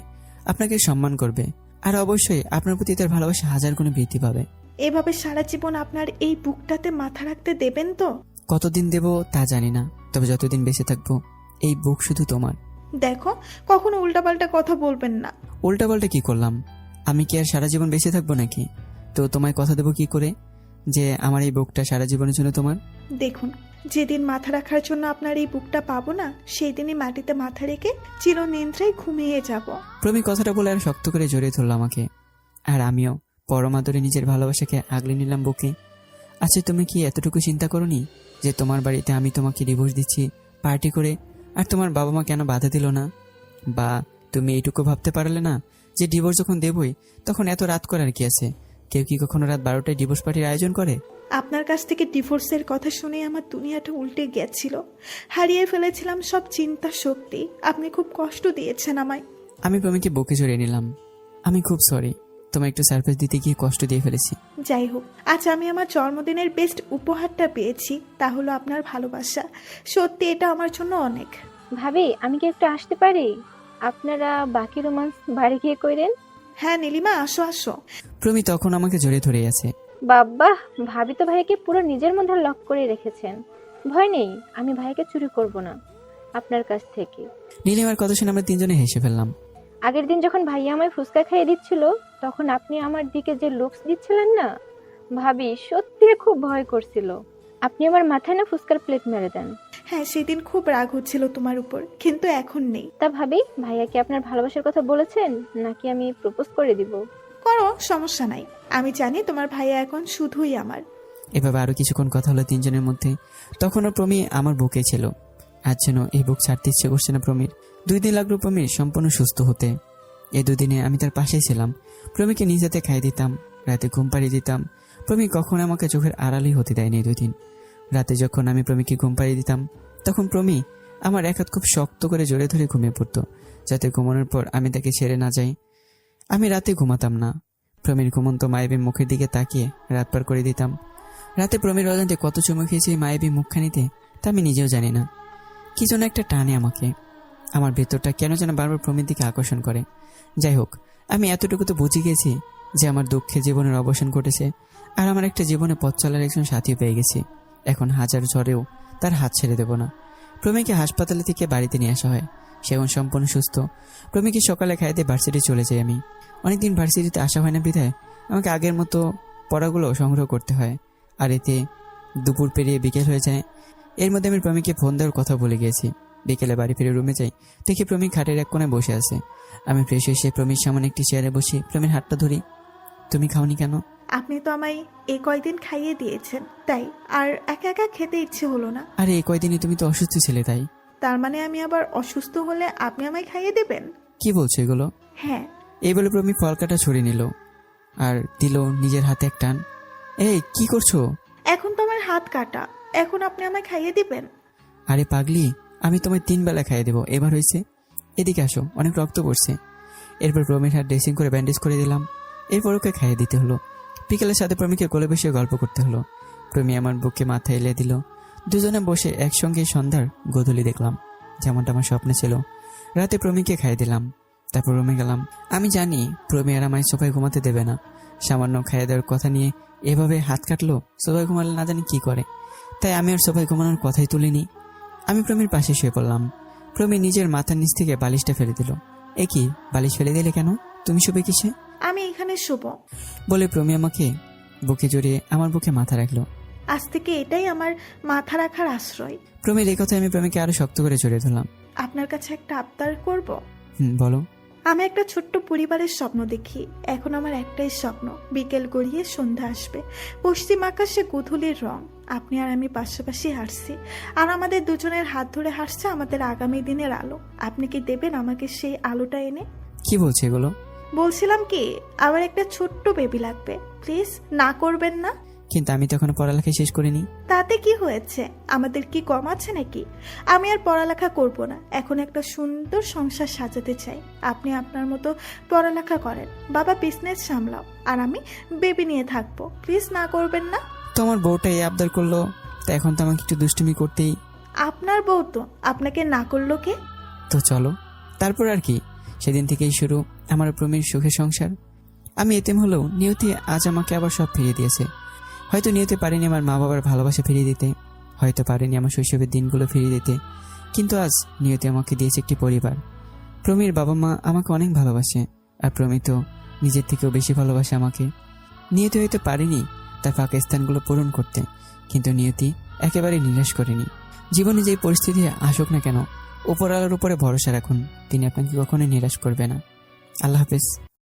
আপনাকে সম্মান করবে, আর অবশ্যই আপনার প্রতি তার ভালোবাসা 1000 গুণে বৃদ্ধি পাবে। এভাবে সারা জীবন আপনার এই বুকটাতে মাথা রাখতে দেবেন তো? কতদিন দেব তা জানি না, তবে যতদিন বেঁচে থাকবো এই বুক শুধু তোমার। দেখো, কখনো উল্টাপাল্টা কথা বলবেন না। উল্টাপাল্টা কি করলাম? আমি কি আর সারা জীবন বেঁচে থাকবো নাকি? তো তোমায় কথা দেবো কি করে যে আমার এই বুকটা সারা জীবনের জন্য তোমার? দেখুন, যেদিন মাথা রাখার জন্য আপনার এই বুকটা পাবো না, সেই দিনই মাটিতে মাথা রেখে চিরনিদ্রায় ঘুমিয়ে যাব। প্রমি কথাটা বলে আর শক্ত করে জড়িয়ে ধরল আমাকে, আর আমিও পরম আদরে নিজের ভালোবাসাকে আগলে নিলাম বুকে। আচ্ছা, তুমি কি এতটুকু চিন্তা করোনি যে তোমার বাড়িতে আমি তোমাকে ডিভোর্স দিচ্ছি পার্টি করে, আর তোমার বাবা মা কেন বাধা দিল না? বা তুমি এইটুকু ভাবতে পারলে না যে ডিভোর্স যখন দেবই তখন এত রাত করার কি আছে? কেউ কি কখনো রাত 12টায় ডিভোর্স পার্টির আয়োজন করে? আপনার কাছ থেকে ডিভোর্সের কথা শুনে আমার দুনিয়াটা উল্টে গেছিল, হারিয়ে ফেলেছিলাম সব চিন্তা শক্তি। আপনি খুব কষ্ট দিয়েছেন আমায়। আমি প্রমিকে বুকে জড়িয়ে নিলাম। আমি খুব সরি, তোমায় একটু সারপ্রাইজ দিতে গিয়ে কষ্ট দিয়ে ফেলেছি। যাই হোক, আজ আমি আমার জন্মদিনের বেস্ট উপহারটা পেয়েছি, তা হলো আপনার ভালোবাসা। সত্যি এটা আমার জন্য অনেক। ভাবি, আমি কি একটু আসতে পারি? আপনারা বাকি রোমান্স বাড়ি গিয়ে কইরেন। হ্যাঁ নীলিমা, আসো আসো। প্রমি তখন আমাকে জড়িয়ে ধরে আছে। বাবা, ভাবি তো ভাইকে পুরো নিজের মধ্যে লক করে রেখেছেন। ভয় নেই, আমি ভাইকে চুরি করব না আপনার কাছ থেকে। নীলিমার কথা শুনে আমরা তিনজনে হেসে ফেললাম। আগের দিন যখন ভাইয়া আমায় ফুচকা খাইয়ে দিচ্ছিল, তখন আপনি আমার দিকে যে লুকস দিচ্ছিলেন না, ভাবি সত্যি খুব ভয় করছিল। আপনি আমার মাথায় না ফুচকার প্লেট মেরে দেন। হ্যাঁ, সেদিন খুব রাগ হচ্ছিল তোমার উপর, কিন্তু এখন নেই। তা ভাবি, ভাইয়া কি আপনার ভালোবাসার কথা বলেছেন, নাকি আমি প্রপোজ করে দিব? করো, সমস্যা নাই। আমি জানি তোমার ভাইয়া এখন শুধুই আমার। এভাবে আরো কিছুক্ষণ কথা হলো তিনজনের মধ্যে। তখনও প্রমি আমার বুকে ছিল। আজ যেন এই বুক ছাড়তে ইচ্ছে করছে না প্রমির। 2 দিন লাগলো প্রমির সম্পূর্ণ সুস্থ হতে। এই 2 দিনে আমি তার পাশেই ছিলাম। প্রমিকে নিজ হাতে খাই দিতাম, রাতে ঘুম পাড়িয়ে দিতাম। প্রমি কখনো আমাকে চোখের আড়ালেই হতে দেয়নি 2 দিন। রাতে যখন আমি প্রমিকে ঘুম পাড়িয়ে দিতাম, তখন প্রমি আমার এক হাত খুব শক্ত করে জড়িয়ে ধরে ঘুমিয়ে পড়তো, যাতে ঘুমানোর পর আমি তাকে ছেড়ে না যাই। আমি রাতে ঘুমাতাম না। প্রমির ঘুমন্ত মায়াবী মুখের দিকে তাকিয়ে রাত পার করে দিতাম। রাতে প্রমির অজান্তে কত চুমু খেয়েছে এই মায়াবী মুখখানিতে তা আমি নিজেও জানি না। কি যেন একটা টানে আমাকে, আমার ভেতরটা কেন যেন বারবার প্রমির দিকে আকর্ষণ করে। যাই হোক, আমি এতটুকু তো বুঝে গেছি যে আমার দুঃখে জীবনের অবসান ঘটেছে, আর আমার একটা জীবনে পথ চলার একজন সাথী পেয়ে গেছি। এখন হাজার ঝড়েও তার হাত ছেড়ে দেব না। প্রমিকে হাসপাতালে থেকে বাড়িতে নিয়ে আসা হয়। সে এখন সম্পূর্ণ সুস্থ। প্রমিকে সকালে খাইতে ভার্সিটি চলে যাই আমি। অনেকদিন ভার্সিটিতে আসা হয় না বিধায় আমাকে আগের মতো পড়াগুলো সংগ্রহ করতে হয়, আর এতে দুপুর পেরিয়ে বিকেল হয়ে যায়। এর মধ্যে আমি প্রমিকে ফোন দেওয়ার কথা বলে গিয়েছি। বিকেলে বাড়ি ফিরে রুমে যাই, দেখি প্রমি খাটের এক কোণে বসে আছে। আমি ফ্রেশ হয়ে এসে প্রমির সামনে একটি চেয়ারে বসি, প্রমির হাতটা ধরি। তুমি খাওনি কেন? আপনি তো আমায় এই কয়দিন খাইয়ে দিয়েছেন, তাই আর একা একা খেতে ইচ্ছে হলো না। আরে এই কয়দিনই তুমি তো অসুস্থ ছিলে, তাই? তার মানে আমি আবার অসুস্থ হলে আপনি আমায় খাইয়ে দেবেন? কি বলছো এগুলো? হ্যাঁ। এই বলে প্রমি ফল কাটা ছড়িয়ে নিল আর দিল নিজের হাতে এক টান। এই কি করছো? এখন তো আমার হাত কাটা, এখন আপনি আমায় খাইয়ে দিবেন? আরে পাগলি, আমি তোমায় 3 বেলা খাইয়ে দেবো, এবার হয়েছে? এদিকে আসো, অনেক রক্ত পড়ছে। এরপর প্রমির হাত ড্রেসিং করে ব্যান্ডেজ করে দিলাম। এরপর ওকে খাইয়ে দিতে হলো। বিকেলের সাথে প্রমিকে কোলে বসে গল্প করতে হলো। প্রমি আমার বুকে মাথা এলে দিল। দুজনে বসে একসঙ্গে সন্ধ্যার গোধূলি দেখলাম, যেমনটা আমার স্বপ্নে ছিল। রাতে প্রমিকে খাইয়ে দিলাম, তারপর রুমে গেলাম। আমি জানি প্রমি আর আমায় সোফায় ঘুমাতে দেবে না। সামান্য খাইয়ে দেওয়ার কথা নিয়ে এভাবে হাত কাটলো, সোফায় ঘুমালে না জানি কি করে। তাই আমি আর সোফায় ঘুমানোর কথাই তুলিনি। আমি প্রমির পাশে শুয়ে পড়লাম। প্রমি নিজের মাথার নিচ থেকে বালিশটা ফেলে দিল। এ কি, বালিশ ফেলে দিলে কেন? তুমি শুবে কিসে? আমি এখানে শুব। বলে প্রমি আমাকে বুকে জড়িয়ে আমার বুকে মাথা রাখলো। আজ থেকে এটাই আমার মাথা রাখার আশ্রয়। প্রমির এই কথায় আমি প্রমিকে আরো শক্ত করে জড়িয়ে ধরলাম। আপনার কাছে একটা আবদার করব? বলো। আমি একটা ছোট্ট পরিবারের স্বপ্ন দেখি। এখন আমার একটাই স্বপ্ন, বিকেল গড়িয়ে সন্ধ্যা আসবে, পশ্চিম আকাশে গোধূলির রং, আপনি আর আমি পাশাপাশি হাঁটছি, আর আমাদের দুজনের হাত ধরে হাঁটছে আমাদের আগামী দিনের আলো। আপনি কি দেবেন আমাকে সেই আলোটা এনে? কি বলছে এগুলো? বলছিলাম কি, আমার একটা ছোট্ট বেবি লাগবে, প্লিজ না করবেন না। কিন্তু আমি তখন পড়ালেখা শেষ করিনি। তাতে কি হয়েছে, আমাদের কি কম আছে নাকি? আমি আর পড়ালেখা করব না, এখন একটা সুন্দর সংসার সাজাতে চাই। আপনি আপনার মতো পড়ালেখা করেন, বাবা বিজনেস সামলাও, আর আমি বেবি নিয়ে থাকবো, প্লিজ না করবেন না। তো আমার বউটা এই আবদার করলো, তা এখন তো আমাকে একটু দুষ্টুমি করতেই। আপনার বউ তো আপনাকে না করলো কে? তো চলো। তারপর আর কি, সেদিন থেকেই শুরু আমার প্রমীর সুখের সংসার। আমি এতিম হলেও নিয়তি আজ আমাকে আবার সব ফিরিয়ে দিয়েছে। হয়তো নিয়তি পারিনি আমার মা বাবার ভালোবাসা ফিরিয়ে দিতে, হয়তো পারিনি আমার শৈশবের দিনগুলো ফিরিয়ে দিতে, কিন্তু আজ নিয়তি আমাকে দিয়েছে একটি পরিবার। প্রমীর বাবা মা আমাকে অনেক ভালোবাসে, আর প্রমি তো নিজের থেকেও বেশি ভালোবাসে আমাকে। নিয়তি হয়তো পারিনি তার ফাঁকা স্থানগুলো পূরণ করতে, কিন্তু নিয়তি একেবারে নিরাশ করেনি। জীবনে যে পরিস্থিতি আসুক না কেন, উপরওয়ালার উপরে ভরসা রাখুন, তিনি আপনাকে কখনোই নিরাশ করবে না। আল্লাহ হাফেজ।